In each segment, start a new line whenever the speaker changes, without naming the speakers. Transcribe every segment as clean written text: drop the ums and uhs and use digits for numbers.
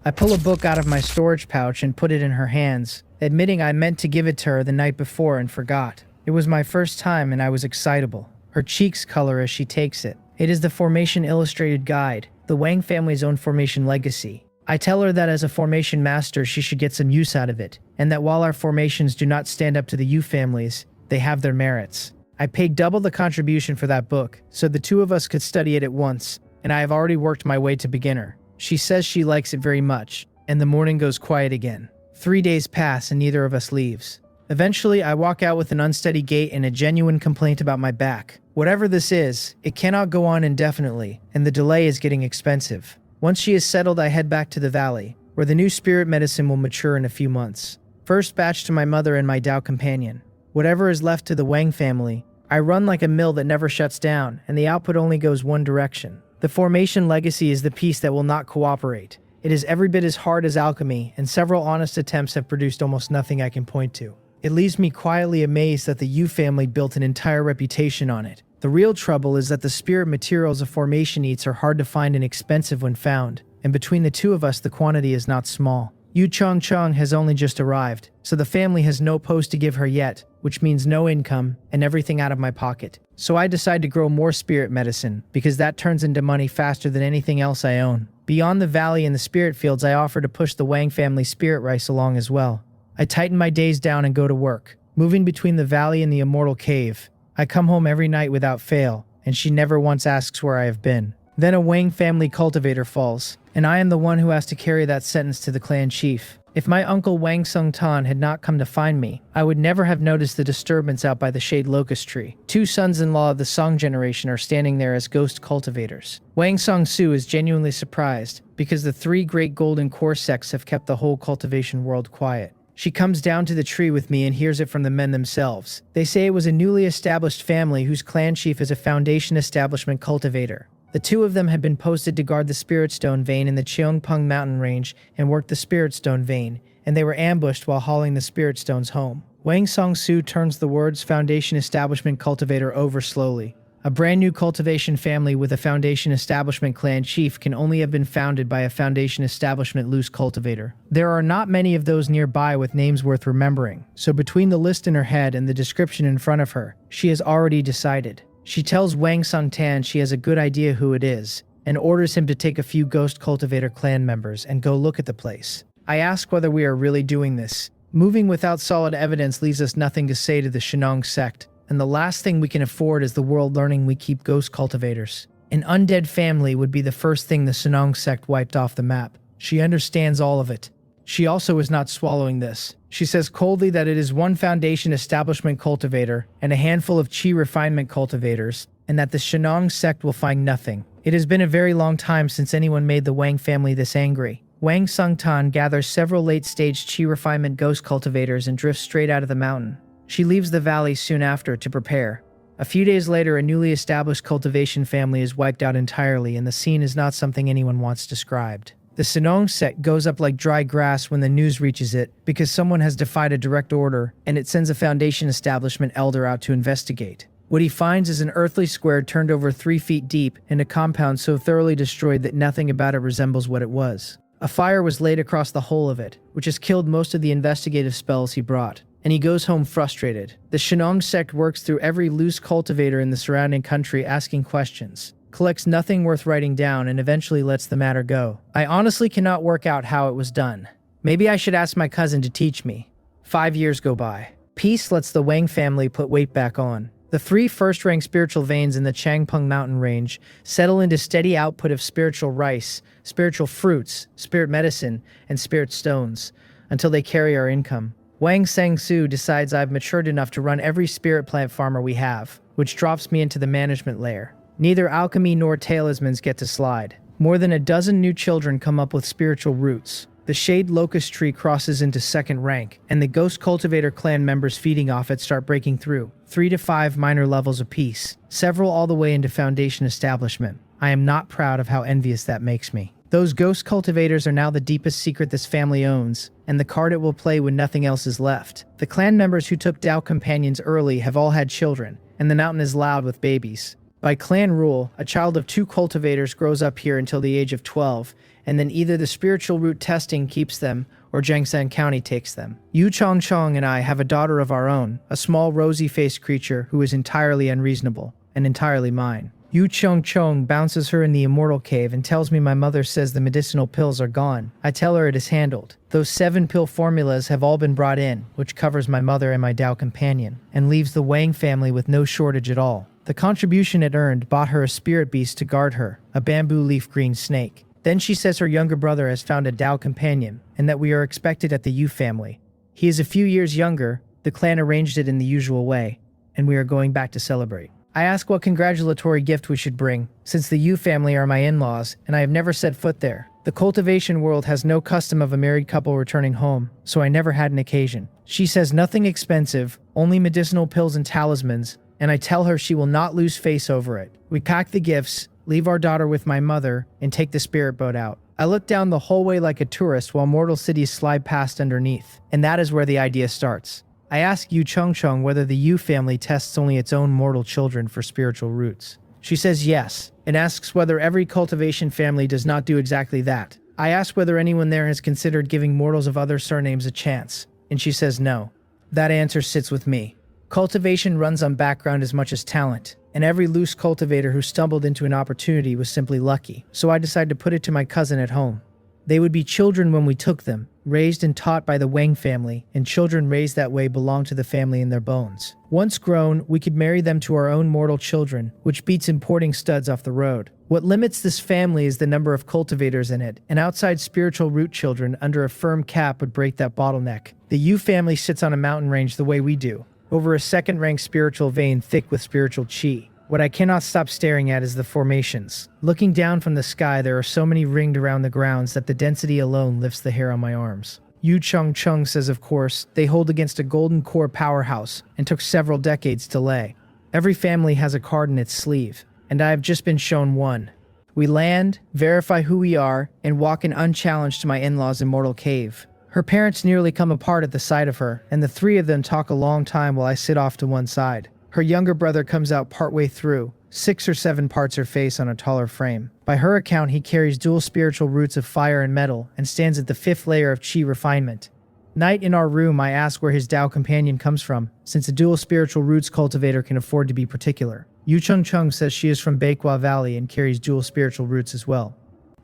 I pull a book out of my storage pouch and put it in her hands, admitting I meant to give it to her the night before and forgot. It was my first time and I was excitable. Her cheeks color as she takes it. It is the Formation Illustrated Guide, the Wang family's own formation legacy. I tell her that as a formation master she should get some use out of it, and that while our formations do not stand up to the Yu families, they have their merits. I paid double the contribution for that book, so the two of us could study it at once, and I have already worked my way to beginner. She says she likes it very much, and the morning goes quiet again. 3 days pass and neither of us leaves. Eventually, I walk out with an unsteady gait and a genuine complaint about my back. Whatever this is, it cannot go on indefinitely, and the delay is getting expensive. Once she is settled, I head back to the valley, where the new spirit medicine will mature in a few months. First batch to my mother and my Tao companion. Whatever is left to the Wang family, I run like a mill that never shuts down, and the output only goes one direction. The formation legacy is the piece that will not cooperate. It is every bit as hard as alchemy, and several honest attempts have produced almost nothing I can point to. It leaves me quietly amazed that the Yu family built an entire reputation on it. The real trouble is that the spirit materials a formation eats are hard to find and expensive when found, and between the two of us the quantity is not small. Yu Chong has only just arrived, so the family has no post to give her yet, which means no income and everything out of my pocket. So I decide to grow more spirit medicine, because that turns into money faster than anything else I own. Beyond the valley and the spirit fields, I offer to push the Wang family spirit rice along as well. I tighten my days down and go to work, moving between the valley and the immortal cave. I come home every night without fail, and she never once asks where I have been. Then a Wang family cultivator falls, and I am the one who has to carry that sentence to the clan chief. If my uncle Wang Sung-tan had not come to find me, I would never have noticed the disturbance out by the shade locust tree. Two sons-in-law of the Song generation are standing there as ghost cultivators. Wang Song-su is genuinely surprised, because the three great golden core sects have kept the whole cultivation world quiet. She comes down to the tree with me and hears it from the men themselves. They say it was a newly established family whose clan chief is a foundation establishment cultivator. The two of them had been posted to guard the Spirit Stone vein in the Cheongpung mountain range and work the Spirit Stone vein, and they were ambushed while hauling the Spirit Stones home. Wang Song-su turns the words Foundation Establishment Cultivator over slowly. A brand new cultivation family with a Foundation Establishment clan chief can only have been founded by a Foundation Establishment loose cultivator. There are not many of those nearby with names worth remembering, so between the list in her head and the description in front of her, she has already decided. She tells Wang Sung-tan she has a good idea who it is, and orders him to take a few ghost cultivator clan members and go look at the place. I ask whether we are really doing this. Moving without solid evidence leaves us nothing to say to the Shenong sect, and the last thing we can afford is the world learning we keep ghost cultivators. An undead family would be the first thing the Shenong sect wiped off the map. She understands all of it. She also is not swallowing this. She says coldly that it is one Foundation Establishment cultivator and a handful of Qi refinement cultivators, and that the Shenong sect will find nothing. It has been a very long time since anyone made the Wang family this angry. Wang Sung-tan gathers several late-stage Qi refinement ghost cultivators and drifts straight out of the mountain. She leaves the valley soon after to prepare. A few days later, a newly established cultivation family is wiped out entirely, and the scene is not something anyone wants described. The Shenong sect goes up like dry grass when the news reaches it, because someone has defied a direct order, and it sends a Foundation Establishment elder out to investigate. What he finds is an earthly square turned over 3 feet deep, and a compound so thoroughly destroyed that nothing about it resembles what it was. A fire was laid across the whole of it, which has killed most of the investigative spells he brought, and he goes home frustrated. The Shenong sect works through every loose cultivator in the surrounding country asking questions, collects nothing worth writing down, and eventually lets the matter go. I honestly cannot work out how it was done. Maybe I should ask my cousin to teach me. 5 years go by. Peace lets the Wang family put weight back on. The 3 first-rank spiritual veins in the Changpeng mountain range settle into steady output of spiritual rice, spiritual fruits, spirit medicine, and spirit stones, until they carry our income. Wang Sang-su decides I've matured enough to run every spirit plant farmer we have, which drops me into the management layer. Neither alchemy nor talismans get to slide. More than a dozen new children come up with spiritual roots. The shade locust tree crosses into second rank, and the ghost cultivator clan members feeding off it start breaking through. 3 to 5 minor levels apiece, several all the way into Foundation Establishment. I am not proud of how envious that makes me. Those ghost cultivators are now the deepest secret this family owns, and the card it will play when nothing else is left. The clan members who took Tao companions early have all had children, and the mountain is loud with babies. By clan rule, a child of 2 cultivators grows up here until the age of 12, and then either the spiritual root testing keeps them, or Jiangsan County takes them. Yu Chongchong and I have a daughter of our own, a small rosy-faced creature who is entirely unreasonable, and entirely mine. Yu Chongchong bounces her in the immortal cave and tells me my mother says the medicinal pills are gone. I tell her it is handled. Those 7 pill formulas have all been brought in, which covers my mother and my Dao companion, and leaves the Wang family with no shortage at all. The contribution it earned bought her a spirit beast to guard her, a bamboo leaf green snake. Then she says her younger brother has found a Dao companion, and that we are expected at the Yu family. He is a few years younger, the clan arranged it in the usual way, and we are going back to celebrate. I ask what congratulatory gift we should bring, since the Yu family are my in-laws, and I have never set foot there. The cultivation world has no custom of a married couple returning home, so I never had an occasion. She says nothing expensive, only medicinal pills and talismans, and I tell her she will not lose face over it. We pack the gifts, leave our daughter with my mother, and take the spirit boat out. I look down the hallway like a tourist while mortal cities slide past underneath, and that is where the idea starts. I ask Yu Chongchong whether the Yu family tests only its own mortal children for spiritual roots. She says yes, and asks whether every cultivation family does not do exactly that. I ask whether anyone there has considered giving mortals of other surnames a chance, and she says no. That answer sits with me. Cultivation runs on background as much as talent, and every loose cultivator who stumbled into an opportunity was simply lucky, so I decided to put it to my cousin at home. They would be children when we took them, raised and taught by the Wang family, and children raised that way belong to the family in their bones. Once grown, we could marry them to our own mortal children, which beats importing studs off the road. What limits this family is the number of cultivators in it, and outside spiritual root children under a firm cap would break that bottleneck. The Yu family sits on a mountain range the way we do, over a second-ranked spiritual vein thick with spiritual chi. What I cannot stop staring at is the formations. Looking down from the sky, there are so many ringed around the grounds that the density alone lifts the hair on my arms. Yu Chongchong says, of course, they hold against a golden core powerhouse and took several decades to lay. Every family has a card in its sleeve, and I have just been shown one. We land, verify who we are, and walk in unchallenged to my in-laws' immortal cave. Her parents nearly come apart at the sight of her, and the 3 of them talk a long time while I sit off to one side. Her younger brother comes out partway through, 6 or 7 parts her face on a taller frame. By her account, he carries dual spiritual roots of fire and metal, and stands at the 5th layer of chi refinement. Night in our room, I ask where his Dao companion comes from, since a dual spiritual roots cultivator can afford to be particular. Yu Chongchong says she is from Beihua Valley and carries dual spiritual roots as well.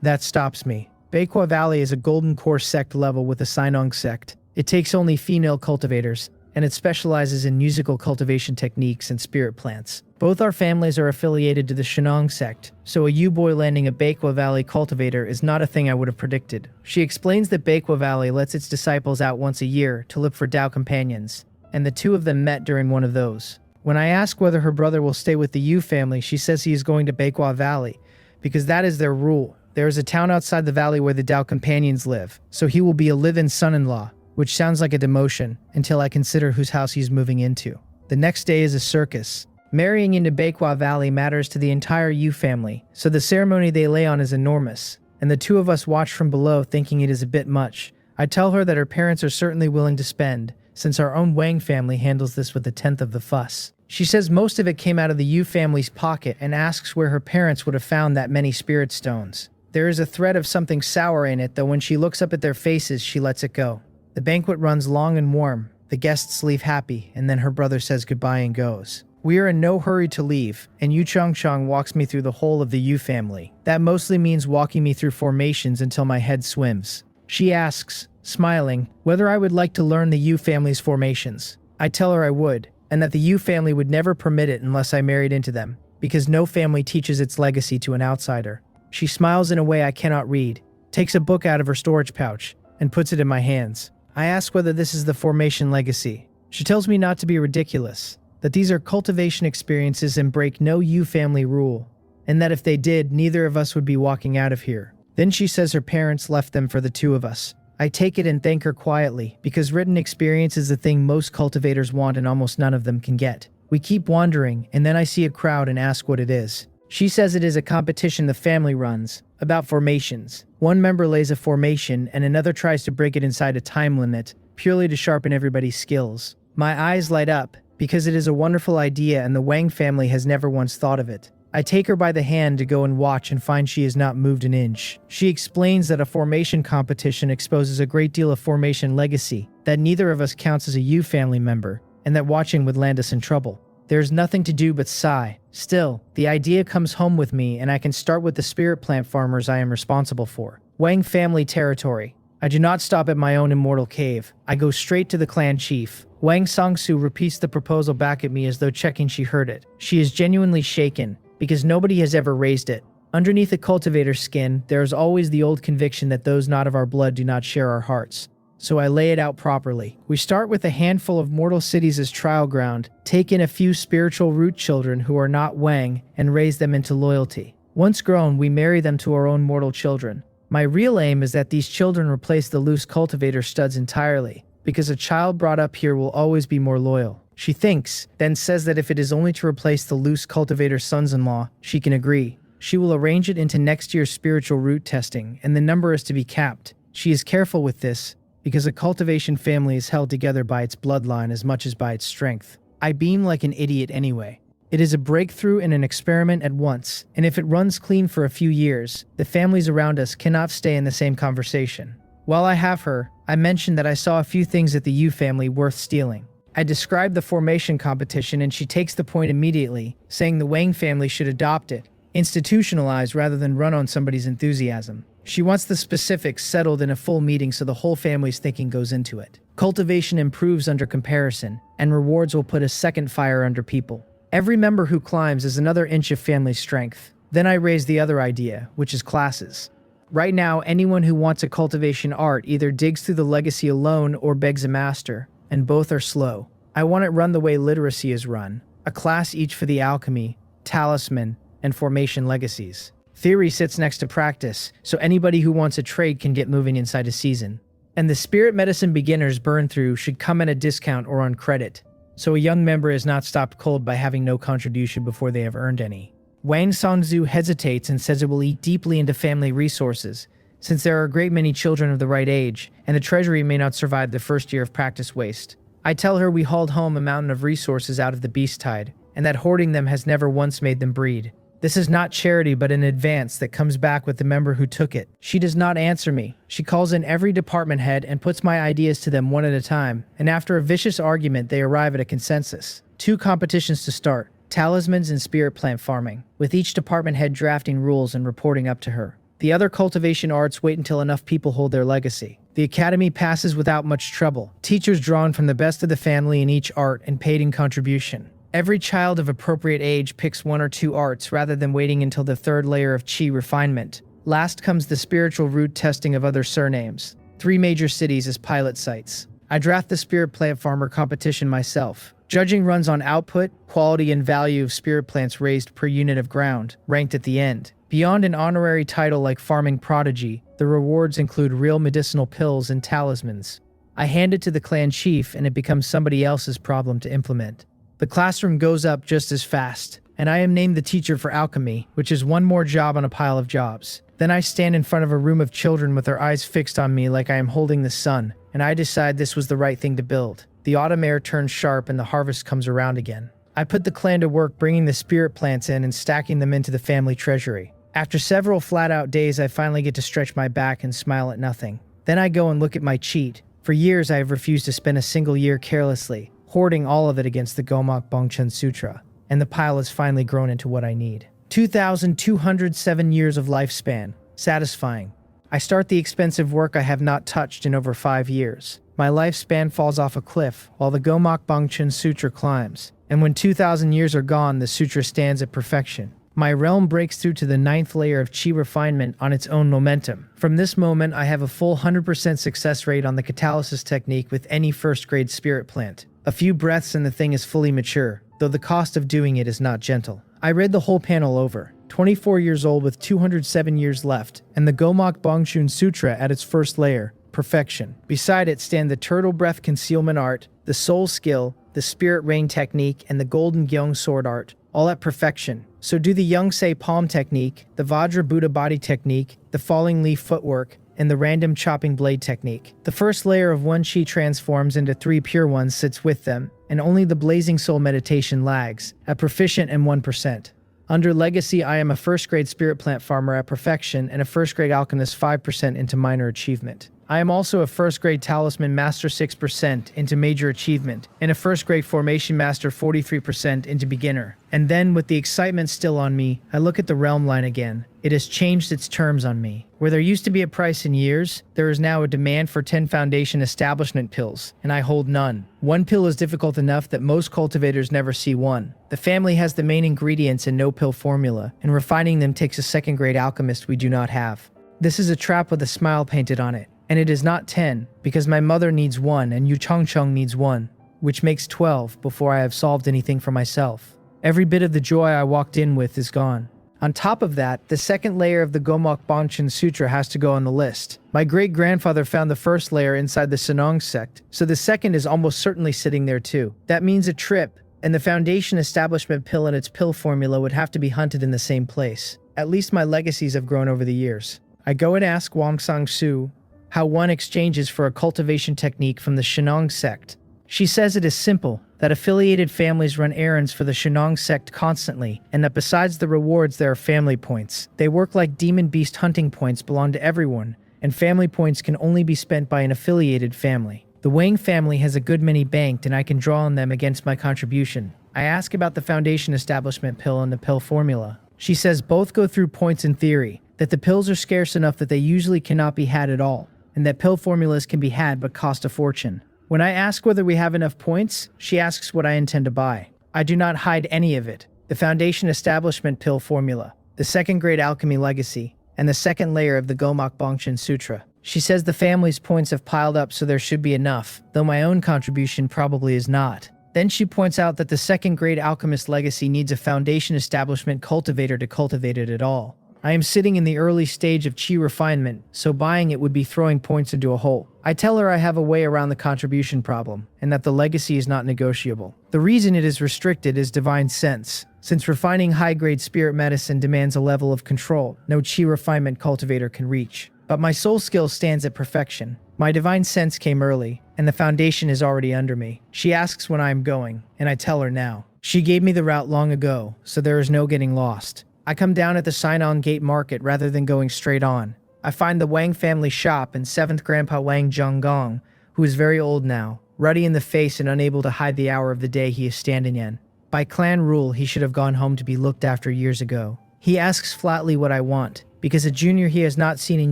That stops me. Beihua Valley is a golden core sect level with a Sinong sect. It takes only female cultivators, and it specializes in musical cultivation techniques and spirit plants. Both our families are affiliated to the Shenong sect, so a Yu-boy landing a Beihua Valley cultivator is not a thing I would have predicted. She explains that Beihua Valley lets its disciples out once a year to look for Dao companions, and the 2 of them met during one of those. When I ask whether her brother will stay with the Yu family, she says he is going to Beihua Valley, because that is their rule. There is a town outside the valley where the Dao companions live, so he will be a live-in son-in-law, which sounds like a demotion until I consider whose house he's moving into. The next day is a circus. Marrying into Beihua Valley matters to the entire Yu family, so the ceremony they lay on is enormous, and the 2 of us watch from below thinking it is a bit much. I tell her that her parents are certainly willing to spend, since our own Wang family handles this with 1/10 of the fuss. She says most of it came out of the Yu family's pocket and asks where her parents would have found that many spirit stones. There is a thread of something sour in it, though when she looks up at their faces, she lets it go. The banquet runs long and warm, the guests leave happy, and then her brother says goodbye and goes. We are in no hurry to leave, and Yu Chongchong walks me through the whole of the Yu family. That mostly means walking me through formations until my head swims. She asks, smiling, whether I would like to learn the Yu family's formations. I tell her I would, and that the Yu family would never permit it unless I married into them, because no family teaches its legacy to an outsider. She smiles in a way I cannot read, takes a book out of her storage pouch, and puts it in my hands. I ask whether this is the formation legacy. She tells me not to be ridiculous, that these are cultivation experiences and break no Yu family rule, and that if they did, neither of us would be walking out of here. Then she says her parents left them for the 2 of us. I take it and thank her quietly, because written experience is the thing most cultivators want and almost none of them can get. We keep wandering, and then I see a crowd and ask what it is. She says it is a competition the family runs, about formations. One member lays a formation and another tries to break it inside a time limit, purely to sharpen everybody's skills. My eyes light up, because it is a wonderful idea and the Wang family has never once thought of it. I take her by the hand to go and watch and find she has not moved an inch. She explains that a formation competition exposes a great deal of formation legacy, that neither of us counts as a U family member, and that watching would land us in trouble. There's nothing to do but sigh. Still, the idea comes home with me and I can start with the spirit plant farmers I am responsible for. Wang family territory. I do not stop at my own immortal cave. I go straight to the clan chief. Wang Songsu repeats the proposal back at me as though checking she heard it. She is genuinely shaken, because nobody has ever raised it. Underneath the cultivator's skin, there is always the old conviction that those not of our blood do not share our hearts. So I lay it out properly. We start with a handful of mortal cities as trial ground, take in a few spiritual root children who are not Wang, and raise them into loyalty. Once grown, we marry them to our own mortal children. My real aim is that these children replace the loose cultivator studs entirely, because a child brought up here will always be more loyal. She thinks, then says that if it is only to replace the loose cultivator sons-in-law, she can agree. She will arrange it into next year's spiritual root testing, and the number is to be capped. She is careful with this, because a cultivation family is held together by its bloodline as much as by its strength. I beam like an idiot anyway. It is a breakthrough and an experiment at once, and if it runs clean for a few years, the families around us cannot stay in the same conversation. While I have her, I mentioned that I saw a few things at the Yu family worth stealing. I described the formation competition and she takes the point immediately, saying the Wang family should adopt it, institutionalize rather than run on somebody's enthusiasm. She wants the specifics settled in a full meeting so the whole family's thinking goes into it. Cultivation improves under comparison, and rewards will put a second fire under people. Every member who climbs is another inch of family strength. Then I raise the other idea, which is classes. Right now, anyone who wants a cultivation art either digs through the legacy alone or begs a master, and both are slow. I want it run the way literacy is run, a class each for the alchemy, talisman, and formation legacies. Theory sits next to practice, so anybody who wants a trade can get moving inside a season. And the spirit medicine beginners burn through should come at a discount or on credit, so a young member is not stopped cold by having no contribution before they have earned any. Wang Songzu hesitates and says it will eat deeply into family resources, since there are a great many children of the right age, and the treasury may not survive the first year of practice waste. I tell her we hauled home a mountain of resources out of the beast tide, and that hoarding them has never once made them breed. This is not charity but an advance that comes back with the member who took it. She does not answer me. She calls in every department head and puts my ideas to them one at a time, and after a vicious argument they arrive at a consensus. 2 competitions to start, talismans and spirit plant farming, with each department head drafting rules and reporting up to her. The other cultivation arts wait until enough people hold their legacy. The academy passes without much trouble, teachers drawn from the best of the family in each art and paid in contribution. Every child of appropriate age picks 1 or 2 arts rather than waiting until the 3rd layer of chi refinement. Last comes the spiritual root testing of other surnames. 3 major cities as pilot sites. I draft the spirit plant farmer competition myself. Judging runs on output, quality, and value of spirit plants raised per unit of ground, ranked at the end. Beyond an honorary title like farming prodigy, the rewards include real medicinal pills and talismans. I hand it to the clan chief and it becomes somebody else's problem to implement. The classroom goes up just as fast, and I am named the teacher for alchemy, which is one more job on a pile of jobs. Then I stand in front of a room of children with their eyes fixed on me like I am holding the sun, and I decide this was the right thing to build. The autumn air turns sharp and the harvest comes around again. I put the clan to work bringing the spirit plants in and stacking them into the family treasury. After several flat-out days, I finally get to stretch my back and smile at nothing. Then I go and look at my cheat. For years, I have refused to spend a single year carelessly, hoarding all of it against the Gomak Bongchen Sutra, and the pile has finally grown into what I need. 2,207 years of lifespan. Satisfying. I start the expensive work I have not touched in over 5 years. My lifespan falls off a cliff, while the Gomak Bongchen Sutra climbs, and when 2,000 years are gone, the sutra stands at perfection. My realm breaks through to the 9th layer of chi refinement on its own momentum. From this moment, I have a full 100% success rate on the catalysis technique with any first-grade spirit plant. A few breaths and the thing is fully mature, though the cost of doing it is not gentle. I read the whole panel over, 24 years old with 207 years left, and the Gomak Bongchen Sutra at its first layer, perfection. Beside it stand the turtle breath concealment art, the soul skill, the spirit rain technique, and the golden Gyeong sword art, all at perfection. So do the Youngsei palm technique, the Vajra Buddha body technique, the falling leaf footwork, and the random chopping blade technique. The first layer of 1 chi transforms into 3 pure ones sits with them, and only the blazing soul meditation lags, at proficient and 1%. Under legacy, I am a first-grade spirit plant farmer at perfection and a first-grade alchemist 5% into minor achievement. I am also a first-grade talisman master 6% into major achievement, and a first-grade formation master 43% into beginner. And then, with the excitement still on me, I look at the realm line again. It has changed its terms on me. Where there used to be a price in years, there is now a demand for 10 foundation establishment pills, and I hold none. One pill is difficult enough that most cultivators never see one. The family has the main ingredients and no pill formula, and refining them takes a second-grade alchemist we do not have. This is a trap with a smile painted on it. And it is not 10, because my mother needs 1 and Yu Chongcheng needs 1, which makes 12 before I have solved anything for myself. Every bit of the joy I walked in with is gone. On top of that, the second layer of the Gomak Bangchen Sutra has to go on the list. My great-grandfather found the first layer inside the Sanong sect, so the second is almost certainly sitting there too. That means a trip, and the foundation establishment pill and its pill formula would have to be hunted in the same place. At least my legacies have grown over the years. I go and ask Wang Sang-su how one exchanges for a cultivation technique from the Shenong sect. She says it is simple, that affiliated families run errands for the Shenong sect constantly, and that besides the rewards there are family points. They work like demon beast hunting points belong to everyone, and family points can only be spent by an affiliated family. The Wang family has a good many banked and I can draw on them against my contribution. I ask about the foundation establishment pill and the pill formula. She says both go through points in theory, that the pills are scarce enough that they usually cannot be had at all, and that pill formulas can be had but cost a fortune. When I ask whether we have enough points, she asks what I intend to buy. I do not hide any of it. The foundation establishment pill formula, the second grade alchemy legacy, and the second layer of the Gomak Bangchen Sutra. She says the family's points have piled up so there should be enough, though my own contribution probably is not. Then she points out that the second grade alchemist legacy needs a foundation establishment cultivator to cultivate it at all. I am sitting in the early stage of chi refinement, so buying it would be throwing points into a hole. I tell her I have a way around the contribution problem, and that the legacy is not negotiable. The reason it is restricted is divine sense. Since refining high-grade spirit medicine demands a level of control no chi refinement cultivator can reach. But my soul skill stands at perfection. My divine sense came early, and the foundation is already under me. She asks when I am going, and I tell her now. She gave me the route long ago, so there is no getting lost. I come down at the Sinon Gate Market rather than going straight on. I find the Wang family shop and 7th Grandpa Wang Zhonggong, who is very old now, ruddy in the face and unable to hide the hour of the day he is standing in. By clan rule, he should have gone home to be looked after years ago. He asks flatly what I want, because a junior he has not seen in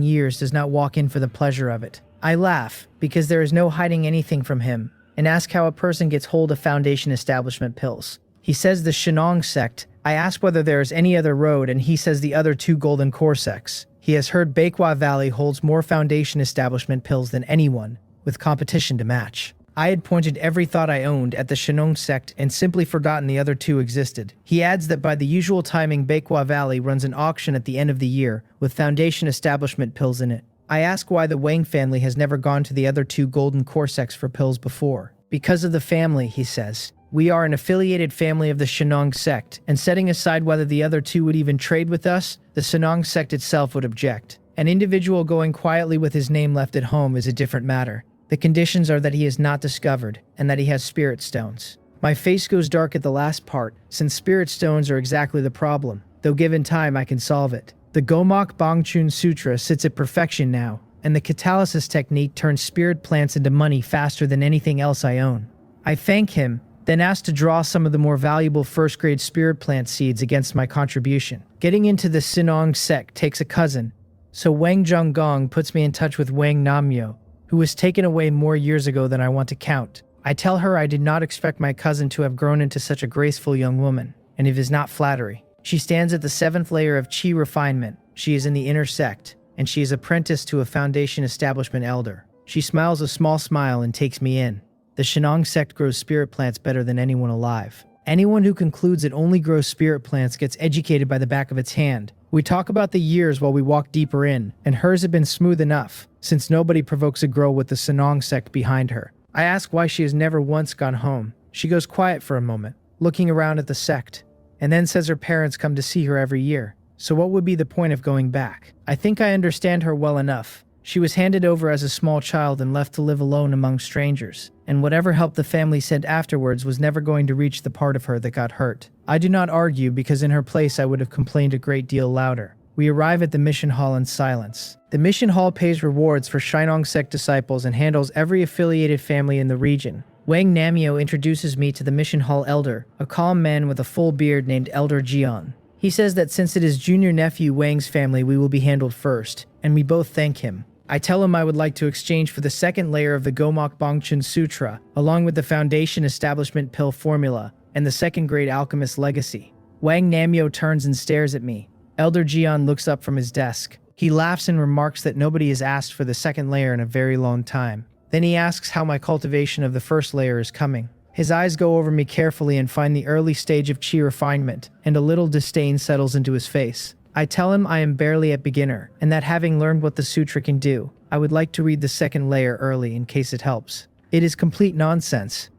years does not walk in for the pleasure of it. I laugh, because there is no hiding anything from him, and ask how a person gets hold of foundation establishment pills. He says the Shenong sect. I ask whether there is any other road, and he says the other 2 golden core sects. He has heard Baekwa Valley holds more foundation establishment pills than anyone, with competition to match. I had pointed every thought I owned at the Shenong sect and simply forgotten the other 2 existed. He adds that by the usual timing Baekwa Valley runs an auction at the end of the year, with foundation establishment pills in it. I ask why the Wang family has never gone to the other 2 golden core sects for pills before. Because of the family, he says. We are an affiliated family of the Shenong sect, and setting aside whether the other 2 would even trade with us, the Shenong sect itself would object. An individual going quietly with his name left at home is a different matter. The conditions are that he is not discovered, and that he has spirit stones. My face goes dark at the last part, since spirit stones are exactly the problem, though given time I can solve it. The Gomak Bangchen Sutra sits at perfection now, and the catalysis technique turns spirit plants into money faster than anything else I own. I thank him, then asked to draw some of the more valuable first-grade spirit plant seeds against my contribution. Getting into the Sinong sect takes a cousin, so Wang Zhonggong puts me in touch with Wang Namyo, who was taken away more years ago than I want to count. I tell her I did not expect my cousin to have grown into such a graceful young woman, and it is not flattery. She stands at the 7th layer of chi refinement. She is in the inner sect, and she is apprenticed to a foundation establishment elder. She smiles a small smile and takes me in. The Shenong sect grows spirit plants better than anyone alive. Anyone who concludes it only grows spirit plants gets educated by the back of its hand. We talk about the years while we walk deeper in, and hers have been smooth enough, since nobody provokes a girl with the Shenong sect behind her. I ask why she has never once gone home. She goes quiet for a moment, looking around at the sect, and then says her parents come to see her every year. So what would be the point of going back? I think I understand her well enough. She was handed over as a small child and left to live alone among strangers, and whatever help the family sent afterwards was never going to reach the part of her that got hurt. I do not argue because in her place I would have complained a great deal louder. We arrive at the mission hall in silence. The mission hall pays rewards for Shinong sect disciples and handles every affiliated family in the region. Wang Namio introduces me to the mission hall elder, a calm man with a full beard named Elder Jian. He says that since it is junior nephew Wang's family, we will be handled first, and we both thank him. I tell him I would like to exchange for the second layer of the Gomak Bangchun Sutra, along with the Foundation Establishment Pill Formula, and the second grade alchemist legacy. Wang Namio turns and stares at me. Elder Jian looks up from his desk. He laughs and remarks that nobody has asked for the second layer in a very long time. Then he asks how my cultivation of the first layer is coming. His eyes go over me carefully and find the early stage of chi refinement, and a little disdain settles into his face. I tell him I am barely at beginner, and that having learned what the sutra can do, I would like to read the second layer early in case it helps. It is complete nonsense.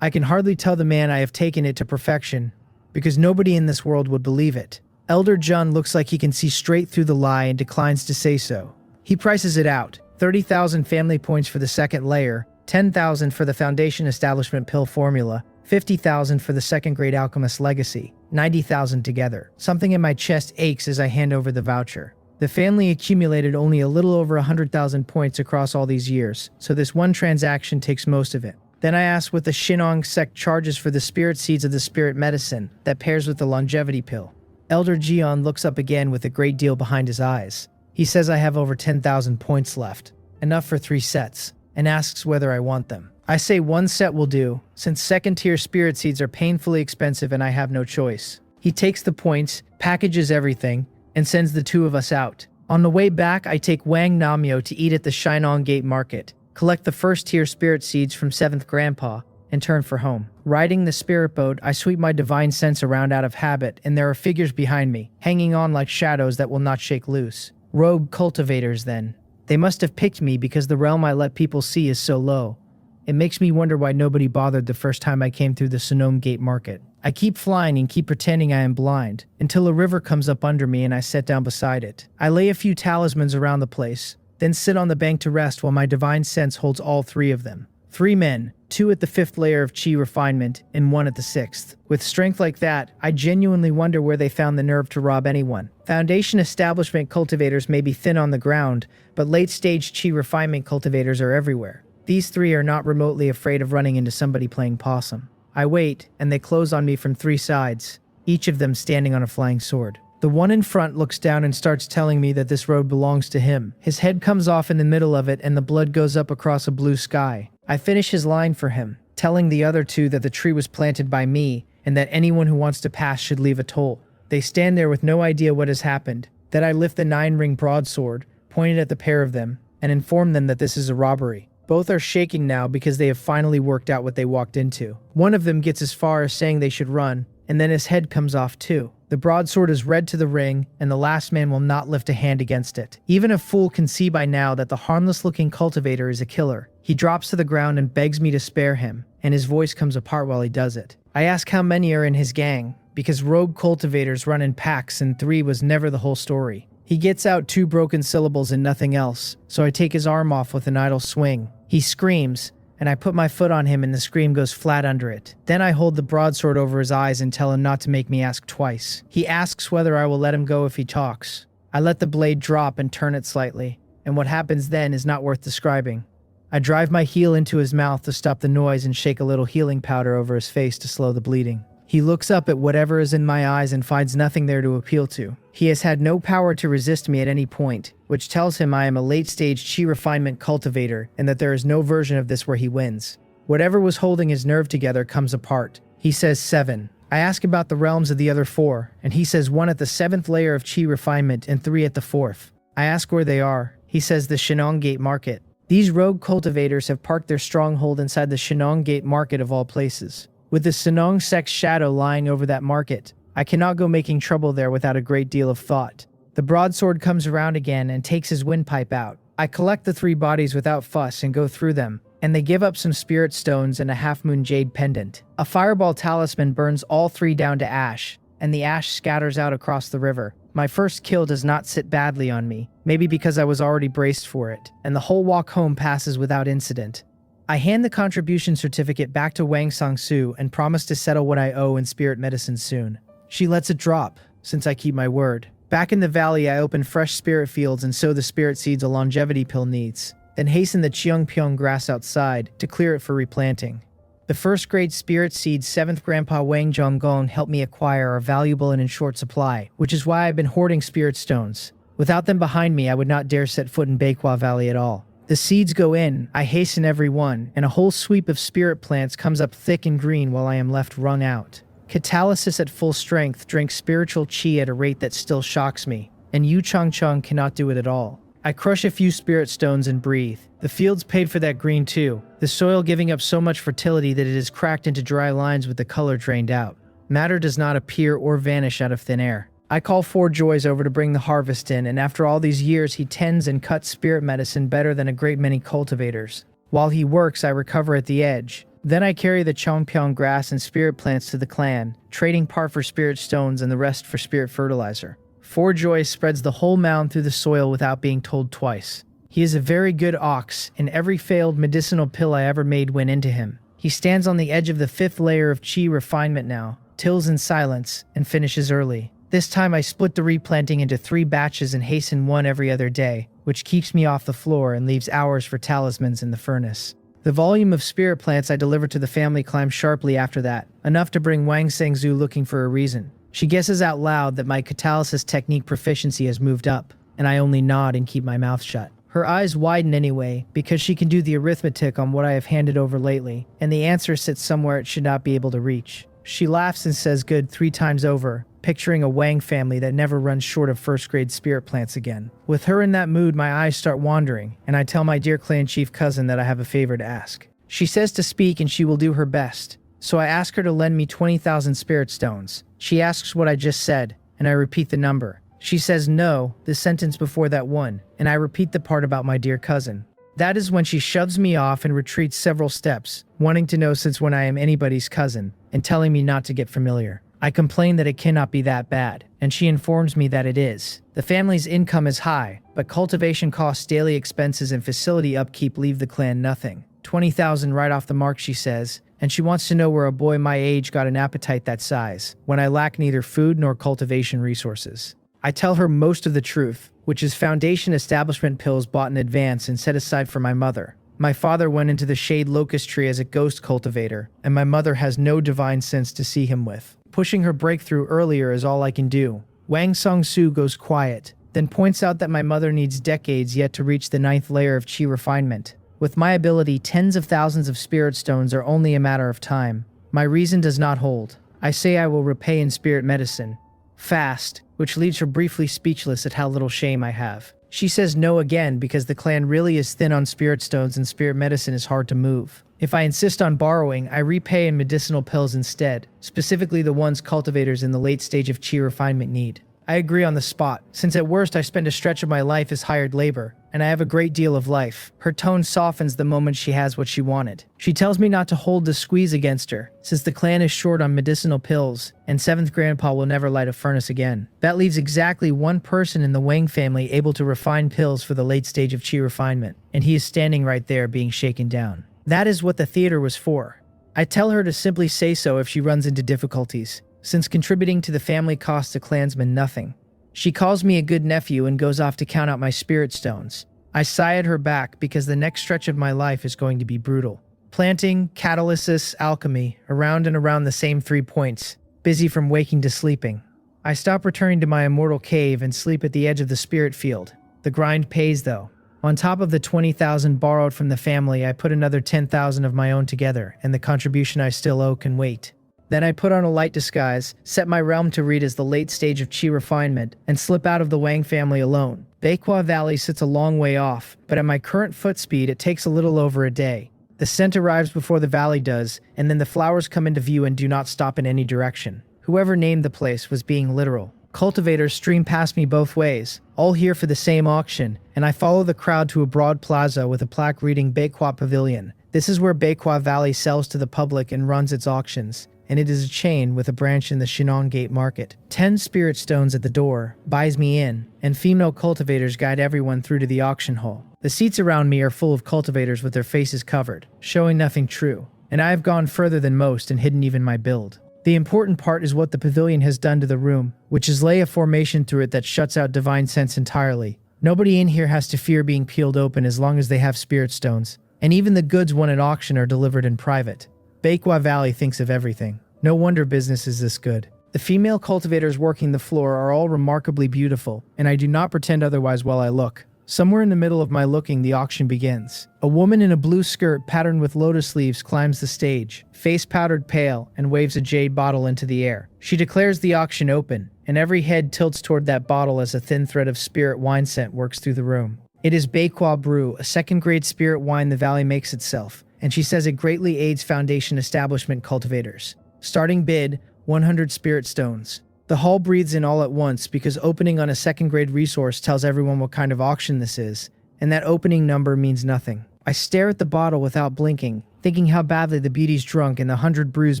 I can hardly tell the man I have taken it to perfection, because nobody in this world would believe it. Elder Jun looks like he can see straight through the lie and declines to say so. He prices it out. 30,000 family points for the second layer, 10,000 for the Foundation Establishment Pill Formula, 50,000 for the second grade alchemist legacy, 90,000 together. Something in my chest aches as I hand over the voucher. The family accumulated only a little over 100,000 points across all these years, so this one transaction takes most of it. Then I ask what the Shinong sect charges for the spirit seeds of the spirit medicine that pairs with the longevity pill. Elder Jian looks up again with a great deal behind his eyes. He says I have over 10,000 points left, enough for 3 sets, and asks whether I want them. I say 1 set will do, since second-tier spirit seeds are painfully expensive and I have no choice. He takes the points, packages everything, and sends the 2 of us out. On the way back, I take Wang Namio to eat at the Shinong Gate Market, collect the first-tier spirit seeds from 7th Grandpa, and turn for home. Riding the spirit boat, I sweep my divine sense around out of habit, and there are figures behind me, hanging on like shadows that will not shake loose. Rogue cultivators, then. They must have picked me because the realm I let people see is so low. It makes me wonder why nobody bothered the first time I came through the Sonome Gate Market. I keep flying and keep pretending I am blind, until a river comes up under me and I sit down beside it. I lay a few talismans around the place, then sit on the bank to rest while my divine sense holds all 3 of them. 3 men, 2 at the 5th layer of chi refinement, and 1 at the 6th. With strength like that, I genuinely wonder where they found the nerve to rob anyone. Foundation establishment cultivators may be thin on the ground, but late-stage chi refinement cultivators are everywhere. These 3 are not remotely afraid of running into somebody playing possum. I wait, and they close on me from 3 sides, each of them standing on a flying sword. The one in front looks down and starts telling me that this road belongs to him. His head comes off in the middle of it and the blood goes up across a blue sky. I finish his line for him, telling the other 2 that the tree was planted by me and that anyone who wants to pass should leave a toll. They stand there with no idea what has happened. Then I lift the 9-ring broadsword, pointed at the pair of them, and inform them that this is a robbery. Both are shaking now because they have finally worked out what they walked into. One of them gets as far as saying they should run, and then his head comes off too. The broadsword is red to the ring, and the last man will not lift a hand against it. Even a fool can see by now that the harmless-looking cultivator is a killer. He drops to the ground and begs me to spare him, and his voice comes apart while he does it. I ask how many are in his gang, because rogue cultivators run in packs and 3 was never the whole story. He gets out 2 broken syllables and nothing else, so I take his arm off with an idle swing. He screams, and I put my foot on him and the scream goes flat under it. Then I hold the broadsword over his eyes and tell him not to make me ask twice. He asks whether I will let him go if he talks. I let the blade drop and turn it slightly, and what happens then is not worth describing. I drive my heel into his mouth to stop the noise and shake a little healing powder over his face to slow the bleeding. He looks up at whatever is in my eyes and finds nothing there to appeal to. He has had no power to resist me at any point, which tells him I am a late-stage chi refinement cultivator and that there is no version of this where he wins. Whatever was holding his nerve together comes apart. He says 7. I ask about the realms of the other 4, and he says 1 at the 7th layer of chi refinement and 3 at the 4th. I ask where they are. He says the Shinong Gate Market. These rogue cultivators have parked their stronghold inside the Shinong Gate Market of all places. With the Shinong sect's shadow lying over that market, I cannot go making trouble there without a great deal of thought. The broadsword comes around again and takes his windpipe out. I collect the 3 bodies without fuss and go through them, and they give up some spirit stones and a half-moon jade pendant. A fireball talisman burns all 3 down to ash, and the ash scatters out across the river. My first kill does not sit badly on me, maybe because I was already braced for it, and the whole walk home passes without incident. I hand the contribution certificate back to Wang Sangsu and promise to settle what I owe in spirit medicine soon. She lets it drop, since I keep my word. Back in the valley, I open fresh spirit fields and sow the spirit seeds a longevity pill needs, then hasten the Cheongpyeong grass outside to clear it for replanting. The first grade spirit seeds 7th Grandpa Wang Zhonggong helped me acquire are valuable and in short supply, which is why I've been hoarding spirit stones. Without them behind me, I would not dare set foot in Baekwa Valley at all. The seeds go in, I hasten every one, and a whole sweep of spirit plants comes up thick and green while I am left wrung out. Catalysis at full strength drinks spiritual chi at a rate that still shocks me, and Yu Changcheng cannot do it at all. I crush a few spirit stones and breathe. The fields paid for that green too, the soil giving up so much fertility that it is cracked into dry lines with the color drained out. Matter does not appear or vanish out of thin air. I call Four Joys over to bring the harvest in, and after all these years he tends and cuts spirit medicine better than a great many cultivators. While he works, I recover at the edge. Then I carry the Cheongpyeong grass and spirit plants to the clan, trading part for spirit stones and the rest for spirit fertilizer. Four Joy spreads the whole mound through the soil without being told twice. He is a very good ox, and every failed medicinal pill I ever made went into him. He stands on the edge of the 5th layer of chi refinement now, tills in silence, and finishes early. This time I split the replanting into 3 batches and hasten one every other day, which keeps me off the floor and leaves hours for talismans in the furnace. The volume of spirit plants I deliver to the family climbs sharply after that, enough to bring Wang Sengzhu looking for a reason. She guesses out loud that my catalysis technique proficiency has moved up, and I only nod and keep my mouth shut. Her eyes widen anyway, because she can do the arithmetic on what I have handed over lately, and the answer sits somewhere it should not be able to reach. She laughs and says good 3 times over, picturing a Wang family that never runs short of first-grade spirit plants again. With her in that mood, my eyes start wandering, and I tell my dear clan chief cousin that I have a favor to ask. She says to speak and she will do her best, so I ask her to lend me 20,000 spirit stones. She asks what I just said, and I repeat the number. She says no, the sentence before that one, and I repeat the part about my dear cousin. That is when she shoves me off and retreats several steps, wanting to know since when I am anybody's cousin, and telling me not to get familiar. I complain that it cannot be that bad, and she informs me that it is. The family's income is high, but cultivation costs, daily expenses, and facility upkeep leave the clan nothing. 20,000 right off the mark, she says, and she wants to know where a boy my age got an appetite that size, when I lack neither food nor cultivation resources. I tell her most of the truth, which is foundation establishment pills bought in advance and set aside for my mother. My father went into the shade locust tree as a ghost cultivator, and my mother has no divine sense to see him with. Pushing her breakthrough earlier is all I can do. Wang Song-soo goes quiet, then points out that my mother needs decades yet to reach the 9th layer of chi refinement. With my ability, tens of thousands of spirit stones are only a matter of time. My reason does not hold. I say I will repay in spirit medicine. Fast, which leaves her briefly speechless at how little shame I have. She says no again because the clan really is thin on spirit stones and spirit medicine is hard to move. If I insist on borrowing, I repay in medicinal pills instead, specifically the ones cultivators in the late stage of chi refinement need. I agree on the spot, since at worst I spend a stretch of my life as hired labor, and I have a great deal of life. Her tone softens the moment she has what she wanted. She tells me not to hold the squeeze against her, since the clan is short on medicinal pills, and 7th Grandpa will never light a furnace again. That leaves exactly one person in the Wang family able to refine pills for the late stage of chi refinement, and he is standing right there being shaken down. That is what the theater was for. I tell her to simply say so if she runs into difficulties, since contributing to the family costs a clansman nothing. She calls me a good nephew and goes off to count out my spirit stones. I sigh at her back because the next stretch of my life is going to be brutal. Planting, catalysis, alchemy, around and around the same 3 points, busy from waking to sleeping. I stop returning to my immortal cave and sleep at the edge of the spirit field. The grind pays though. On top of the 20,000 borrowed from the family, I put another 10,000 of my own together, and the contribution I still owe can wait. Then I put on a light disguise, set my realm to read as the late stage of chi refinement, and slip out of the Wang family alone. Baekwa Valley sits a long way off, but at my current foot speed it takes a little over a day. The scent arrives before the valley does, and then the flowers come into view and do not stop in any direction. Whoever named the place was being literal. Cultivators stream past me both ways, all here for the same auction, and I follow the crowd to a broad plaza with a plaque reading Baekwa Pavilion. This is where Baekwa Valley sells to the public and runs its auctions, and it is a chain with a branch in the Shinong Gate Market. 10 spirit stones at the door, buys me in, and female cultivators guide everyone through to the auction hall. The seats around me are full of cultivators with their faces covered, showing nothing true, and I have gone further than most and hidden even my build. The important part is what the pavilion has done to the room, which is lay a formation through it that shuts out divine sense entirely. Nobody in here has to fear being peeled open as long as they have spirit stones, and even the goods won at auction are delivered in private. Bakwa Valley thinks of everything. No wonder business is this good. The female cultivators working the floor are all remarkably beautiful, and I do not pretend otherwise while I look. Somewhere in the middle of my looking, the auction begins. A woman in a blue skirt patterned with lotus leaves climbs the stage, face powdered pale, and waves a jade bottle into the air. She declares the auction open, and every head tilts toward that bottle as a thin thread of spirit wine scent works through the room. It is Bakwa Brew, a second-grade spirit wine the valley makes itself, and she says it greatly aids Foundation establishment cultivators. Starting bid, 100 spirit stones. The hall breathes in all at once because opening on a second-grade resource tells everyone what kind of auction this is, and that opening number means nothing. I stare at the bottle without blinking, thinking how badly the beauty's drunk and the 100 brews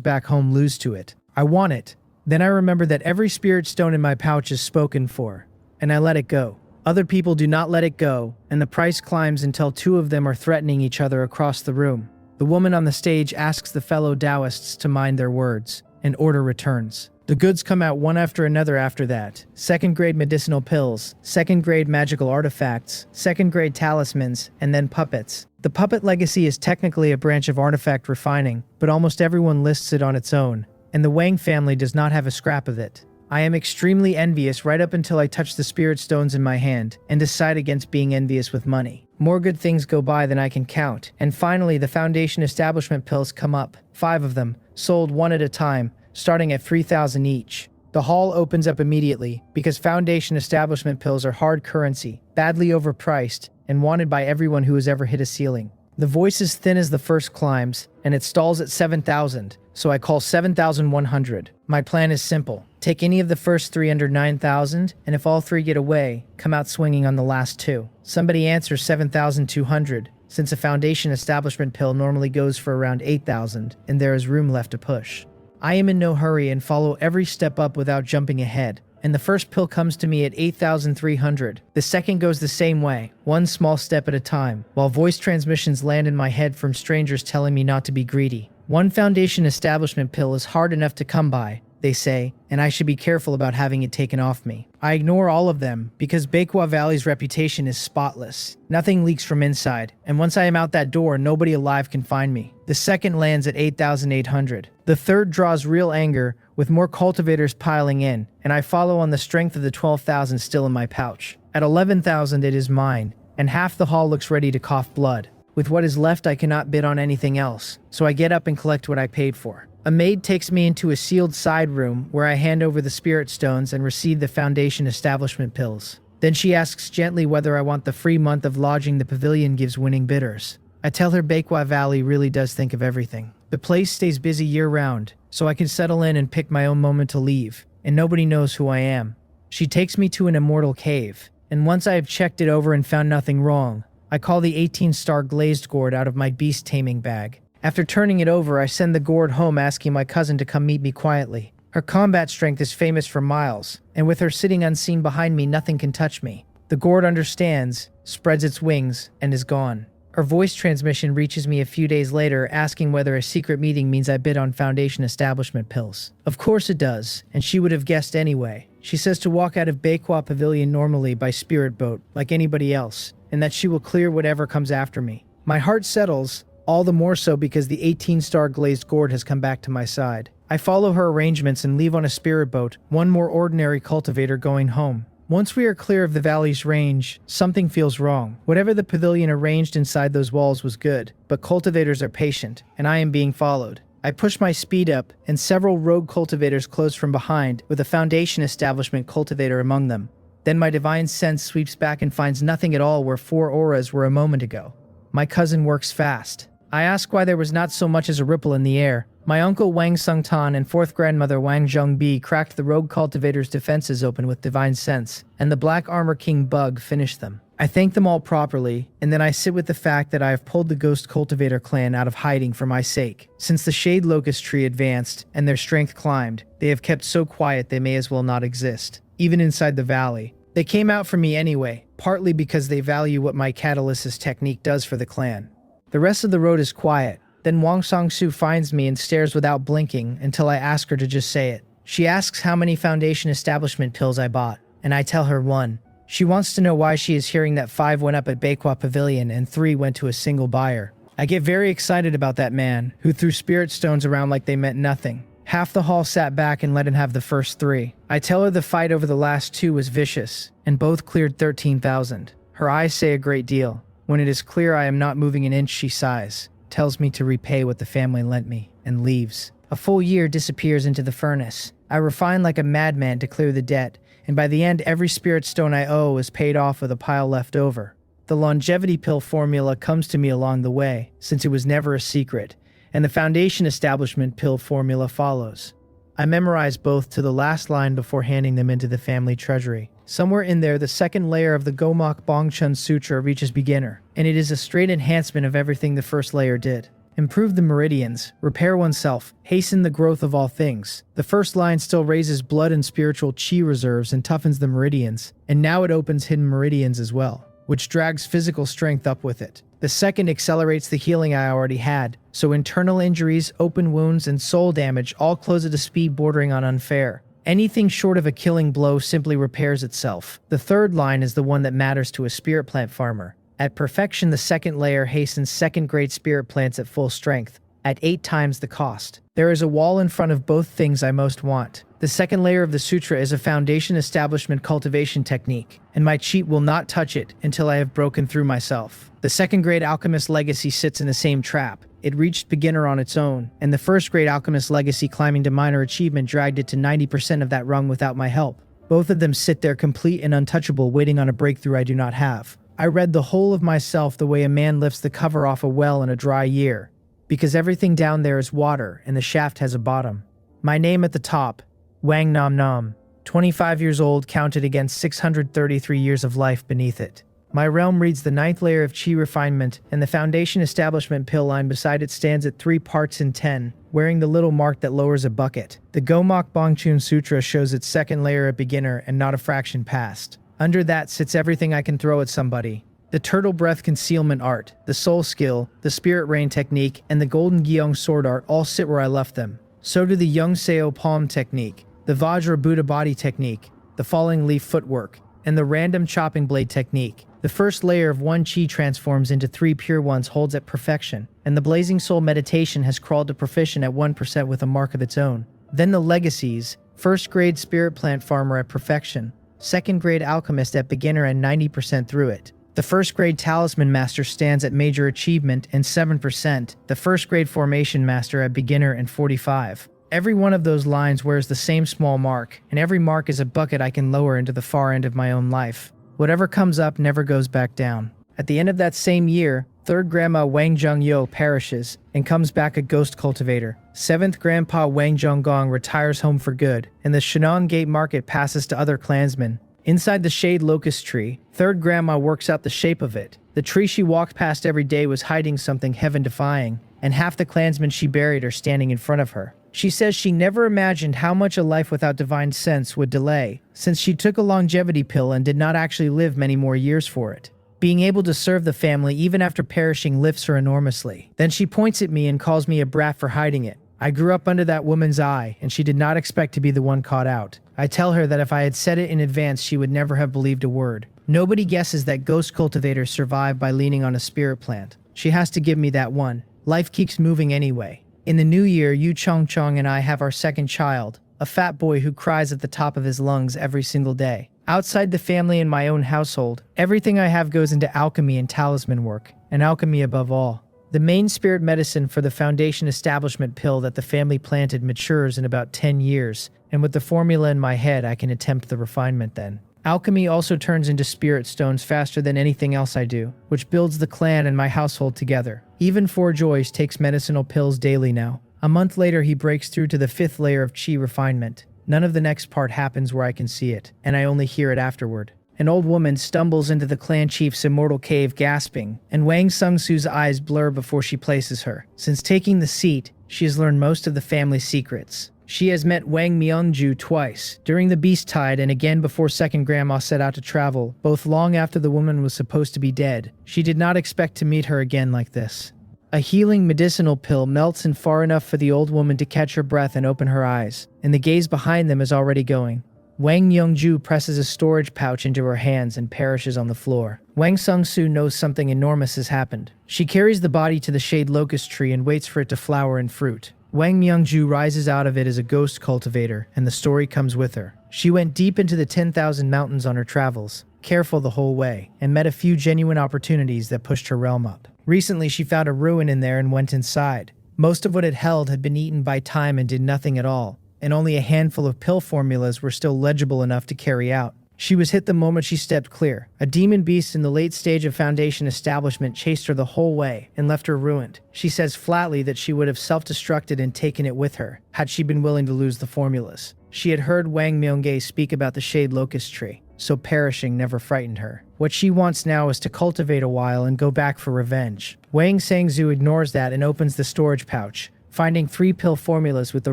back home lose to it. I want it. Then I remember that every spirit stone in my pouch is spoken for, and I let it go. Other people do not let it go, and the price climbs until two of them are threatening each other across the room. The woman on the stage asks the fellow Taoists to mind their words, and order returns. The goods come out one after another after that. Second-grade medicinal pills, second-grade magical artifacts, second-grade talismans, and then puppets. The puppet legacy is technically a branch of artifact refining, but almost everyone lists it on its own, and the Wang family does not have a scrap of it. I am extremely envious right up until I touch the spirit stones in my hand, and decide against being envious with money. More good things go by than I can count, and finally the Foundation establishment pills come up, 5 of them, sold one at a time, starting at 3,000 each. The hall opens up immediately, because Foundation establishment pills are hard currency, badly overpriced, and wanted by everyone who has ever hit a ceiling. The voice is thin as the first climbs, and it stalls at 7,000, so I call 7,100. My plan is simple. Take any of the first 3 under 9,000, and if all 3 get away, come out swinging on the last 2. Somebody answers 7,200, since a Foundation establishment pill normally goes for around 8,000, and there is room left to push. I am in no hurry and follow every step up without jumping ahead, and the first pill comes to me at 8,300. The second goes the same way, one small step at a time, while voice transmissions land in my head from strangers telling me not to be greedy. One Foundation establishment pill is hard enough to come by, they say, and I should be careful about having it taken off me. I ignore all of them, because Bakwa Valley's reputation is spotless. Nothing leaks from inside, and once I am out that door, nobody alive can find me. The second lands at 8,800. The third draws real anger, with more cultivators piling in, and I follow on the strength of the 12,000 still in my pouch. At 11,000 it is mine, and half the hall looks ready to cough blood. With what is left I cannot bid on anything else, so I get up and collect what I paid for. A maid takes me into a sealed side room where I hand over the spirit stones and receive the Foundation establishment pills. Then she asks gently whether I want the free month of lodging the pavilion gives winning bidders. I tell her Bakwa Valley really does think of everything. The place stays busy year-round, so I can settle in and pick my own moment to leave, and nobody knows who I am. She takes me to an immortal cave, and once I have checked it over and found nothing wrong, I call the 18-star glazed gourd out of my beast taming bag. After turning it over, I send the gourd home asking my cousin to come meet me quietly. Her combat strength is famous for miles, and with her sitting unseen behind me, nothing can touch me. The gourd understands, spreads its wings, and is gone. Her voice transmission reaches me a few days later asking whether a secret meeting means I bid on Foundation establishment pills. Of course it does, and she would have guessed anyway. She says to walk out of Bakwa Pavilion normally by spirit boat, like anybody else, and that she will clear whatever comes after me. My heart settles, all the more so because the 18-star glazed gourd has come back to my side. I follow her arrangements and leave on a spirit boat, one more ordinary cultivator going home. Once we are clear of the valley's range, something feels wrong. Whatever the pavilion arranged inside those walls was good, but cultivators are patient, and I am being followed. I push my speed up, and several rogue cultivators close from behind, with a Foundation establishment cultivator among them. Then my divine sense sweeps back and finds nothing at all where 4 auras were a moment ago. My cousin works fast. I ask why there was not so much as a ripple in the air. My uncle Wang Sungtan and 4th grandmother Wang Zhongbi cracked the rogue cultivator's defenses open with divine sense, and the Black Armor King Bug finished them. I thank them all properly, and then I sit with the fact that I have pulled the Ghost Cultivator clan out of hiding for my sake. Since the Shade Locust Tree advanced, and their strength climbed, they have kept so quiet they may as well not exist. Even inside the valley, They came out for me anyway, partly because they value what my catalysis technique does for the clan. The rest of the road is quiet. Then Wang Song-su finds me and stares without blinking until I ask her to just say it. She asks how many foundation establishment pills I bought, and I tell her 1. She wants to know why she is hearing that 5 went up at Baekwa Pavilion and 3 went to a single buyer. I get very excited about that man, who threw spirit stones around like they meant nothing. Half the hall sat back and let him have the first 3. I tell her the fight over the last 2 was vicious, and both cleared 13,000. Her eyes say a great deal. When it is clear I am not moving an inch, she sighs, tells me to repay what the family lent me, and leaves. A full year disappears into the furnace. I refine like a madman to clear the debt, and by the end every spirit stone I owe is paid off with a pile left over. The longevity pill formula comes to me along the way, since it was never a secret, and the foundation establishment pill formula follows. I memorize both to the last line before handing them into the family treasury. Somewhere in there, the second layer of the Gomak Bongchun Sutra reaches beginner, and it is a straight enhancement of everything the first layer did. Improve the meridians, repair oneself, hasten the growth of all things. The first line still raises blood and spiritual chi reserves and toughens the meridians, and now it opens hidden meridians as well, which drags physical strength up with it. The second accelerates the healing I already had, so internal injuries, open wounds, and soul damage all close at a speed bordering on unfair. Anything short of a killing blow simply repairs itself. The third line is the one that matters to a spirit plant farmer. At perfection, the second layer hastens second-grade spirit plants at full strength, at 8 times the cost. There is a wall in front of both things I most want. The second layer of the sutra is a foundation establishment cultivation technique, and my cheat will not touch it until I have broken through myself. The second-grade alchemist legacy sits in the same trap. It reached beginner on its own, and the first-grade alchemist legacy climbing to minor achievement dragged it to 90% of that rung without my help. Both of them sit there complete and untouchable, waiting on a breakthrough I do not have. I read the whole of myself the way a man lifts the cover off a well in a dry year, because everything down there is water and the shaft has a bottom. My name at the top, Wang Nam Nam, 25 years old, counted against 633 years of life beneath it. My realm reads the 9th layer of chi refinement, and the foundation establishment pill line beside it stands at 3 parts in 10, wearing the little mark that lowers a bucket. The Gomak Bongchun Sutra shows its second layer at beginner and not a fraction past. Under that sits everything I can throw at somebody. The turtle breath concealment art, the soul skill, the spirit rain technique, and the golden Gyeong sword art all sit where I left them. So do the Young Seo palm technique, the Vajra Buddha body technique, the falling leaf footwork, and the random chopping blade technique. The first layer of 1 chi transforms into 3 pure ones, holds at perfection, and the blazing soul meditation has crawled to proficient at 1% with a mark of its own. Then the legacies, first grade spirit plant farmer at perfection, second grade alchemist at beginner and 90% through it. The first grade talisman master stands at major achievement and 7%, the first grade formation master at beginner and 45. Every one of those lines wears the same small mark, and every mark is a bucket I can lower into the far end of my own life. Whatever comes up never goes back down. At the end of that same year, 3rd Grandma Wang Zheng-yo perishes and comes back a ghost cultivator. 7th Grandpa Wang Zhonggong retires home for good, and the Shannon Gate Market passes to other clansmen. Inside the shade locust tree, 3rd Grandma works out the shape of it. The tree she walked past every day was hiding something heaven-defying, and half the clansmen she buried are standing in front of her. She says she never imagined how much a life without divine sense would delay, since she took a longevity pill and did not actually live many more years for it. Being able to serve the family even after perishing lifts her enormously. Then she points at me and calls me a brat for hiding it. I grew up under that woman's eye, and she did not expect to be the one caught out. I tell her that if I had said it in advance, she would never have believed a word. Nobody guesses that ghost cultivators survive by leaning on a spirit plant. She has to give me that one. Life keeps moving anyway. In the new year, Yu Chong Chong and I have our second child, a fat boy who cries at the top of his lungs every single day. Outside the family and my own household, everything I have goes into alchemy and talisman work, and alchemy above all. The main spirit medicine for the foundation establishment pill that the family planted matures in about 10 years, and with the formula in my head, I can attempt the refinement then. Alchemy also turns into spirit stones faster than anything else I do, which builds the clan and my household together. Even Four Joys takes medicinal pills daily now. A month later, he breaks through to the 5th layer of chi refinement. None of the next part happens where I can see it, and I only hear it afterward. An old woman stumbles into the clan chief's immortal cave gasping, and Wang Sung-su's eyes blur before she places her. Since taking the seat, she has learned most of the family secrets. She has met Wang Myungju twice, during the Beast Tide and again before second grandma set out to travel, both long after the woman was supposed to be dead. She did not expect to meet her again like this. A healing medicinal pill melts in far enough for the old woman to catch her breath and open her eyes, and the gaze behind them is already going. Wang Myungju presses a storage pouch into her hands and perishes on the floor. Wang Sung-soo knows something enormous has happened. She carries the body to the shade locust tree and waits for it to flower and fruit. Wang Myungju rises out of it as a ghost cultivator, and the story comes with her. She went deep into the 10,000 mountains on her travels, careful the whole way, and met a few genuine opportunities that pushed her realm up. Recently, she found a ruin in there and went inside. Most of what it held had been eaten by time and did nothing at all, and only a handful of pill formulas were still legible enough to carry out. She was hit the moment she stepped clear. A demon beast in the late stage of Foundation establishment chased her the whole way and left her ruined. She says flatly that she would have self-destructed and taken it with her, had she been willing to lose the formulas. She had heard Wang Myungjae speak about the shade locust tree, so perishing never frightened her. What she wants now is to cultivate a while and go back for revenge. Wang Sangzu ignores that and opens the storage pouch, finding 3 pill formulas with the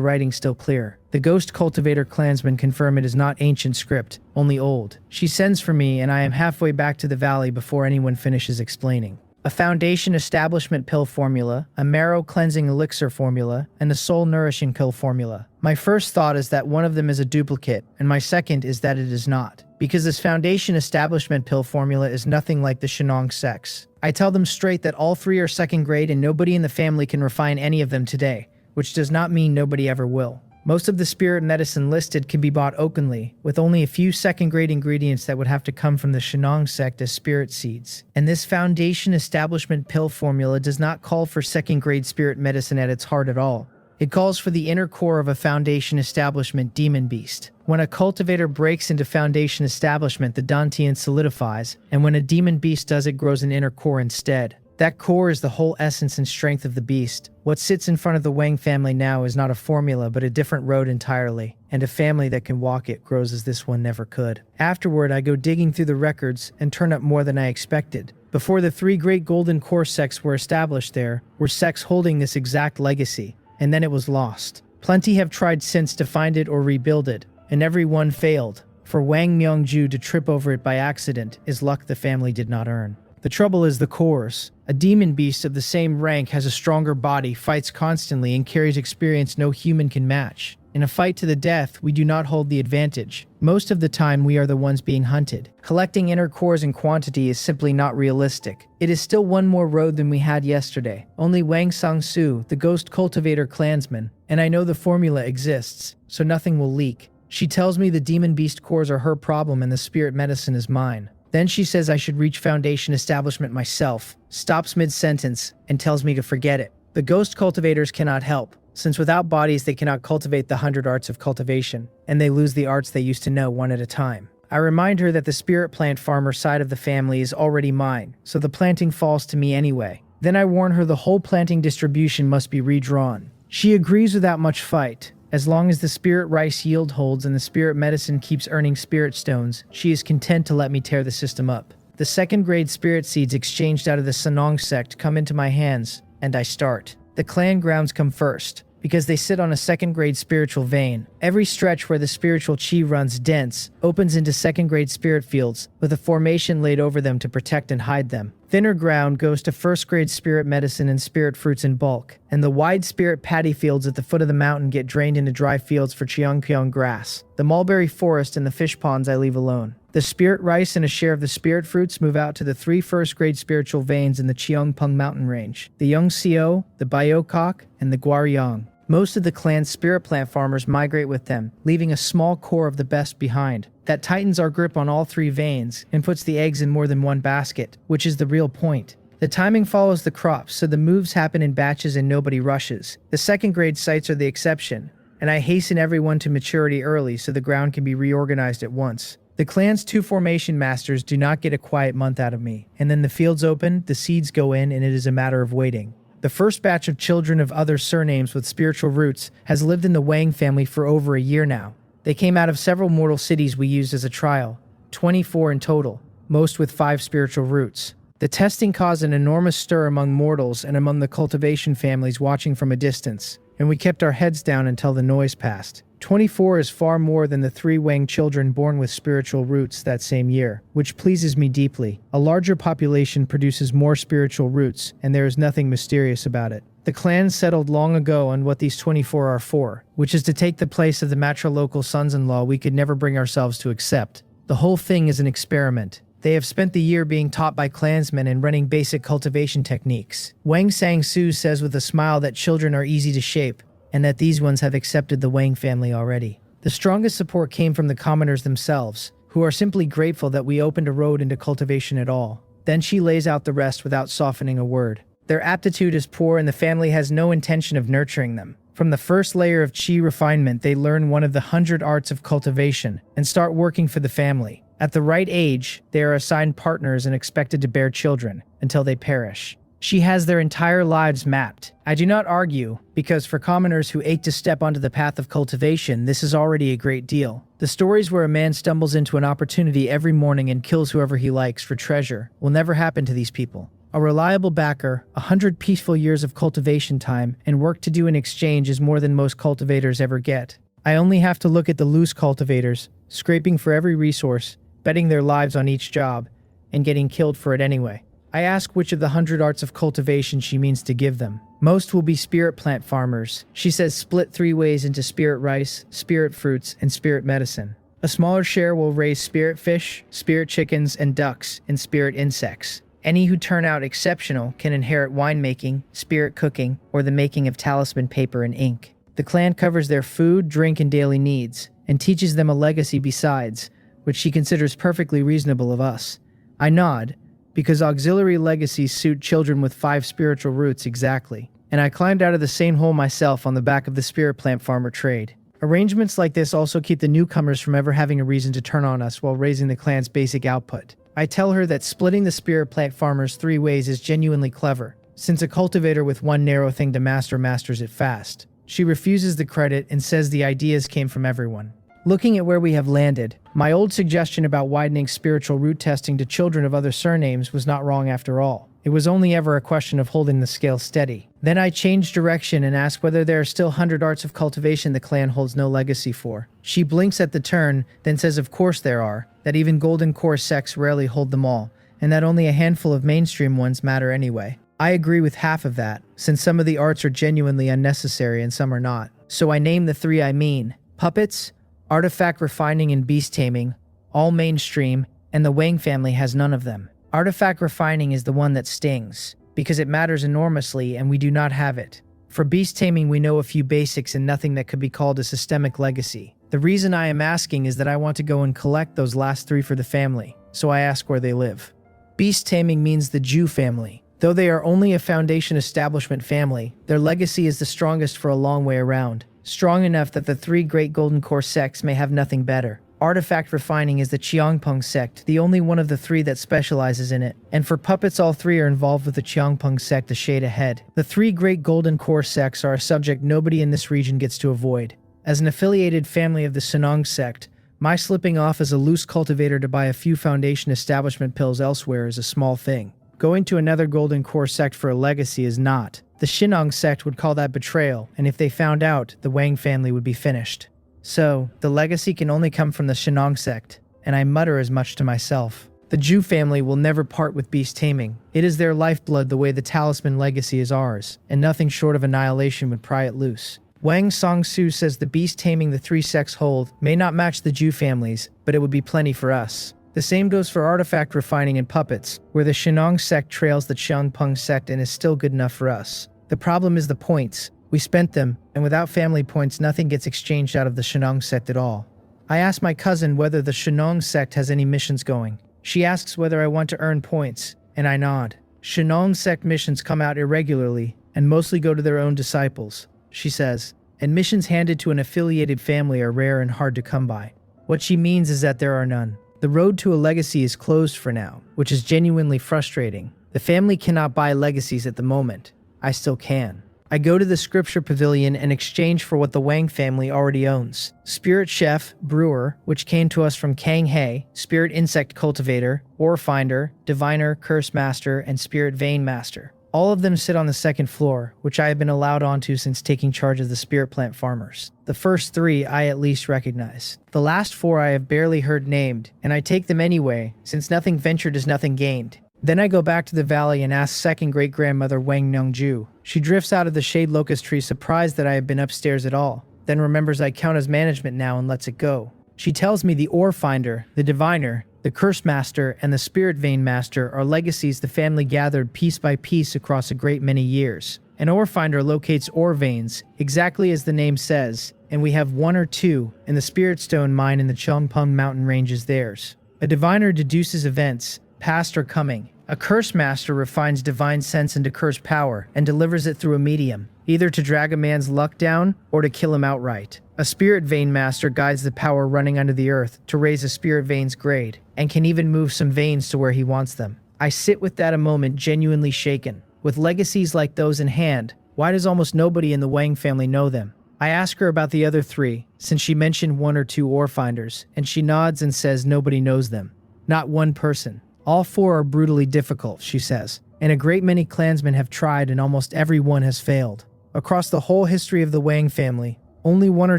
writing still clear. The ghost cultivator clansmen confirm it is not ancient script, only old. She sends for me and I am halfway back to the valley before anyone finishes explaining. A Foundation establishment pill formula, a marrow cleansing elixir formula, and a soul nourishing pill formula. My first thought is that one of them is a duplicate, and my second is that it is not, because this Foundation establishment pill formula is nothing like the Shenong sex. I tell them straight that all 3 are second grade and nobody in the family can refine any of them today, which does not mean nobody ever will. Most of the spirit medicine listed can be bought openly, with only a few second-grade ingredients that would have to come from the Shenong sect as spirit seeds. And this Foundation establishment pill formula does not call for second-grade spirit medicine at its heart at all. It calls for the inner core of a Foundation establishment demon beast. When a cultivator breaks into Foundation establishment, the Dantian solidifies, and when a demon beast does, it grows an inner core instead. That core is the whole essence and strength of the beast. What sits in front of the Wang family now is not a formula, but a different road entirely, and a family that can walk it grows as this one never could. Afterward, I go digging through the records and turn up more than I expected. Before the 3 great golden core sects were established, there were sects holding this exact legacy, and then it was lost. Plenty have tried since to find it or rebuild it, and every one failed. For Wang Myungju to trip over it by accident is luck the family did not earn. The trouble is the cores. A demon beast of the same rank has a stronger body, fights constantly, and carries experience no human can match. In a fight to the death, we do not hold the advantage. Most of the time, we are the ones being hunted. Collecting inner cores in quantity is simply not realistic. It is still one more road than we had yesterday. Only Wang Sang-soo, the ghost cultivator clansman, and I know the formula exists, so nothing will leak. She tells me the demon beast cores are her problem and the spirit medicine is mine. Then she says I should reach Foundation establishment myself, stops mid-sentence, and tells me to forget it. The ghost cultivators cannot help, since without bodies they cannot cultivate the 100 arts of cultivation, and they lose the arts they used to know one at a time. I remind her that the spirit plant farmer side of the family is already mine, so the planting falls to me anyway. Then I warn her the whole planting distribution must be redrawn. She agrees without much fight. As long as the spirit rice yield holds and the spirit medicine keeps earning spirit stones, she is content to let me tear the system up. The second-grade spirit seeds exchanged out of the Sanong sect come into my hands, and I start. The clan grounds come first, because they sit on a second-grade spiritual vein. Every stretch where the spiritual chi runs dense opens into second-grade spirit fields, with a formation laid over them to protect and hide them. Thinner ground goes to first-grade spirit medicine and spirit fruits in bulk, and the wide spirit paddy fields at the foot of the mountain get drained into dry fields for cheongpyeong grass. The mulberry forest and the fish ponds I leave alone. The spirit rice and a share of the spirit fruits move out to the 3 first-grade spiritual veins in the Cheongpung mountain range, the Yeongseo, the Bayokok, and the Gwaryong. Most of the clan's spirit plant farmers migrate with them, leaving a small core of the best behind. That tightens our grip on all 3 veins and puts the eggs in more than one basket, which is the real point. The timing follows the crops, so the moves happen in batches and nobody rushes. The second-grade sites are the exception, and I hasten everyone to maturity early so the ground can be reorganized at once. The clan's 2 formation masters do not get a quiet month out of me, and then the fields open, the seeds go in, and it is a matter of waiting. The first batch of children of other surnames with spiritual roots has lived in the Wang family for over a year now. They came out of several mortal cities we used as a trial, 24 in total, most with 5 spiritual roots. The testing caused an enormous stir among mortals and among the cultivation families watching from a distance, and we kept our heads down until the noise passed. 24 is far more than the 3 Wang children born with spiritual roots that same year, which pleases me deeply. A larger population produces more spiritual roots, and there is nothing mysterious about it. The clan settled long ago on what these 24 are for, which is to take the place of the matrilocal sons-in-law we could never bring ourselves to accept. The whole thing is an experiment. They have spent the year being taught by clansmen and running basic cultivation techniques. Wang Sang-su says with a smile that children are easy to shape, and that these ones have accepted the Wang family already. The strongest support came from the commoners themselves, who are simply grateful that we opened a road into cultivation at all. Then she lays out the rest without softening a word. Their aptitude is poor and the family has no intention of nurturing them. From the first layer of chi refinement, they learn one of the 100 arts of cultivation and start working for the family. At the right age, they are assigned partners and expected to bear children until they perish. She has their entire lives mapped. I do not argue, because for commoners who ache to step onto the path of cultivation, this is already a great deal. The stories where a man stumbles into an opportunity every morning and kills whoever he likes for treasure will never happen to these people. A reliable backer, 100 peaceful years of cultivation time, and work to do in exchange is more than most cultivators ever get. I only have to look at the loose cultivators, scraping for every resource, betting their lives on each job, and getting killed for it anyway. I ask which of the 100 arts of cultivation she means to give them. Most will be spirit plant farmers. She says split 3 ways into spirit rice, spirit fruits, and spirit medicine. A smaller share will raise spirit fish, spirit chickens, and ducks, and spirit insects. Any who turn out exceptional can inherit winemaking, spirit cooking, or the making of talisman paper and ink. The clan covers their food, drink, and daily needs, and teaches them a legacy besides, which she considers perfectly reasonable of us. I nod, because auxiliary legacies suit children with 5 spiritual roots exactly, and I climbed out of the same hole myself on the back of the spirit plant farmer trade. Arrangements like this also keep the newcomers from ever having a reason to turn on us while raising the clan's basic output. I tell her that splitting the spirit plant farmers 3 ways is genuinely clever, since a cultivator with one narrow thing to master masters it fast. She refuses the credit and says the ideas came from everyone. Looking at where we have landed, my old suggestion about widening spiritual root testing to children of other surnames was not wrong after all. It was only ever a question of holding the scale steady. Then I changed direction and asked whether there are still 100 arts of cultivation the clan holds no legacy for. She blinks at the turn, then says of course there are, that even golden core sects rarely hold them all, and that only a handful of mainstream ones matter anyway. I agree with half of that, since some of the arts are genuinely unnecessary and some are not. So I name the 3 I mean: puppets, artifact refining, and beast taming, all mainstream, and the Wang family has none of them. Artifact refining is the one that stings, because it matters enormously and we do not have it. For beast taming we know a few basics and nothing that could be called a systemic legacy. The reason I am asking is that I want to go and collect those last 3 for the family, so I ask where they live. Beast taming means the Jew family. Though they are only a foundation establishment family, their legacy is the strongest for a long way around. Strong enough that the 3 great golden core sects may have nothing better. Artifact refining is the Qiangpeng sect, the only one of the 3 that specializes in it. And for puppets, all 3 are involved with the Qiangpeng sect a shade ahead. The 3 great golden core sects are a subject nobody in this region gets to avoid. As an affiliated family of the Sanong sect, my slipping off as a loose cultivator to buy a few foundation establishment pills elsewhere is a small thing. Going to another golden core sect for a legacy is not. The Shinong sect would call that betrayal, and if they found out, the Wang family would be finished. So, the legacy can only come from the Shinong sect, and I mutter as much to myself. The Jew family will never part with beast taming. It is their lifeblood the way the talisman legacy is ours, and nothing short of annihilation would pry it loose. Wang Sang-su says the beast taming the 3 sects hold may not match the Jew families, but it would be plenty for us. The same goes for artifact refining and puppets, where the Shinong sect trails the Qiangpeng sect and is still good enough for us. The problem is the points. We spent them, and without family points nothing gets exchanged out of the Shinong sect at all. I ask my cousin whether the Shinong sect has any missions going. She asks whether I want to earn points, and I nod. Shinong sect missions come out irregularly, and mostly go to their own disciples, she says, and missions handed to an affiliated family are rare and hard to come by. What she means is that there are none. The road to a legacy is closed for now, which is genuinely frustrating. The family cannot buy legacies at the moment. I still can. I go to the scripture pavilion and exchange for what the Wang family already owns. Spirit chef, brewer, which came to us from Kang He, spirit insect cultivator, ore finder, diviner, curse master, and spirit vein master. All of them sit on the second floor, which I have been allowed onto since taking charge of the spirit plant farmers. The first 3 I at least recognize. The last 4 I have barely heard named, and I take them anyway, since nothing ventured is nothing gained. Then I go back to the valley and ask second great-grandmother Wang Nungju. She drifts out of the shade locust tree surprised that I have been upstairs at all, then remembers I count as management now and lets it go. She tells me the ore finder, the diviner, the curse master, and the spirit vein master are legacies the family gathered piece by piece across a great many years. An ore finder locates ore veins, exactly as the name says, and we have 1 or 2, and the spirit stone mine in the Chongpeng mountain range is theirs. A diviner deduces events, past or coming. A curse master refines divine sense into curse power and delivers it through a medium, either to drag a man's luck down or to kill him outright. A spirit vein master guides the power running under the earth to raise a spirit vein's grade, and can even move some veins to where he wants them. I sit with that a moment genuinely shaken. With legacies like those in hand, why does almost nobody in the Wang family know them? I ask her about the other 3, since she mentioned 1 or 2 ore finders, and she nods and says nobody knows them. Not one person. All 4 are brutally difficult, she says, and a great many clansmen have tried and almost every one has failed. Across the whole history of the Wang family, only 1 or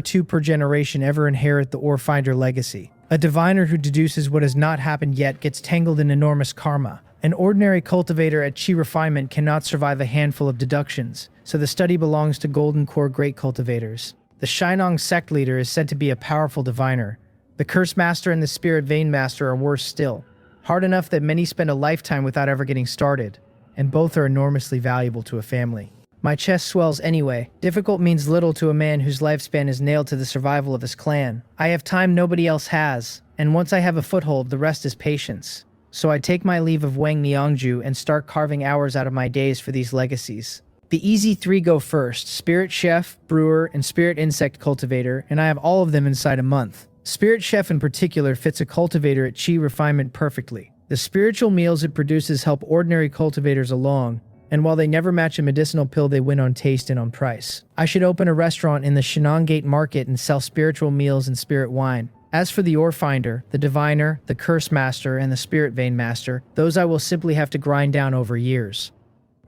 2 per generation ever inherit the ore finder legacy. A diviner who deduces what has not happened yet gets tangled in enormous karma. An ordinary cultivator at Qi refinement cannot survive a handful of deductions, so the study belongs to Golden Core great cultivators. The Shinong sect leader is said to be a powerful diviner. The curse master and the spirit vein master are worse still. Hard enough that many spend a lifetime without ever getting started, and both are enormously valuable to a family. My chest swells anyway. Difficult means little to a man whose lifespan is nailed to the survival of his clan. I have time nobody else has, and once I have a foothold, the rest is patience. So I take my leave of Wang Niangju and start carving hours out of my days for these legacies. The easy 3 go first: spirit chef, brewer, and spirit insect cultivator, and I have all of them inside a month. Spirit chef in particular fits a cultivator at Qi refinement perfectly. The spiritual meals it produces help ordinary cultivators along, and while they never match a medicinal pill, they win on taste and on price. I should open a restaurant in the Shenong Gate Market and sell spiritual meals and spirit wine. As for the ore finder, the diviner, the curse master, and the spirit vein master, those I will simply have to grind down over years.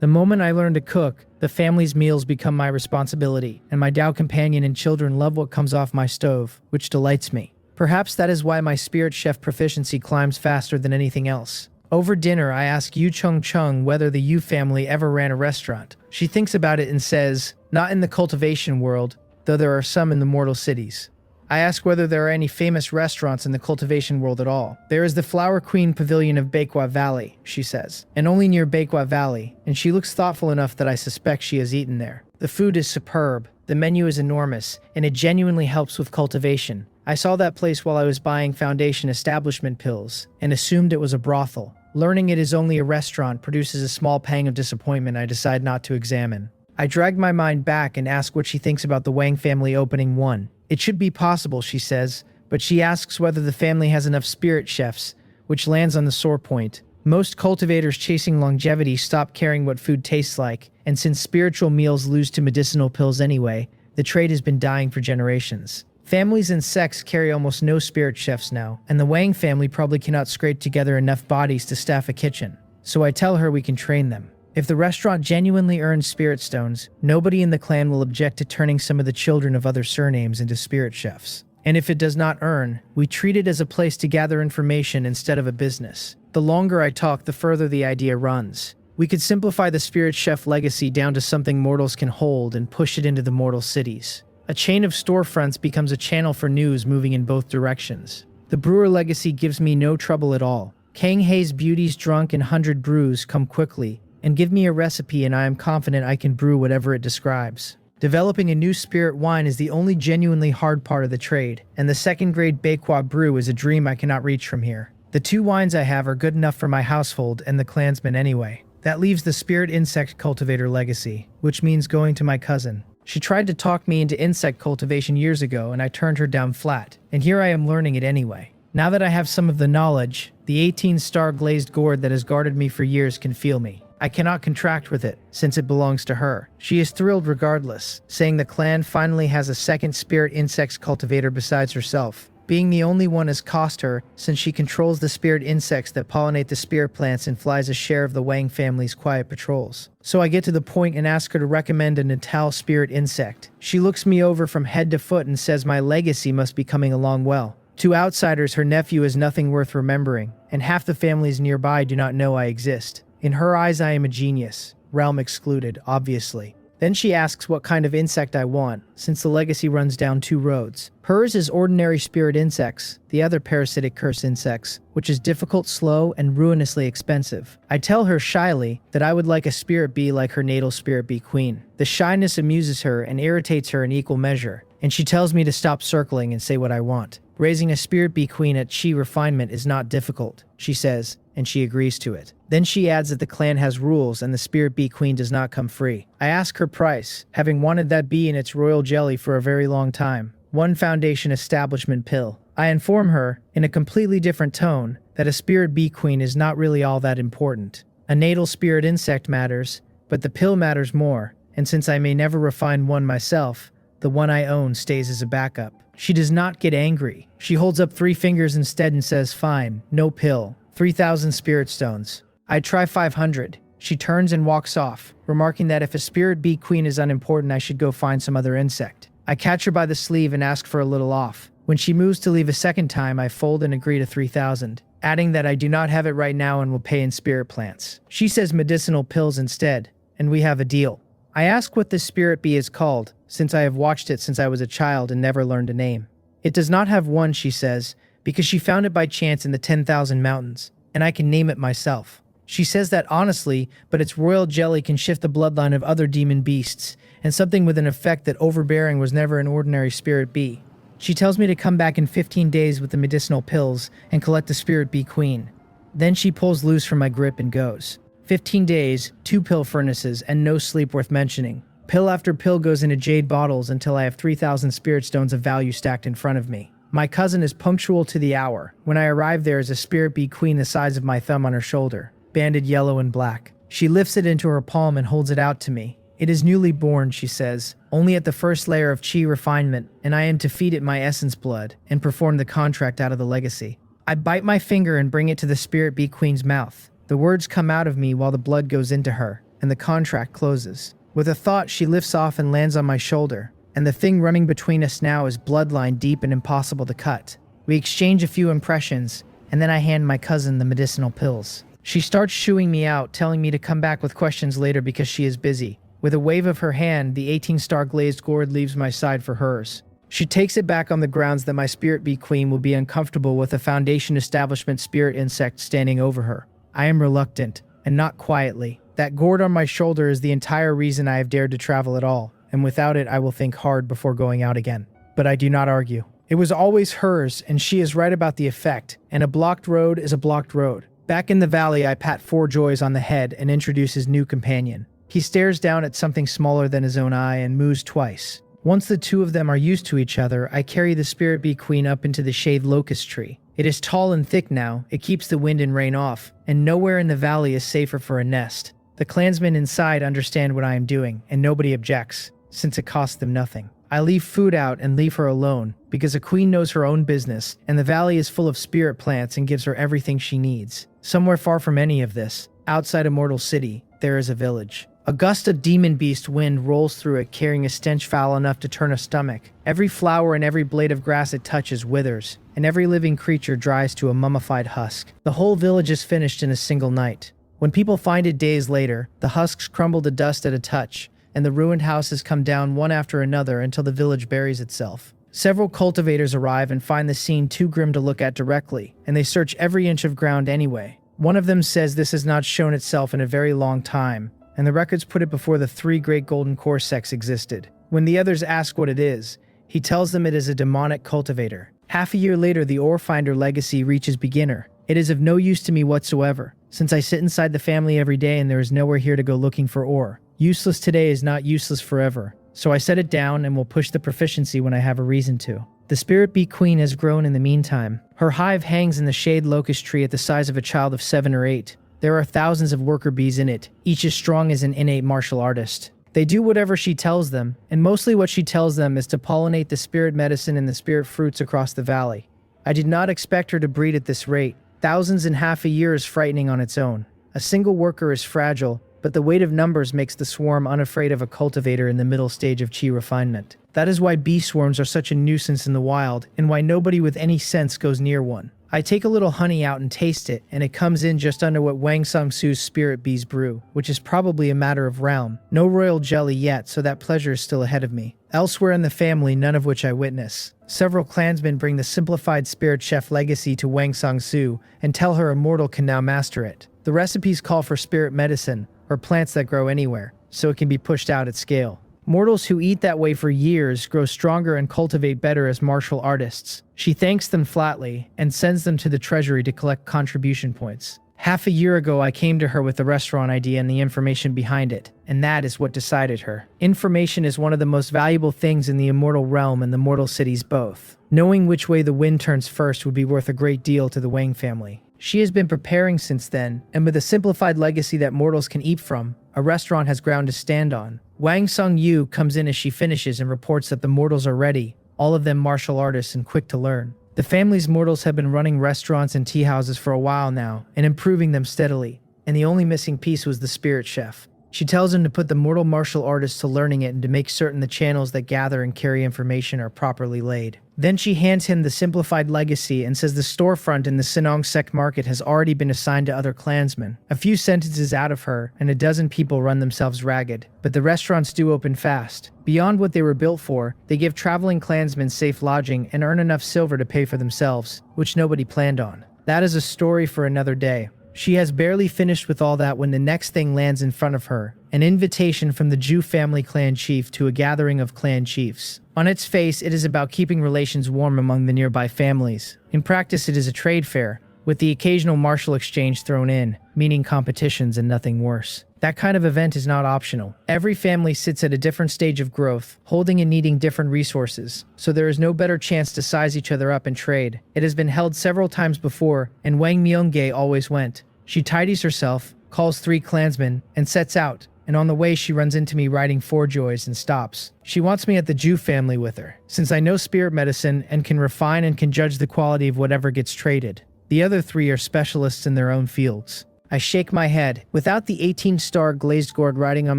The moment I learn to cook, the family's meals become my responsibility, and my Tao companion and children love what comes off my stove, which delights me. Perhaps that is why my spirit chef proficiency climbs faster than anything else. Over dinner, I ask Yu Chung Chung whether the Yu family ever ran a restaurant. She thinks about it and says, not in the cultivation world, though there are some in the mortal cities. I ask whether there are any famous restaurants in the cultivation world at all. There is the Flower Queen Pavilion of Bakwa Valley, she says, and only near Bakwa Valley, and she looks thoughtful enough that I suspect she has eaten there. The food is superb, the menu is enormous, and it genuinely helps with cultivation. I saw that place while I was buying foundation establishment pills, and assumed it was a brothel. Learning it is only a restaurant produces a small pang of disappointment I decide not to examine. I drag my mind back and ask what she thinks about the Wang family opening one. It should be possible, she says, but she asks whether the family has enough spirit chefs, which lands on the sore point. Most cultivators chasing longevity stop caring what food tastes like, and since spiritual meals lose to medicinal pills anyway, the trade has been dying for generations. Families and sects carry almost no spirit chefs now, and the Wang family probably cannot scrape together enough bodies to staff a kitchen. So I tell her we can train them. If the restaurant genuinely earns spirit stones, nobody in the clan will object to turning some of the children of other surnames into spirit chefs. And if it does not earn, we treat it as a place to gather information instead of a business. The longer I talk, the further the idea runs. We could simplify the spirit chef legacy down to something mortals can hold and push it into the mortal cities. A chain of storefronts becomes a channel for news moving in both directions. The brewer legacy gives me no trouble at all. Kang Hei's beauties drunk in 100 brews come quickly, and give me a recipe and I am confident I can brew whatever it describes. Developing a new spirit wine is the only genuinely hard part of the trade, and the second-grade Bakwa brew is a dream I cannot reach from here. The 2 wines I have are good enough for my household and the clansmen anyway. That leaves the spirit insect cultivator legacy, which means going to my cousin. She tried to talk me into insect cultivation years ago and I turned her down flat, and here I am learning it anyway. Now that I have some of the knowledge, the 18-star glazed gourd that has guarded me for years can feel me. I cannot contract with it, since it belongs to her. She is thrilled regardless, saying the clan finally has a second spirit insects cultivator besides herself. Being the only one has cost her, since she controls the spirit insects that pollinate the spirit plants and flies a share of the Wang family's quiet patrols. So I get to the point and ask her to recommend a Natal spirit insect. She looks me over from head to foot and says my legacy must be coming along well. To outsiders, her nephew is nothing worth remembering, and half the families nearby do not know I exist. In her eyes, I am a genius. Realm excluded, obviously. Then she asks what kind of insect I want, since the legacy runs down 2 roads. Hers is ordinary spirit insects, the other parasitic curse insects, which is difficult, slow, and ruinously expensive. I tell her shyly that I would like a spirit bee like her natal spirit bee queen. The shyness amuses her and irritates her in equal measure, and she tells me to stop circling and say what I want. Raising a spirit bee queen at Chi Refinement is not difficult, she says, and she agrees to it. Then she adds that the clan has rules and the spirit bee queen does not come free. I ask her price, having wanted that bee and its royal jelly for a very long time. 1 Foundation establishment pill. I inform her, in a completely different tone, that a spirit bee queen is not really all that important. A natal spirit insect matters, but the pill matters more, and since I may never refine one myself, the one I own stays as a backup. She does not get angry. She holds up 3 fingers instead and says, fine, no pill. 3,000 spirit stones. I try 500. She turns and walks off, remarking that if a spirit bee queen is unimportant, I should go find some other insect. I catch her by the sleeve and ask for a little off. When she moves to leave a second time, I fold and agree to 3,000, adding that I do not have it right now and will pay in spirit plants. She says medicinal pills instead, and we have a deal. I ask what this spirit bee is called, since I have watched it since I was a child and never learned a name. It does not have one, she says, because she found it by chance in the 10,000 mountains, and I can name it myself. She says that honestly, but its royal jelly can shift the bloodline of other demon beasts, and something with an effect that overbearing was never an ordinary spirit bee. She tells me to come back in 15 days with the medicinal pills and collect the spirit bee queen. Then she pulls loose from my grip and goes. 15 days, 2 pill furnaces, and no sleep worth mentioning. Pill after pill goes into jade bottles until I have 3,000 spirit stones of value stacked in front of me. My cousin is punctual to the hour. When I arrive, there is a spirit bee queen the size of my thumb on her shoulder, banded yellow and black. She lifts it into her palm and holds it out to me. It is newly born, she says, only at the first layer of chi refinement, and I am to feed it my essence blood and perform the contract out of the legacy. I bite my finger and bring it to the spirit bee queen's mouth. The words come out of me while the blood goes into her, and the contract closes. With a thought, she lifts off and lands on my shoulder, and the thing running between us now is bloodline deep and impossible to cut. We exchange a few impressions, and then I hand my cousin the medicinal pills. She starts shooing me out, telling me to come back with questions later because she is busy. With a wave of her hand, the 18-star glazed gourd leaves my side for hers. She takes it back on the grounds that my spirit bee queen will be uncomfortable with a Foundation establishment spirit insect standing over her. I am reluctant, and not quietly. That gourd on my shoulder is the entire reason I have dared to travel at all, and without it I will think hard before going out again. But I do not argue. It was always hers, and she is right about the effect, and a blocked road is a blocked road. Back in the valley, I pat Four Joys on the head and introduce his new companion. He stares down at something smaller than his own eye and moos twice. Once the two of them are used to each other, I carry the spirit bee queen up into the shade locust tree. It is tall and thick now, it keeps the wind and rain off, and nowhere in the valley is safer for a nest. The clansmen inside understand what I am doing, and nobody objects, since it costs them nothing. I leave food out and leave her alone, because a queen knows her own business, and the valley is full of spirit plants and gives her everything she needs. Somewhere far from any of this, outside Immortal City, there is a village. A gust of demon beast wind rolls through it, carrying a stench foul enough to turn a stomach. Every flower and every blade of grass it touches withers, and every living creature dries to a mummified husk. The whole village is finished in a single night. When people find it days later, the husks crumble to dust at a touch, and the ruined houses come down one after another until the village buries itself. Several cultivators arrive and find the scene too grim to look at directly, and they search every inch of ground anyway. One of them says this has not shown itself in a very long time, and the records put it before the 3 great golden core sects existed. When the others ask what it is, he tells them it is a demonic cultivator. Half a year later, the ore finder legacy reaches beginner. It is of no use to me whatsoever, since I sit inside the family every day and there is nowhere here to go looking for ore. Useless today is not useless forever, so I set it down and will push the proficiency when I have a reason to. The spirit bee queen has grown in the meantime. Her hive hangs in the shade locust tree at the size of a child of 7 or 8. There are thousands of worker bees in it, each as strong as an innate martial artist. They do whatever she tells them, and mostly what she tells them is to pollinate the spirit medicine and the spirit fruits across the valley. I did not expect her to breed at this rate. Thousands in half a year is frightening on its own. A single worker is fragile, but the weight of numbers makes the swarm unafraid of a cultivator in the middle stage of chi refinement. That is why bee swarms are such a nuisance in the wild, and why nobody with any sense goes near one. I take a little honey out and taste it, and it comes in just under what Wang Sung-soo's spirit bees brew, which is probably a matter of realm. No royal jelly yet, so that pleasure is still ahead of me. Elsewhere in the family, none of which I witness. Several clansmen bring the simplified spirit chef legacy to Wang Sung-soo and tell her a mortal can now master it. The recipes call for spirit medicine, or plants that grow anywhere, so it can be pushed out at scale. Mortals who eat that way for years grow stronger and cultivate better as martial artists. She thanks them flatly and sends them to the treasury to collect contribution points. Half a year ago, I came to her with the restaurant idea and the information behind it, and that is what decided her. Information is one of the most valuable things in the immortal realm and the mortal cities both. Knowing which way the wind turns first would be worth a great deal to the Wang family. She has been preparing since then, and with a simplified legacy that mortals can eat from, a restaurant has ground to stand on. Wang Sung-yu comes in as she finishes and reports that the mortals are ready, all of them martial artists and quick to learn. The family's mortals have been running restaurants and tea houses for a while now, and improving them steadily, and the only missing piece was the spirit chef. She tells him to put the mortal martial artists to learning it and to make certain the channels that gather and carry information are properly laid. Then she hands him the simplified legacy and says the storefront in the Sinong sect market has already been assigned to other clansmen. A few sentences out of her, and a dozen people run themselves ragged. But the restaurants do open fast. Beyond what they were built for, they give traveling clansmen safe lodging and earn enough silver to pay for themselves, which nobody planned on. That is a story for another day. She has barely finished with all that when the next thing lands in front of her, an invitation from the Ju family clan chief to a gathering of clan chiefs. On its face, it is about keeping relations warm among the nearby families. In practice, it is a trade fair, with the occasional martial exchange thrown in, meaning competitions and nothing worse. That kind of event is not optional. Every family sits at a different stage of growth, holding and needing different resources, so there is no better chance to size each other up and trade. It has been held several times before, and Wang Myung-gae always went. She tidies herself, calls 3 clansmen, and sets out, and on the way she runs into me riding 4 joys and stops. She wants me at the Ju family with her, since I know spirit medicine and can refine and can judge the quality of whatever gets traded. The other 3 are specialists in their own fields. I shake my head. Without the 18-star glazed gourd riding on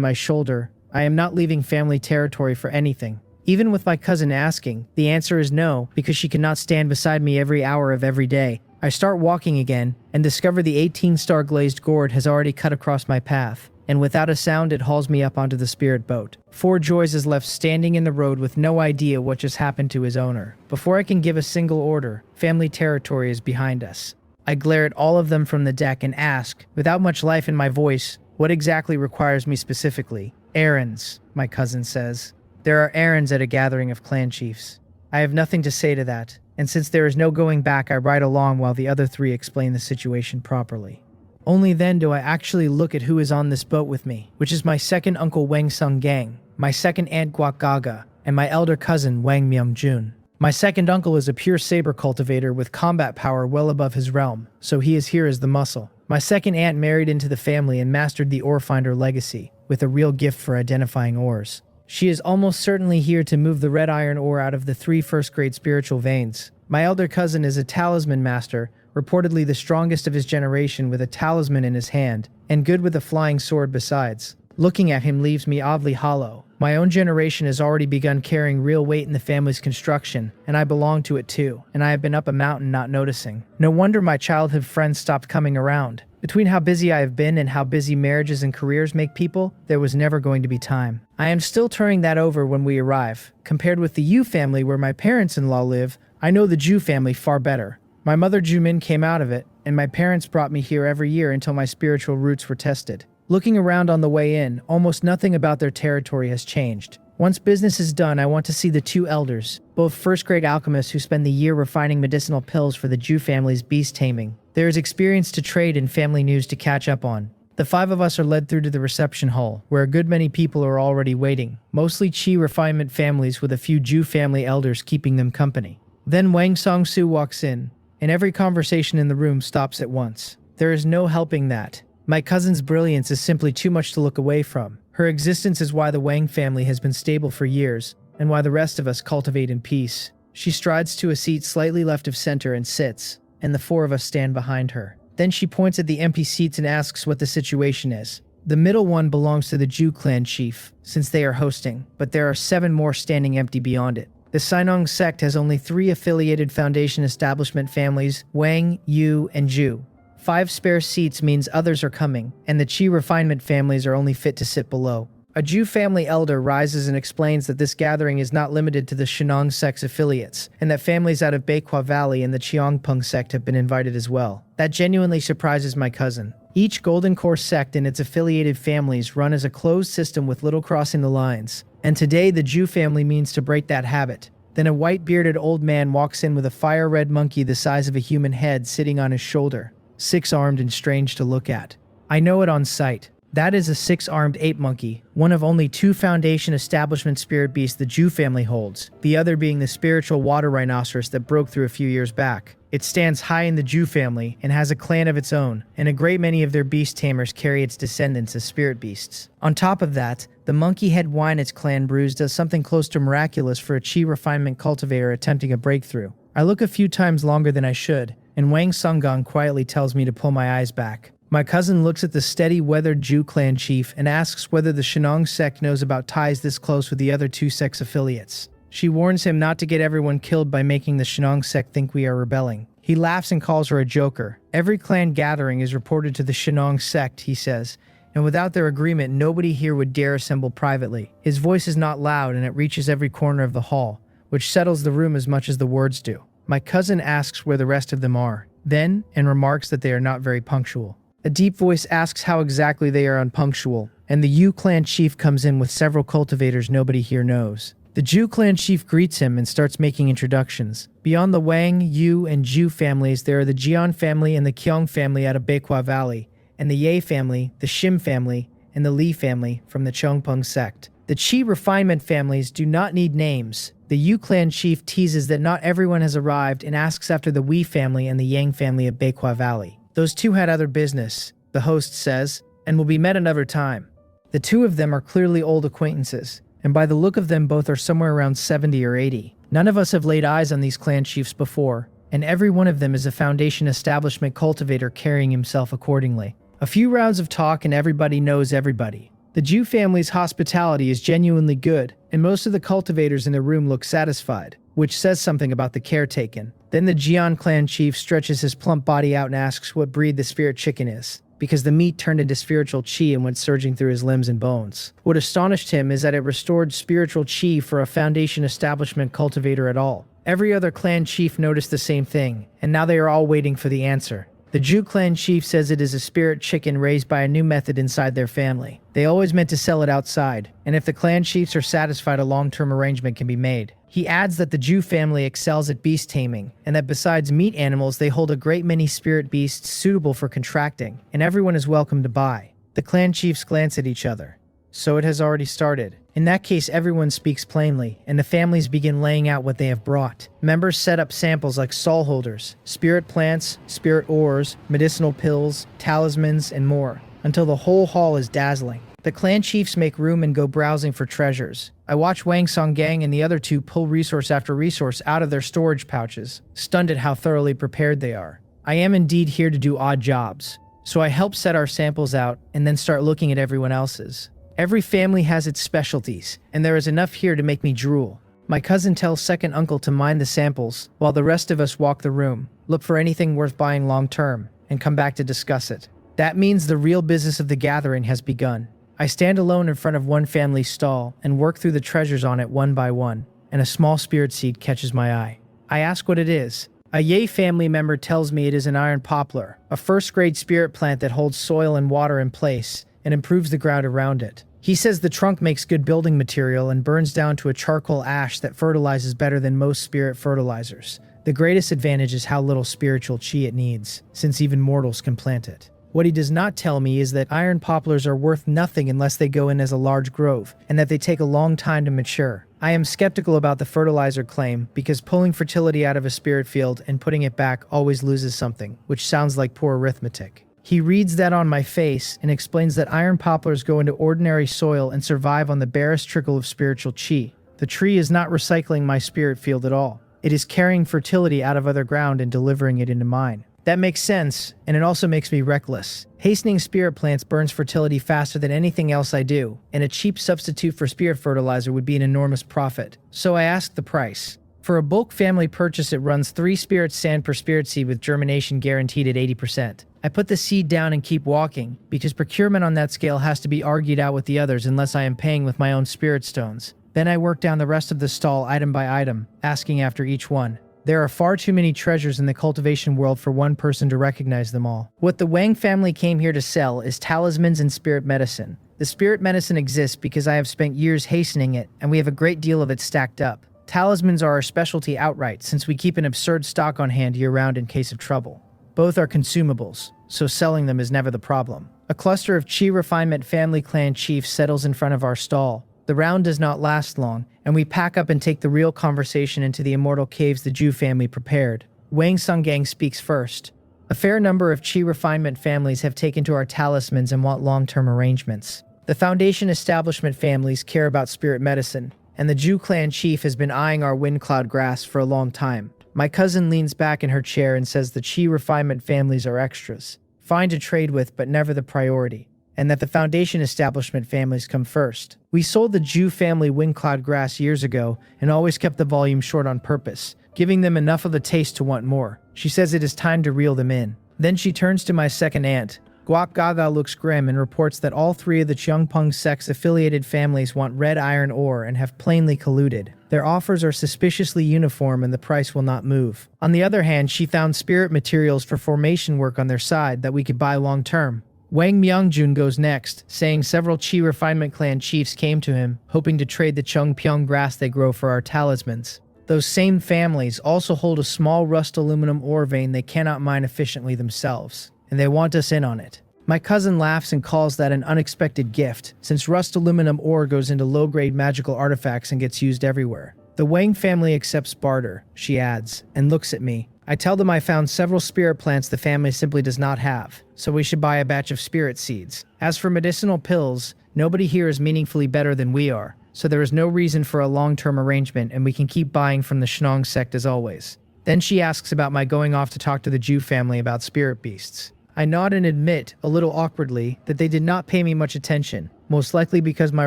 my shoulder, I am not leaving family territory for anything. Even with my cousin asking, the answer is no, because she cannot stand beside me every hour of every day. I start walking again, and discover the 18-star glazed gourd has already cut across my path, and without a sound it hauls me up onto the spirit boat. 4 Joys is left standing in the road with no idea what just happened to his owner. Before I can give a single order, family territory is behind us. I glare at all of them from the deck and ask, without much life in my voice, what exactly requires me specifically. Errands, my cousin says. There are errands at a gathering of clan chiefs. I have nothing to say to that, and since there is no going back, I ride along while the other 3 explain the situation properly. Only then do I actually look at who is on this boat with me, which is my second uncle Wang Sung-gang, my second aunt Guak Gaga, and my elder cousin Wang Myung-jun. My second uncle is a pure saber cultivator with combat power well above his realm, so he is here as the muscle. My second aunt married into the family and mastered the ore finder legacy, with a real gift for identifying ores. She is almost certainly here to move the red iron ore out of the 3 first-grade spiritual veins. My elder cousin is a talisman master, reportedly the strongest of his generation with a talisman in his hand, and good with a flying sword besides. Looking at him leaves me oddly hollow. My own generation has already begun carrying real weight in the family's construction, and I belong to it too, and I have been up a mountain not noticing. No wonder my childhood friends stopped coming around. Between how busy I have been and how busy marriages and careers make people, there was never going to be time. I am still turning that over when we arrive. Compared with the Yu family where my parents-in-law live, I know the Ju family far better. My mother Jumin came out of it, and my parents brought me here every year until my spiritual roots were tested. Looking around on the way in, almost nothing about their territory has changed. Once business is done, I want to see the 2 elders, both first-grade alchemists who spend the year refining medicinal pills for the Ju family's beast taming. There is experience to trade and family news to catch up on. The 5 of us are led through to the reception hall, where a good many people are already waiting, mostly Chi refinement families with a few Ju family elders keeping them company. Then Wang Song-soo walks in, and every conversation in the room stops at once. There is no helping that. My cousin's brilliance is simply too much to look away from. Her existence is why the Wang family has been stable for years, and why the rest of us cultivate in peace. She strides to a seat slightly left of center and sits, and the four of us stand behind her. Then she points at the empty seats and asks what the situation is. The middle one belongs to the Jew clan chief, since they are hosting, but there are 7 more standing empty beyond it. The Sinong sect has only 3 affiliated foundation establishment families, Wang, Yu, and Ju. 5 spare seats means others are coming, and the Qi refinement families are only fit to sit below. A Jew family elder rises and explains that this gathering is not limited to the Shinong sect's affiliates, and that families out of Beikwa Valley and the Cheongpeng sect have been invited as well. That genuinely surprises my cousin. Each Golden Core sect and its affiliated families run as a closed system with little crossing the lines, and today the Jew family means to break that habit. Then a white-bearded old man walks in with a fire-red monkey the size of a human head sitting on his shoulder, 6-armed and strange to look at. I know it on sight. That is a 6-armed ape monkey, one of only 2 Foundation establishment spirit beasts the Jew family holds, the other being the spiritual water rhinoceros that broke through a few years back. It stands high in the Jew family and has a clan of its own, and a great many of their beast tamers carry its descendants as spirit beasts. On top of that, the monkey head wine its clan brews does something close to miraculous for a Qi refinement cultivator attempting a breakthrough. I look a few times longer than I should, and Wang Sungong quietly tells me to pull my eyes back. My cousin looks at the steady, weathered Jew clan chief and asks whether the Shinong sect knows about ties this close with the other 2 sects' affiliates. She warns him not to get everyone killed by making the Shinong sect think we are rebelling. He laughs and calls her a joker. Every clan gathering is reported to the Shinong sect, he says, and without their agreement, nobody here would dare assemble privately. His voice is not loud and it reaches every corner of the hall, which settles the room as much as the words do. My cousin asks where the rest of them are, then, and remarks that they are not very punctual. A deep voice asks how exactly they are unpunctual, and the Yu clan chief comes in with several cultivators nobody here knows. The Jew clan chief greets him and starts making introductions. Beyond the Wang, Yu, and Ju families, there are the Jian family and the Kyong family out of Beikwa Valley, and the Ye family, the Shim family, and the Li family from the Cheongpeng sect. The Qi refinement families do not need names. The Yu clan chief teases that not everyone has arrived and asks after the Wei family and the Yang family of Beikwa Valley. Those 2 had other business, the host says, and will be met another time. The 2 of them are clearly old acquaintances, and by the look of them both are somewhere around 70 or 80. None of us have laid eyes on these clan chiefs before, and every one of them is a Foundation establishment cultivator carrying himself accordingly. A few rounds of talk and everybody knows everybody. The Jew family's hospitality is genuinely good, and most of the cultivators in the room look satisfied, which says something about the care taken. Then the Jian clan chief stretches his plump body out and asks what breed the spirit chicken is, because the meat turned into spiritual qi and went surging through his limbs and bones. What astonished him is that it restored spiritual qi for a Foundation establishment cultivator at all. Every other clan chief noticed the same thing, and now they are all waiting for the answer. The Jew clan chief says it is a spirit chicken raised by a new method inside their family. They always meant to sell it outside, and if the clan chiefs are satisfied, a long-term arrangement can be made. He adds that the Jew family excels at beast taming, and that besides meat animals, they hold a great many spirit beasts suitable for contracting, and everyone is welcome to buy. The clan chiefs glance at each other. So it has already started. In that case, everyone speaks plainly, and the families begin laying out what they have brought. Members set up samples like soul holders, spirit plants, spirit ores, medicinal pills, talismans, and more, until the whole hall is dazzling. The clan chiefs make room and go browsing for treasures. I watch Wang Songgang and the other 2 pull resource after resource out of their storage pouches, stunned at how thoroughly prepared they are. I am indeed here to do odd jobs, so I help set our samples out and then start looking at everyone else's. Every family has its specialties, and there is enough here to make me drool. My cousin tells second uncle to mind the samples, while the rest of us walk the room, look for anything worth buying long-term, and come back to discuss it. That means the real business of the gathering has begun. I stand alone in front of one family's stall and work through the treasures on it one by one, and a small spirit seed catches my eye. I ask what it is. A Ye family member tells me it is an iron poplar, a first-grade spirit plant that holds soil and water in place and improves the ground around it. He says the trunk makes good building material and burns down to a charcoal ash that fertilizes better than most spirit fertilizers. The greatest advantage is how little spiritual chi it needs, since even mortals can plant it. What he does not tell me is that iron poplars are worth nothing unless they go in as a large grove, and that they take a long time to mature. I am skeptical about the fertilizer claim because pulling fertility out of a spirit field and putting it back always loses something, which sounds like poor arithmetic. He reads that on my face and explains that iron poplars go into ordinary soil and survive on the barest trickle of spiritual chi. The tree is not recycling my spirit field at all. It is carrying fertility out of other ground and delivering it into mine. That makes sense, and it also makes me reckless. Hastening spirit plants burns fertility faster than anything else I do, and a cheap substitute for spirit fertilizer would be an enormous profit. So I asked the price. For a bulk family purchase, it runs 3 spirit sand per spirit seed with germination guaranteed at 80%. I put the seed down and keep walking, because procurement on that scale has to be argued out with the others unless I am paying with my own spirit stones. Then I work down the rest of the stall item by item, asking after each one. There are far too many treasures in the cultivation world for one person to recognize them all. What the Wang family came here to sell is talismans and spirit medicine. The spirit medicine exists because I have spent years hastening it, and we have a great deal of it stacked up. Talismans are our specialty outright, since we keep an absurd stock on hand year-round in case of trouble. Both are consumables, so selling them is never the problem. A cluster of Chi Refinement family clan chiefs settles in front of our stall. The round does not last long, and we pack up and take the real conversation into the immortal caves the Zhu family prepared. Wang Sunggang speaks first. A fair number of Chi Refinement families have taken to our talismans and want long-term arrangements. The Foundation establishment families care about spirit medicine, and the Zhu clan chief has been eyeing our wind cloud grass for a long time. My cousin leans back in her chair and says the Chi Refinement families are extras, fine to trade with but never the priority, and that the Foundation establishment families come first. We sold the Zhu family wind cloud grass years ago and always kept the volume short on purpose, giving them enough of the taste to want more. She says it is time to reel them in. Then she turns to my second aunt. Guak Gaga looks grim and reports that all 3 of the Cheongpeng sex-affiliated families want red iron ore and have plainly colluded. Their offers are suspiciously uniform and the price will not move. On the other hand, she found spirit materials for formation work on their side that we could buy long-term. Wang Myongjun goes next, saying several Chi Refinement clan chiefs came to him, hoping to trade the Chungpyeong grass they grow for our talismans. Those same families also hold a small rust aluminum ore vein they cannot mine efficiently themselves, and they want us in on it. My cousin laughs and calls that an unexpected gift, since rust aluminum ore goes into low-grade magical artifacts and gets used everywhere. The Wang family accepts barter, she adds, and looks at me. I tell them I found several spirit plants the family simply does not have, so we should buy a batch of spirit seeds. As for medicinal pills, nobody here is meaningfully better than we are, so there is no reason for a long-term arrangement and we can keep buying from the Shnong sect as always. Then she asks about my going off to talk to the Zhu family about spirit beasts. I nod and admit, a little awkwardly, that they did not pay me much attention, most likely because my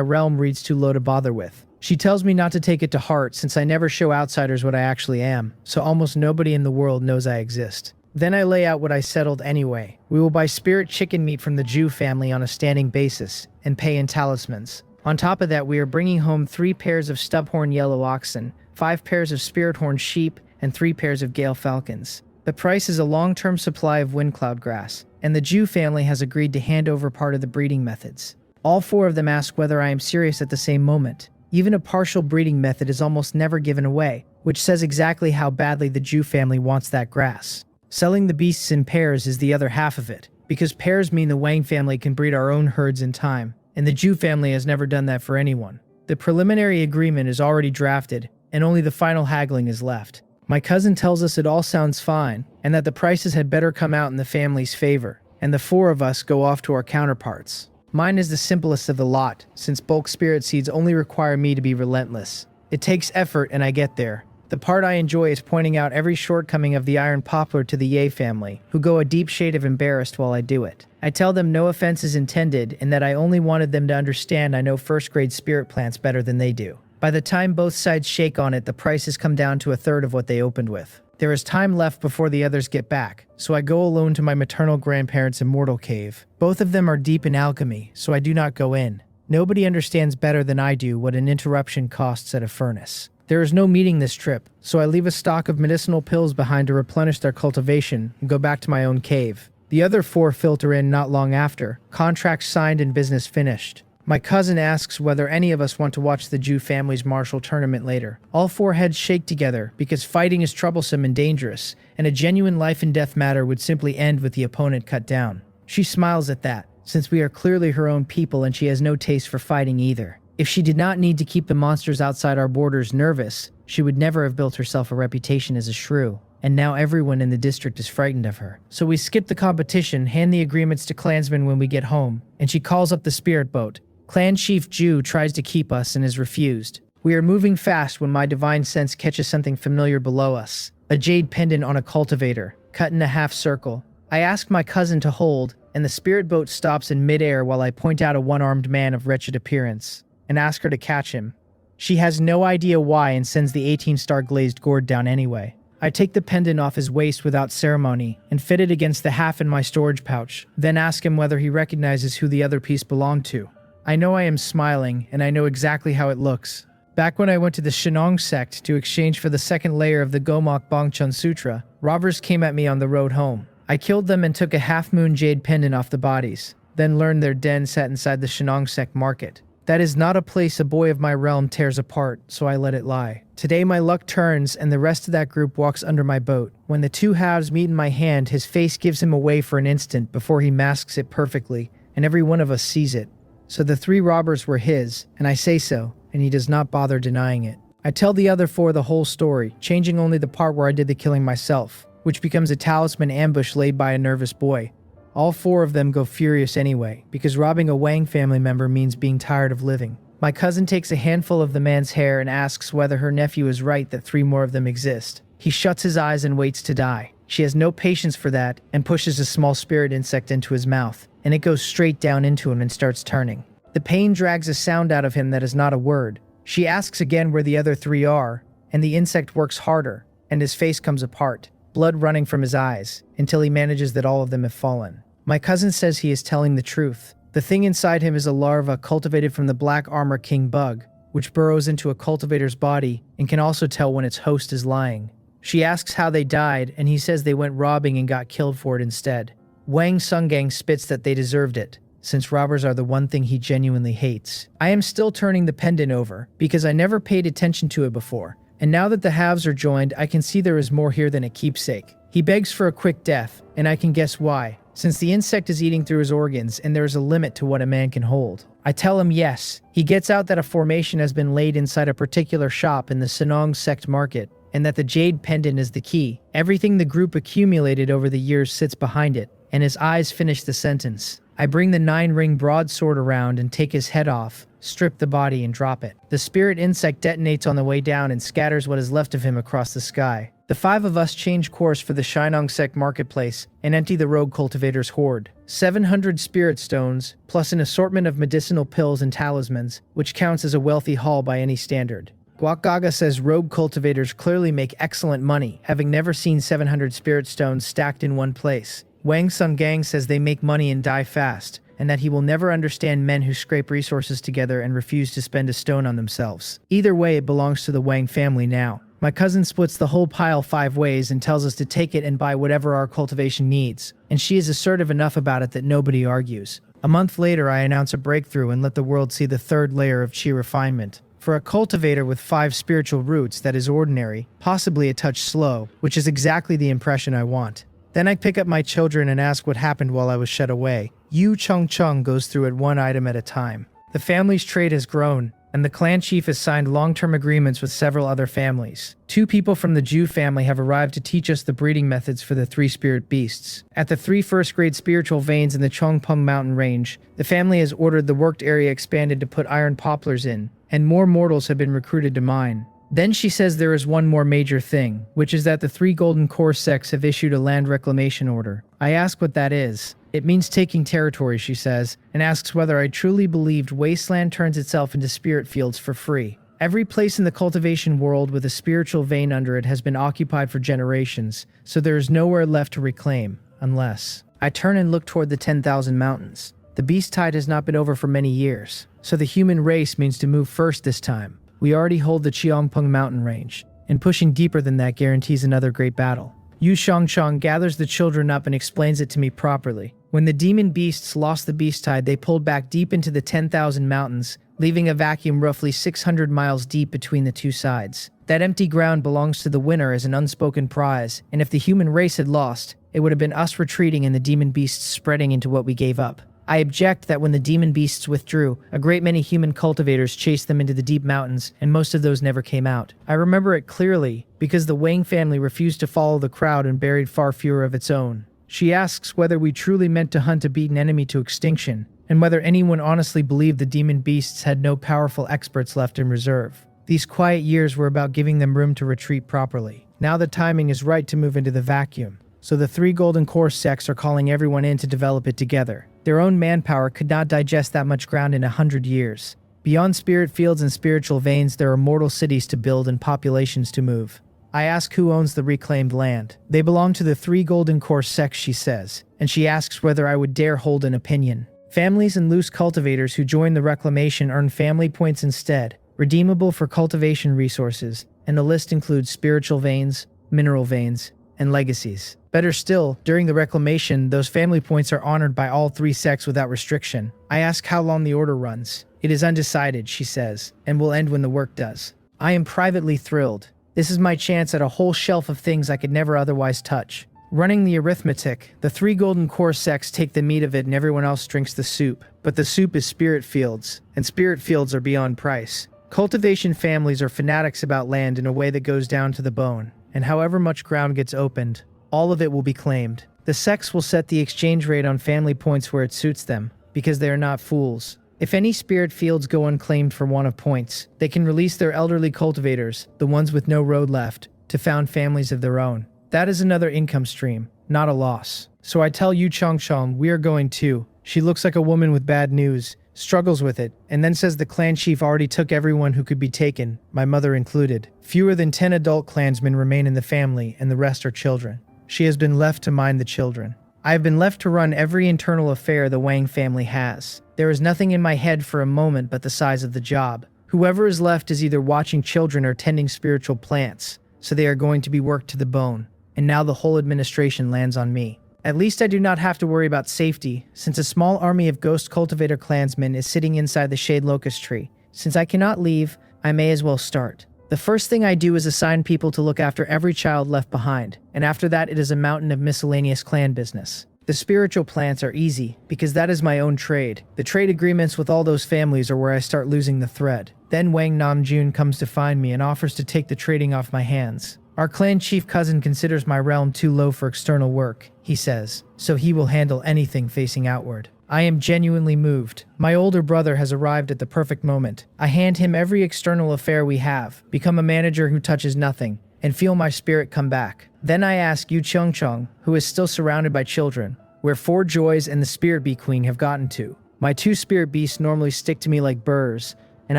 realm reads too low to bother with. She tells me not to take it to heart since I never show outsiders what I actually am, so almost nobody in the world knows I exist. Then I lay out what I settled anyway. We will buy spirit chicken meat from the Zhu family on a standing basis, and pay in talismans. On top of that, we are bringing home 3 pairs of stubhorn yellow oxen, 5 pairs of spirit horn sheep, and 3 pairs of gale falcons. The price is a long-term supply of wind cloud grass, and the Zhu family has agreed to hand over part of the breeding methods. All 4 of them ask whether I am serious at the same moment. Even a partial breeding method is almost never given away, which says exactly how badly the Zhu family wants that grass. Selling the beasts in pairs is the other half of it, because pairs mean the Wang family can breed our own herds in time, and the Zhu family has never done that for anyone. The preliminary agreement is already drafted, and only the final haggling is left. My cousin tells us it all sounds fine, and that the prices had better come out in the family's favor, and the 4 of us go off to our counterparts. Mine is the simplest of the lot, since bulk spirit seeds only require me to be relentless. It takes effort and I get there. The part I enjoy is pointing out every shortcoming of the iron poplar to the Ye family, who go a deep shade of embarrassed while I do it. I tell them no offense is intended and that I only wanted them to understand I know first-grade spirit plants better than they do. By the time both sides shake on it, the prices come down to a third of what they opened with. There is time left before the others get back, so I go alone to my maternal grandparents' immortal cave. Both of them are deep in alchemy, so I do not go in. Nobody understands better than I do what an interruption costs at a furnace. There is no meeting this trip, so I leave a stock of medicinal pills behind to replenish their cultivation and go back to my own cave. The other 4 filter in not long after, contracts signed and business finished. My cousin asks whether any of us want to watch the Zhu family's martial tournament later. All 4 heads shake together because fighting is troublesome and dangerous, and a genuine life and death matter would simply end with the opponent cut down. She smiles at that, since we are clearly her own people and she has no taste for fighting either. If she did not need to keep the monsters outside our borders nervous, she would never have built herself a reputation as a shrew. And now everyone in the district is frightened of her. So we skip the competition, hand the agreements to clansmen when we get home, and she calls up the spirit boat. Clan Chief Zhu tries to keep us and is refused. We are moving fast when my divine sense catches something familiar below us. A jade pendant on a cultivator, cut in a half circle. I ask my cousin to hold, and the spirit boat stops in midair while I point out a one-armed man of wretched appearance, and ask her to catch him. She has no idea why and sends the 18-star glazed gourd down anyway. I take the pendant off his waist without ceremony and fit it against the half in my storage pouch, then ask him whether he recognizes who the other piece belonged to. I know I am smiling, and I know exactly how it looks. Back when I went to the Shinong sect to exchange for the second layer of the Gomak Bangchun Sutra, robbers came at me on the road home. I killed them and took a half-moon jade pendant off the bodies, then learned their den sat inside the Shinong sect market. That is not a place a boy of my realm tears apart, so I let it lie. Today my luck turns and the rest of that group walks under my boat. When the two halves meet in my hand, his face gives him away for an instant before he masks it perfectly, and every one of us sees it. So the 3 robbers were his, and I say so, and he does not bother denying it. I tell the other 4 the whole story, changing only the part where I did the killing myself, which becomes a talisman ambush laid by a nervous boy. All 4 of them go furious anyway, because robbing a Wang family member means being tired of living. My cousin takes a handful of the man's hair and asks whether her nephew is right that 3 more of them exist. He shuts his eyes and waits to die. She has no patience for that and pushes a small spirit insect into his mouth, and it goes straight down into him and starts turning. The pain drags a sound out of him that is not a word. She asks again where the other 3 are, and the insect works harder, and his face comes apart, blood running from his eyes, until he manages that all of them have fallen. My cousin says he is telling the truth. The thing inside him is a larva cultivated from the black armor king bug, which burrows into a cultivator's body and can also tell when its host is lying. She asks how they died, and he says they went robbing and got killed for it instead. Wang Sungang spits that they deserved it, since robbers are the one thing he genuinely hates. I am still turning the pendant over, because I never paid attention to it before, and now that the halves are joined, I can see there is more here than a keepsake. He begs for a quick death, and I can guess why, since the insect is eating through his organs and there is a limit to what a man can hold. I tell him yes. He gets out that a formation has been laid inside a particular shop in the Sinong sect market, and that the jade pendant is the key. Everything the group accumulated over the years sits behind it, and his eyes finish the sentence. I bring the 9-ring broadsword around and take his head off, strip the body and drop it. The spirit insect detonates on the way down and scatters what is left of him across the sky. The 5 of us change course for the Shinong sect marketplace and empty the rogue cultivator's hoard. 700 spirit stones, plus an assortment of medicinal pills and talismans, which counts as a wealthy haul by any standard. Guakgaga says rogue cultivators clearly make excellent money, having never seen 700 spirit stones stacked in one place. Wang Sungang says they make money and die fast, and that he will never understand men who scrape resources together and refuse to spend a stone on themselves. Either way, it belongs to the Wang family now. My cousin splits the whole pile 5 ways and tells us to take it and buy whatever our cultivation needs, and she is assertive enough about it that nobody argues. A month later, I announce a breakthrough and let the world see the 3rd layer of chi refinement. For a cultivator with 5 spiritual roots, that is ordinary, possibly a touch slow, which is exactly the impression I want. Then I pick up my children and ask what happened while I was shut away. Yu Chung Chung goes through it one item at a time. The family's trade has grown, and the clan chief has signed long-term agreements with several other families. 2 people from the Jew family have arrived to teach us the breeding methods for the 3 spirit beasts. At the 3 first-grade spiritual veins in the Chongpeng mountain range, the family has ordered the worked area expanded to put iron poplars in, and more mortals have been recruited to mine. Then she says there is one more major thing, which is that the 3 golden core sects have issued a land reclamation order. I ask what that is. It means taking territory, she says, and asks whether I truly believed wasteland turns itself into spirit fields for free. Every place in the cultivation world with a spiritual vein under it has been occupied for generations, so there is nowhere left to reclaim, unless... I turn and look toward the 10,000 mountains. The beast tide has not been over for many years, so the human race means to move first this time. We already hold the Cheongpeng mountain range, and pushing deeper than that guarantees another great battle. Yu Shangchang gathers the children up and explains it to me properly. When the demon beasts lost the beast tide, they pulled back deep into the 10,000 mountains, leaving a vacuum roughly 600 miles deep between the 2 sides. That empty ground belongs to the winner as an unspoken prize, and if the human race had lost, it would have been us retreating and the demon beasts spreading into what we gave up. I object that when the demon beasts withdrew, a great many human cultivators chased them into the deep mountains, and most of those never came out. I remember it clearly, because the Wang family refused to follow the crowd and buried far fewer of its own. She asks whether we truly meant to hunt a beaten enemy to extinction, and whether anyone honestly believed the demon beasts had no powerful experts left in reserve. These quiet years were about giving them room to retreat properly. Now the timing is right to move into the vacuum. So the 3 golden core sects are calling everyone in to develop it together. Their own manpower could not digest that much ground in 100 years. Beyond spirit fields and spiritual veins, there are mortal cities to build and populations to move. I ask who owns the reclaimed land. They belong to the 3 golden core sects, she says, and she asks whether I would dare hold an opinion. Families and loose cultivators who join the reclamation earn family points instead, redeemable for cultivation resources, and the list includes spiritual veins, mineral veins, and legacies. Better still, during the reclamation, those family points are honored by all 3 sects without restriction. I ask how long the order runs. It is undecided, she says, and will end when the work does. I am privately thrilled. This is my chance at a whole shelf of things I could never otherwise touch. Running the arithmetic, the 3 golden core sects take the meat of it and everyone else drinks the soup. But the soup is spirit fields, and spirit fields are beyond price. Cultivation families are fanatics about land in a way that goes down to the bone, and however much ground gets opened, all of it will be claimed. The sects will set the exchange rate on family points where it suits them, because they are not fools. If any spirit fields go unclaimed for want of points, they can release their elderly cultivators, the ones with no road left, to found families of their own. That is another income stream, not a loss. So I tell Yu Chongchong we are going too. She looks like a woman with bad news, struggles with it, and then says the clan chief already took everyone who could be taken, my mother included. Fewer than 10 adult clansmen remain in the family, and the rest are children. She has been left to mind the children. I have been left to run every internal affair the Wang family has. There is nothing in my head for a moment but the size of the job. Whoever is left is either watching children or tending spiritual plants, so they are going to be worked to the bone. And now the whole administration lands on me. At least I do not have to worry about safety, since a small army of ghost cultivator clansmen is sitting inside the shade locust tree. Since I cannot leave, I may as well start. The first thing I do is assign people to look after every child left behind, and after that it is a mountain of miscellaneous clan business. The spiritual plants are easy, because that is my own trade. The trade agreements with all those families are where I start losing the thread. Then Wang Namjun comes to find me and offers to take the trading off my hands. Our clan chief cousin considers my realm too low for external work, he says, so he will handle anything facing outward. I am genuinely moved. My older brother has arrived at the perfect moment. I hand him every external affair we have, become a manager who touches nothing, and feel my spirit come back. Then I ask Yu Chongchong, who is still surrounded by children, where 4 Joys and the Spirit Bee Queen have gotten to. My 2 spirit beasts normally stick to me like burrs, and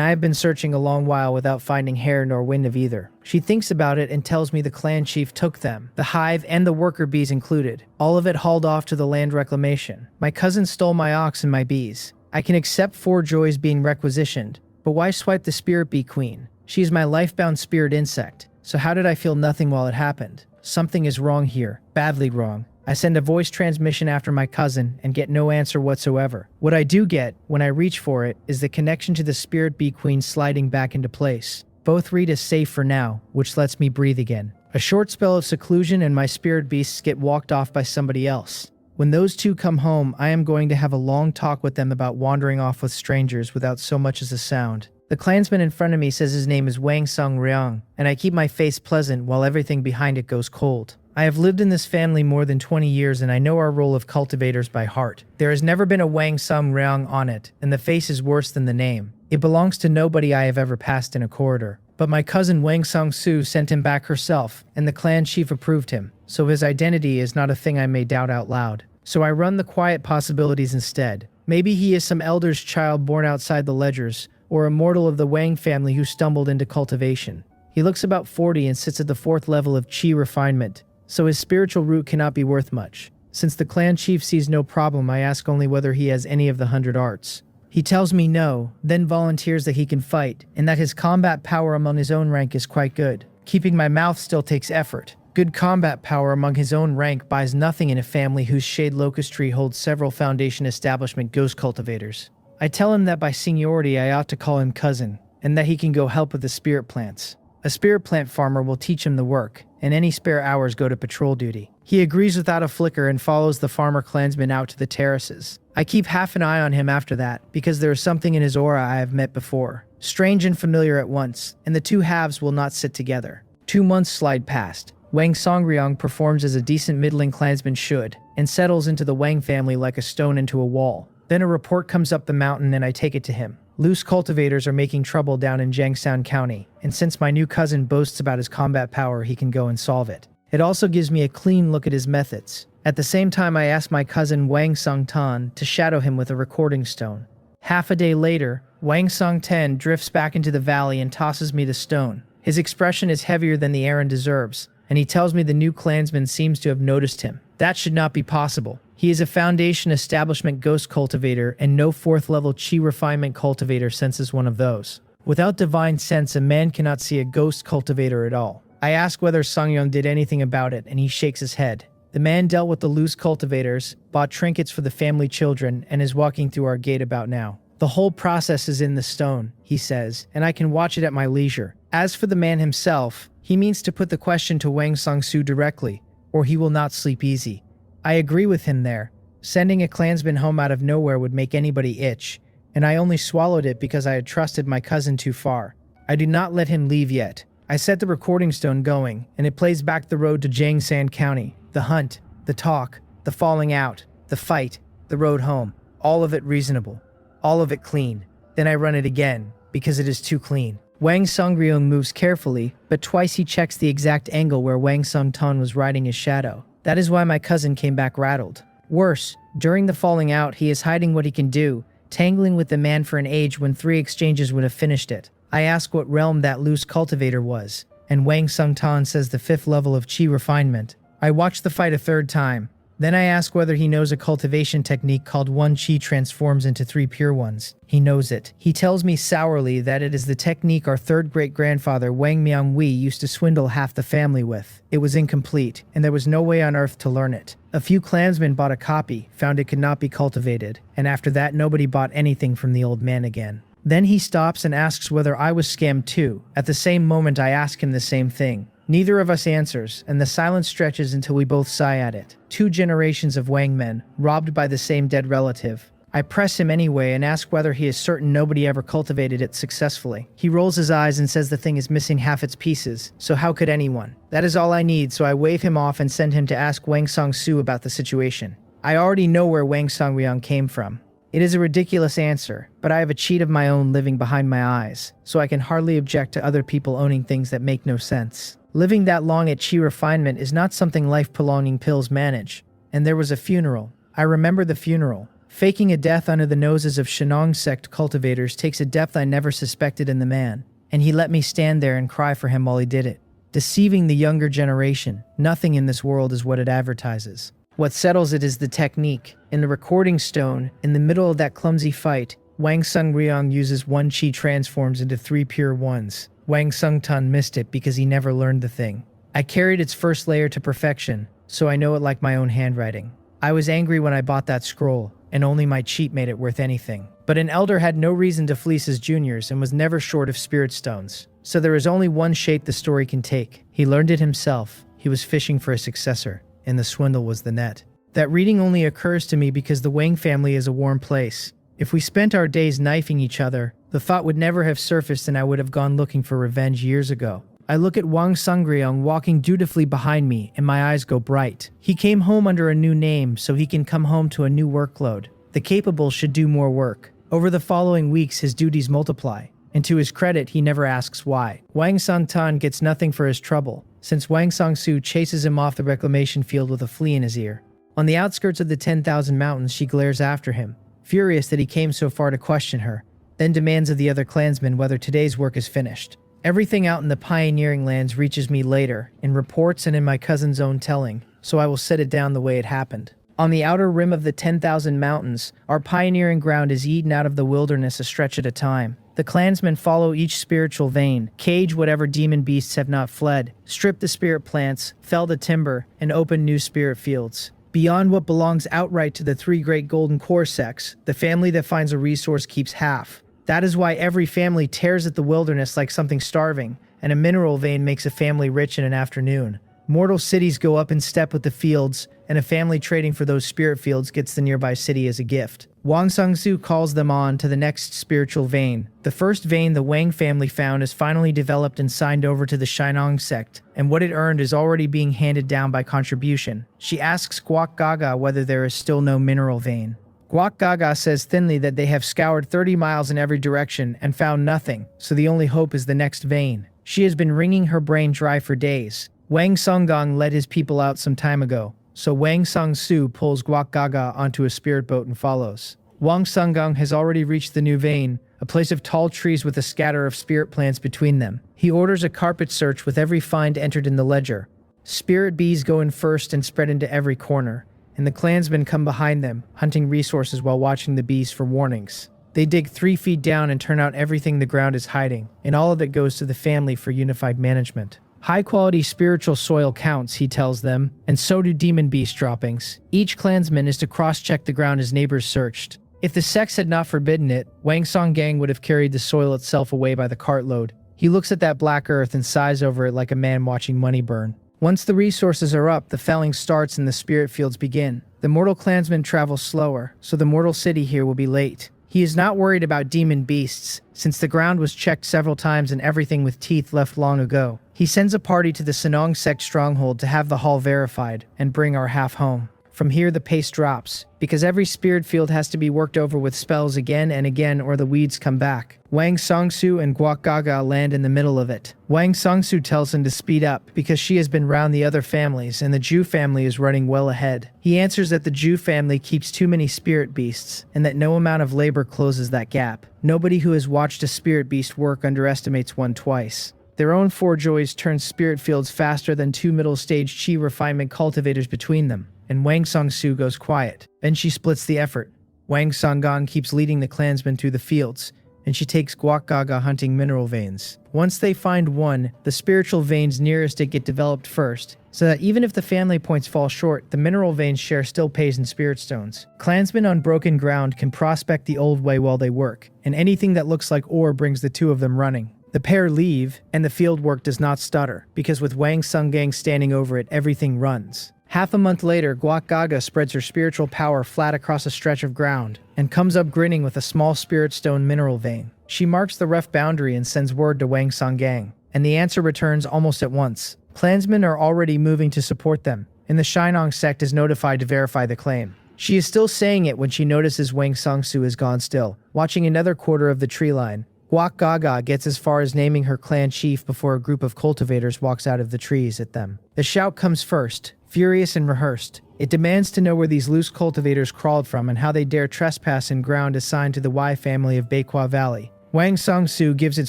I have been searching a long while without finding hair nor wind of either. She thinks about it and tells me the clan chief took them, the hive and the worker bees included, all of it hauled off to the land reclamation. My cousin stole my ox and my bees. I can accept 4 Joys being requisitioned, but why swipe the Spirit Bee Queen? She is my life-bound spirit insect, so how did I feel nothing while it happened? Something is wrong here, badly wrong. I send a voice transmission after my cousin and get no answer whatsoever. What I do get, when I reach for it, is the connection to the Spirit Bee Queen sliding back into place. Both read as safe for now, which lets me breathe again. A short spell of seclusion and my spirit beasts get walked off by somebody else. When those 2 come home, I am going to have a long talk with them about wandering off with strangers without so much as a sound. The clansman in front of me says his name is Wang Sung Ryong, and I keep my face pleasant while everything behind it goes cold. I have lived in this family more than 20 years and I know our role of cultivators by heart. There has never been a Wang Sung Ryong on it, and the face is worse than the name. It belongs to nobody I have ever passed in a corridor. But my cousin Wang Sung Su sent him back herself, and the clan chief approved him, so his identity is not a thing I may doubt out loud. So I run the quiet possibilities instead. Maybe he is some elder's child born outside the ledgers, or a mortal of the Wang family who stumbled into cultivation. He looks about 40 and sits at the 4th level of Qi refinement, so his spiritual root cannot be worth much. Since the clan chief sees no problem, I ask only whether he has any of the 100 arts. He tells me no, then volunteers that he can fight, and that his combat power among his own rank is quite good. Keeping my mouth still takes effort. Good combat power among his own rank buys nothing in a family whose shade locust tree holds several Foundation establishment ghost cultivators. I tell him that by seniority I ought to call him cousin, and that he can go help with the spirit plants. A spirit plant farmer will teach him the work, and any spare hours go to patrol duty. He agrees without a flicker and follows the farmer clansman out to the terraces. I keep half an eye on him after that, because there is something in his aura I have met before. Strange and familiar at once, and the 2 halves will not sit together. 2 months slide past. Wang Songryong performs as a decent middling clansman should, and settles into the Wang family like a stone into a wall. Then a report comes up the mountain and I take it to him. Loose cultivators are making trouble down in Jiangsound County, and since my new cousin boasts about his combat power, he can go and solve it. It also gives me a clean look at his methods. At the same time, I ask my cousin Wang Sung-tan to shadow him with a recording stone. Half a day later, Wang Sung-tan drifts back into the valley and tosses me the stone. His expression is heavier than the errand deserves, and he tells me the new clansman seems to have noticed him. That should not be possible. He is a Foundation Establishment ghost cultivator, and no 4th level chi refinement cultivator senses one of those. Without divine sense, a man cannot see a ghost cultivator at all. I ask whether Sung-young did anything about it, and he shakes his head. The man dealt with the loose cultivators, bought trinkets for the family children, and is walking through our gate about now. The whole process is in the stone, he says, and I can watch it at my leisure. As for the man himself, he means to put the question to Wang Sung-soo directly, or he will not sleep easy. I agree with him there. Sending a clansman home out of nowhere would make anybody itch, and I only swallowed it because I had trusted my cousin too far. I do not let him leave yet. I set the recording stone going, and it plays back the road to Jiangsan County. The hunt, the talk, the falling out, the fight, the road home. All of it reasonable. All of it clean. Then I run it again, because it is too clean. Wang Sung-ryung moves carefully, but twice he checks the exact angle where Wang Sung-tan was riding his shadow. That is why my cousin came back rattled. Worse, during the falling out, he is hiding what he can do, tangling with the man for an age when 3 exchanges would have finished it. I ask what realm that loose cultivator was, and Wang Sung-tan says the 5th level of chi refinement. I watch the fight a 3rd time. Then I ask whether he knows a cultivation technique called 1 chi transforms into 3 pure ones. He knows it. He tells me sourly that it is the technique our 3rd great-grandfather Wang Myung-wee used to swindle half the family with. It was incomplete, and there was no way on earth to learn it. A few clansmen bought a copy, found it could not be cultivated, and after that nobody bought anything from the old man again. Then he stops and asks whether I was scammed too. At the same moment I ask him the same thing. Neither of us answers, and the silence stretches until we both sigh at it. 2 generations of Wang men, robbed by the same dead relative. I press him anyway and ask whether he is certain nobody ever cultivated it successfully. He rolls his eyes and says the thing is missing half its pieces, so how could anyone? That is all I need, so I wave him off and send him to ask Wang Sung-soo about the situation. I already know where Wang Sung-ryung came from. It is a ridiculous answer, but I have a cheat of my own living behind my eyes, so I can hardly object to other people owning things that make no sense. Living that long at chi refinement is not something life-prolonging pills manage. And there was a funeral. I remember the funeral. Faking a death under the noses of Shinong sect cultivators takes a depth I never suspected in the man, and he let me stand there and cry for him while he did it. Deceiving the younger generation. Nothing in this world is what it advertises. What settles it is the technique. In the recording stone, in the middle of that clumsy fight, Wang Sung-ryung uses 1 chi transforms into 3 pure ones. Wang Sung-tan missed it because he never learned the thing. I carried its first layer to perfection, so I know it like my own handwriting. I was angry when I bought that scroll, and only my cheat made it worth anything. But an elder had no reason to fleece his juniors and was never short of spirit stones. So there is only one shape the story can take. He learned it himself. He was fishing for a successor, and the swindle was the net. That reading only occurs to me because the Wang family is a warm place. If we spent our days knifing each other, the thought would never have surfaced and I would have gone looking for revenge years ago. I look at Wang Sung-ryung walking dutifully behind me and my eyes go bright. He came home under a new name so he can come home to a new workload. The capable should do more work. Over the following weeks his duties multiply, and to his credit he never asks why. Wang Sung-tan gets nothing for his trouble, since Wang Sung-soo chases him off the reclamation field with a flea in his ear. On the outskirts of the 10,000 mountains she glares after him, furious that he came so far to question her, then demands of the other clansmen whether today's work is finished. Everything out in the pioneering lands reaches me later, in reports and in my cousin's own telling, so I will set it down the way it happened. On the outer rim of the 10,000 mountains, our pioneering ground is eaten out of the wilderness a stretch at a time. The clansmen follow each spiritual vein, cage whatever demon beasts have not fled, strip the spirit plants, fell the timber, and open new spirit fields. Beyond what belongs outright to the 3 great golden core sects, the family that finds a resource keeps half. That is why every family tears at the wilderness like something starving, and a mineral vein makes a family rich in an afternoon. Mortal cities go up in step with the fields, and a family trading for those spirit fields gets the nearby city as a gift. Wang Sung-soo calls them on to the next spiritual vein. The first vein the Wang family found is finally developed and signed over to the Shinong sect, and what it earned is already being handed down by contribution. She asks Guak Gaga whether there is still no mineral vein. Guak Gaga says thinly that they have scoured 30 miles in every direction and found nothing, so the only hope is the next vein. She has been wringing her brain dry for days. Wang Songgong led his people out some time ago, so Wang Song-su pulls Guak Gaga onto a spirit boat and follows. Wang Songgong has already reached the new vein, a place of tall trees with a scatter of spirit plants between them. He orders a carpet search with every find entered in the ledger. Spirit bees go in first and spread into every corner, and the clansmen come behind them, hunting resources while watching the bees for warnings. They dig 3 feet down and turn out everything the ground is hiding, and all of it goes to the family for unified management. High-quality spiritual soil counts, he tells them, and so do demon beast droppings. Each clansman is to cross-check the ground his neighbors searched. If the sects had not forbidden it, Wang Songgang would have carried the soil itself away by the cartload. He looks at that black earth and sighs over it like a man watching money burn. Once the resources are up, the felling starts and the spirit fields begin. The mortal clansmen travel slower, so the mortal city here will be late. He is not worried about demon beasts, since the ground was checked several times and everything with teeth left long ago. He sends a party to the Sanong sect stronghold to have the hall verified and bring our half home. From here the pace drops, because every spirit field has to be worked over with spells again and again or the weeds come back. Wang Songsu and Guak Gaga land in the middle of it. Wang Songsu tells him to speed up because she has been round the other families and the Jew family is running well ahead. He answers that the Jew family keeps too many spirit beasts and that no amount of labor closes that gap. Nobody who has watched a spirit beast work underestimates one twice. Their own 4 joys turn spirit fields faster than 2 middle-stage chi refinement cultivators between them. And Wang Songsu goes quiet. Then she splits the effort. Wang Songgong keeps leading the clansmen through the fields, and she takes Guak Gaga hunting mineral veins. Once they find one, the spiritual veins nearest it get developed first, so that even if the family points fall short, the mineral veins share still pays in spirit stones. Clansmen on broken ground can prospect the old way while they work, and anything that looks like ore brings the 2 of them running. The pair leave, and the field work does not stutter, because with Wang Songgang standing over it, everything runs. Half a month later, Guak Gaga spreads her spiritual power flat across a stretch of ground, and comes up grinning with a small spirit stone mineral vein. She marks the rough boundary and sends word to Wang Songgang, and the answer returns almost at once. Clansmen are already moving to support them, and the Shinong sect is notified to verify the claim. She is still saying it when she notices Wang Songsu is gone still, watching another quarter of the tree line. Guak Gaga gets as far as naming her clan chief before a group of cultivators walks out of the trees at them. The shout comes first, furious and rehearsed. It demands to know where these loose cultivators crawled from and how they dare trespass in ground assigned to the Y family of Beikwa Valley. Wang Songsu gives it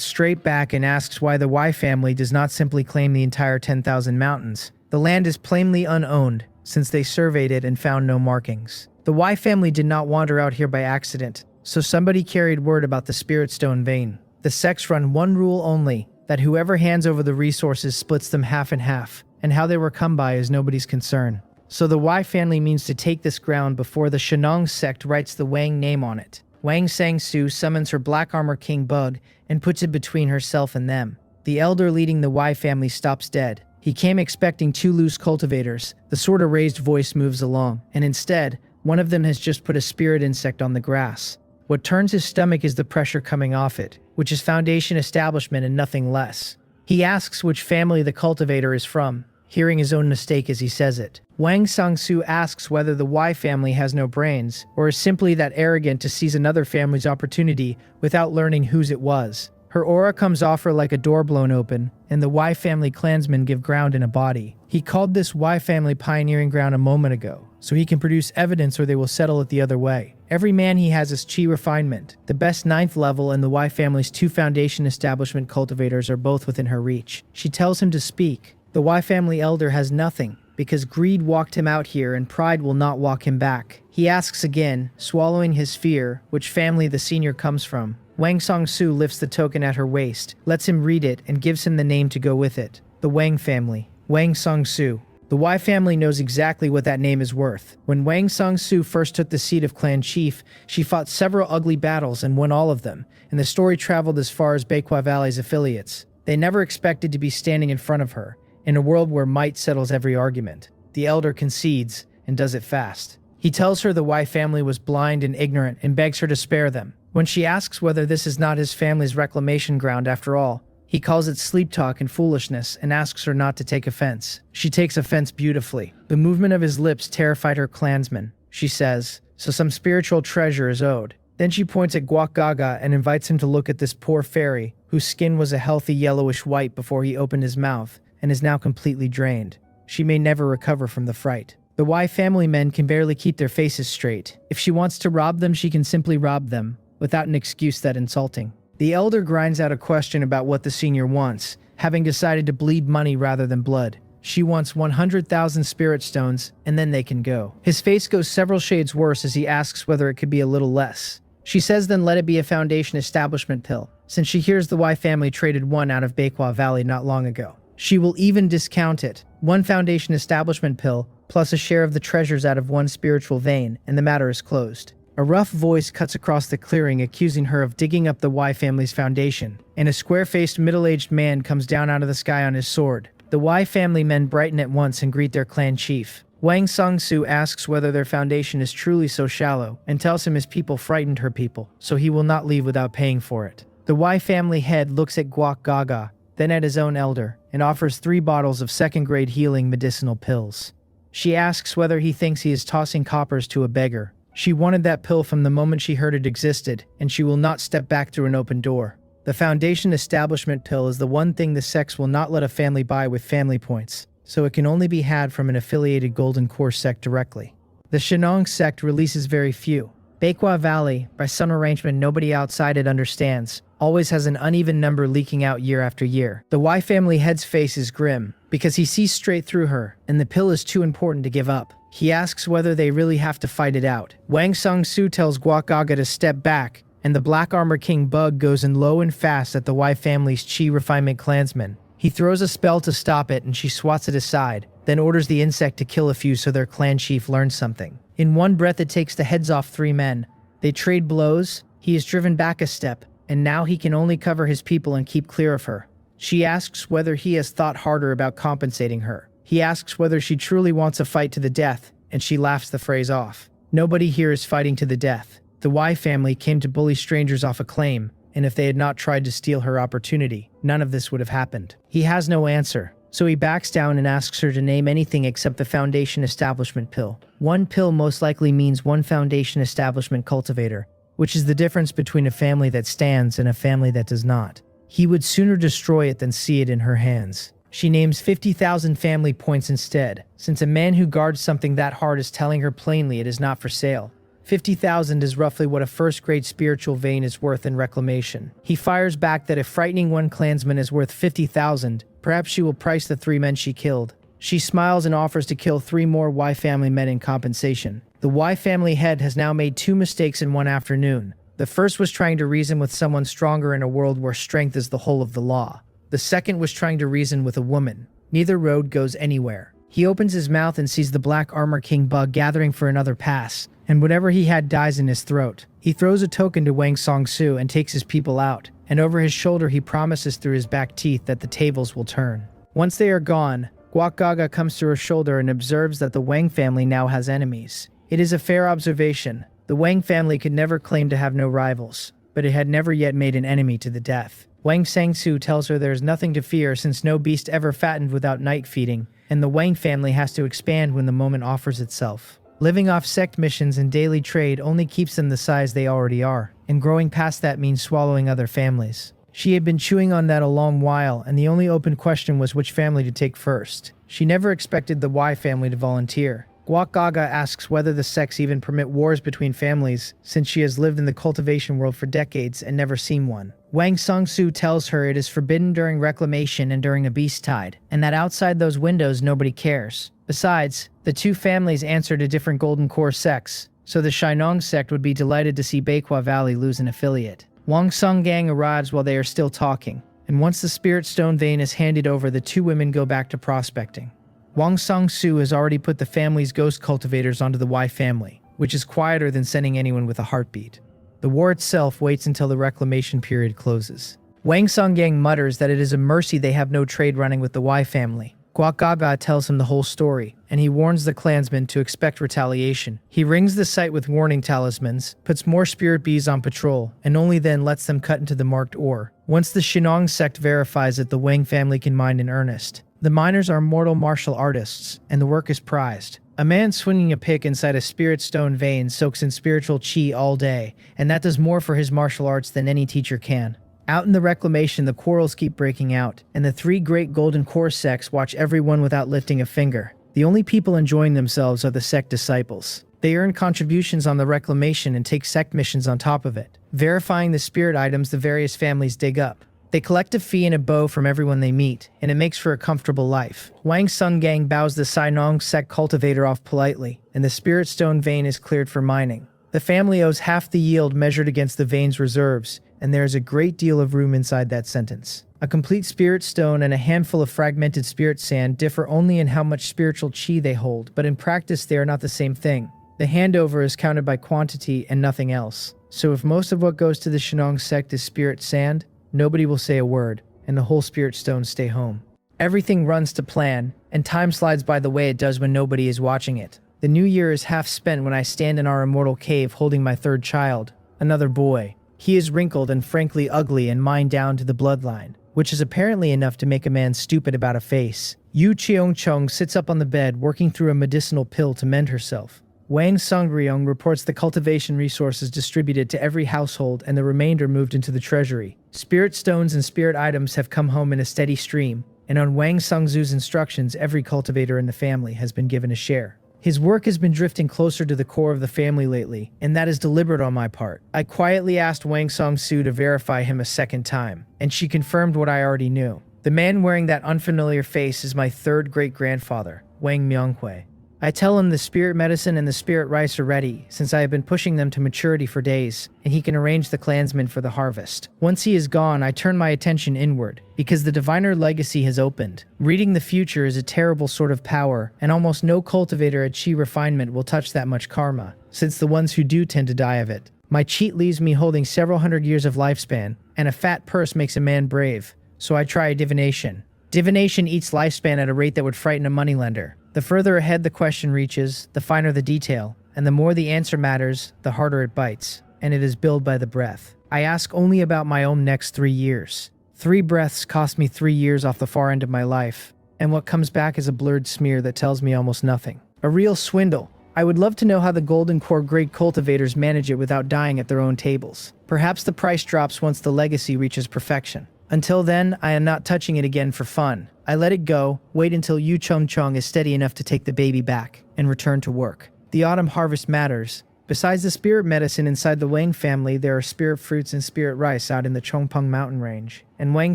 straight back and asks why the Y family does not simply claim the entire 10,000 mountains. The land is plainly unowned, since they surveyed it and found no markings. The Y family did not wander out here by accident, so somebody carried word about the Spirit Stone vein. The sects run one rule only, that whoever hands over the resources splits them half and half, and how they were come by is nobody's concern. So the Y family means to take this ground before the Shinong sect writes the Wang name on it. Wang Sangsu summons her Black Armor King Bug and puts it between herself and them. The elder leading the Y family stops dead. He came expecting 2 loose cultivators. The sort of raised voice moves along, and instead, one of them has just put a spirit insect on the grass. What turns his stomach is the pressure coming off it, which is Foundation establishment and nothing less. He asks which family the cultivator is from, hearing his own mistake as he says it. Wang Sangsu asks whether the Y family has no brains, or is simply that arrogant to seize another family's opportunity without learning whose it was. Her aura comes off her like a door blown open, and the Y family clansmen give ground in a body. He called this Y family pioneering ground a moment ago, so he can produce evidence or they will settle it the other way. Every man he has is chi refinement. The best 9th level and the Y family's 2 foundation establishment cultivators are both within her reach. She tells him to speak. The Y family elder has nothing, because greed walked him out here and pride will not walk him back. He asks again, swallowing his fear, which family the senior comes from. Wang Songsu lifts the token at her waist, lets him read it, and gives him the name to go with it. The Wang family. Wang Songsu. The Y family knows exactly what that name is worth. When Wang Songsu first took the seat of clan chief, she fought several ugly battles and won all of them, and the story traveled as far as Beikwa Valley's affiliates. They never expected to be standing in front of her, in a world where might settles every argument. The elder concedes, and does it fast. He tells her the Y family was blind and ignorant and begs her to spare them. When she asks whether this is not his family's reclamation ground after all, he calls it sleep talk and foolishness and asks her not to take offense. She takes offense beautifully. The movement of his lips terrified her clansmen. she says, so some spiritual treasure is owed. Then she points at Guak Gaga and invites him to look at this poor fairy, whose skin was a healthy yellowish white before he opened his mouth, and is now completely drained. She may never recover from the fright. The Y family men can barely keep their faces straight. If she wants to rob them, she can simply rob them, without an excuse that insulting. The elder grinds out a question about what the senior wants, having decided to bleed money rather than blood. She wants 100,000 spirit stones, and then they can go. His face goes several shades worse as he asks whether it could be a little less. She says then let it be a foundation establishment pill, since she hears the Y family traded one out of Bakwa Valley not long ago. She will even discount it. One foundation establishment pill, plus a share of the treasures out of one spiritual vein, and the matter is closed. A rough voice cuts across the clearing accusing her of digging up the Y family's foundation, and a square-faced middle-aged man comes down out of the sky on his sword. The Y family men brighten at once and greet their clan chief. Wang Song-su asks whether their foundation is truly so shallow, and tells him his people frightened her people, so he will not leave without paying for it. The Y family head looks at Guak Gaga, then at his own elder, and offers 3 bottles of second-grade healing medicinal pills. She asks whether he thinks he is tossing coppers to a beggar. She wanted that pill from the moment she heard it existed, and she will not step back through an open door. The foundation establishment pill is the one thing the sects will not let a family buy with family points, so it can only be had from an affiliated Golden Core sect directly. The Shinong sect releases very few. Bakwa Valley, by some arrangement nobody outside it understands, always has an uneven number leaking out year after year. The Y family head's face is grim, because he sees straight through her, and the pill is too important to give up. He asks whether they really have to fight it out. Wang Song-su tells Guak Gaga to step back, and the Black Armor King Bug goes in low and fast at the Y family's Chi Refinement clansman. He throws a spell to stop it and she swats it aside, then orders the insect to kill a few so their clan chief learns something. In one breath it takes the heads off 3 men. They trade blows, he is driven back a step, and now he can only cover his people and keep clear of her. She asks whether he has thought harder about compensating her. He asks whether she truly wants a fight to the death, and she laughs the phrase off. Nobody here is fighting to the death. The Y family came to bully strangers off a claim, and if they had not tried to steal her opportunity, none of this would have happened. He has no answer, so he backs down and asks her to name anything except the foundation establishment pill. One pill most likely means one foundation establishment cultivator, which is the difference between a family that stands and a family that does not. He would sooner destroy it than see it in her hands. She names 50,000 family points instead, since a man who guards something that hard is telling her plainly it is not for sale. 50,000 is roughly what a first-grade spiritual vein is worth in reclamation. He fires back that if frightening one clansman is worth 50,000, perhaps she will price the 3 men she killed. She smiles and offers to kill 3 more Y family men in compensation. The Y family head has now made 2 mistakes in one afternoon. The first was trying to reason with someone stronger in a world where strength is the whole of the law. The second was trying to reason with a woman. Neither road goes anywhere. He opens his mouth and sees the Black Armor King Bug gathering for another pass, and whatever he had dies in his throat. He throws a token to Wang Song-su and takes his people out, and over his shoulder he promises through his back teeth that the tables will turn. Once they are gone, Guak Gaga comes to her shoulder and observes that the Wang family now has enemies. It is a fair observation. The Wang family could never claim to have no rivals, but it had never yet made an enemy to the death. Wang Sang-su tells her there is nothing to fear since no beast ever fattened without night feeding, and the Wang family has to expand when the moment offers itself. Living off sect missions and daily trade only keeps them the size they already are, and growing past that means swallowing other families. She had been chewing on that a long while, and the only open question was which family to take first. She never expected the Y family to volunteer. Guak Gaga asks whether the sects even permit wars between families, since she has lived in the cultivation world for decades and never seen one. Wang Song-su tells her it is forbidden during reclamation and during a beast tide, and that outside those windows nobody cares. Besides, the 2 families answer to different Golden Core sects, so the Shinong sect would be delighted to see Bakwa Valley lose an affiliate. Wang Song Gang arrives while they are still talking, and once the Spirit Stone vein is handed over, the 2 women go back to prospecting. Wang Song-su has already put the family's ghost cultivators onto the Y family, which is quieter than sending anyone with a heartbeat. The war itself waits until the reclamation period closes. Wang Song-gang mutters that it is a mercy they have no trade running with the Y family. Guak Gaga tells him the whole story, and he warns the clansmen to expect retaliation. He rings the site with warning talismans, puts more spirit bees on patrol, and only then lets them cut into the marked ore. Once the Shinong sect verifies it, the Wang family can mine in earnest. The miners are mortal martial artists, and the work is prized. A man swinging a pick inside a spirit stone vein soaks in spiritual chi all day, and that does more for his martial arts than any teacher can. Out in the reclamation, the quarrels keep breaking out, and the three great golden core sects watch everyone without lifting a finger. The only people enjoying themselves are the sect disciples. They earn contributions on the reclamation and take sect missions on top of it, verifying the spirit items the various families dig up. They collect a fee and a bow from everyone they meet, and it makes for a comfortable life. Wang Sung Gang bows the Sainong sect cultivator off politely, and the spirit stone vein is cleared for mining. The family owes half the yield measured against the vein's reserves, and there is a great deal of room inside that sentence. A complete spirit stone and a handful of fragmented spirit sand differ only in how much spiritual chi they hold, but in practice they are not the same thing. The handover is counted by quantity and nothing else. So if most of what goes to the Shinong sect is spirit sand, nobody will say a word, and the whole spirit stones stay home. Everything runs to plan, and time slides by the way it does when nobody is watching it. The new year is half spent when I stand in our immortal cave holding my third child, another boy. He is wrinkled and frankly ugly and mine down to the bloodline, which is apparently enough to make a man stupid about a face. Yu Cheong-chung sits up on the bed working through a medicinal pill to mend herself. Wang Songryong reports the cultivation resources distributed to every household and the remainder moved into the treasury. Spirit stones and spirit items have come home in a steady stream, and on Wang Sungzu's instructions every cultivator in the family has been given a share. His work has been drifting closer to the core of the family lately, and that is deliberate on my part. I quietly asked Wang Song-su to verify him a second time, and she confirmed what I already knew. The man wearing that unfamiliar face is my third great-grandfather, Wang Myunghui. I tell him the spirit medicine and the spirit rice are ready, since I have been pushing them to maturity for days, and he can arrange the clansmen for the harvest. Once he is gone, I turn my attention inward, because the diviner legacy has opened. Reading the future is a terrible sort of power, and almost no cultivator at chi refinement will touch that much karma, since the ones who do tend to die of it. My cheat leaves me holding several hundred years of lifespan, and a fat purse makes a man brave, so I try divination. Divination eats lifespan at a rate that would frighten a moneylender. The further ahead the question reaches, the finer the detail, and the more the answer matters, the harder it bites, and it is billed by the breath. I ask only about my own next 3 years. 3 breaths cost me 3 years off the far end of my life, and what comes back is a blurred smear that tells me almost nothing. A real swindle. I would love to know how the Golden Core great cultivators manage it without dying at their own tables. Perhaps the price drops once the legacy reaches perfection. Until then, I am not touching it again for fun. I let it go, wait until Yu Chung-chung is steady enough to take the baby back, and return to work. The autumn harvest matters. Besides the spirit medicine inside the Wang family, there are spirit fruits and spirit rice out in the Chongpeng mountain range, and Wang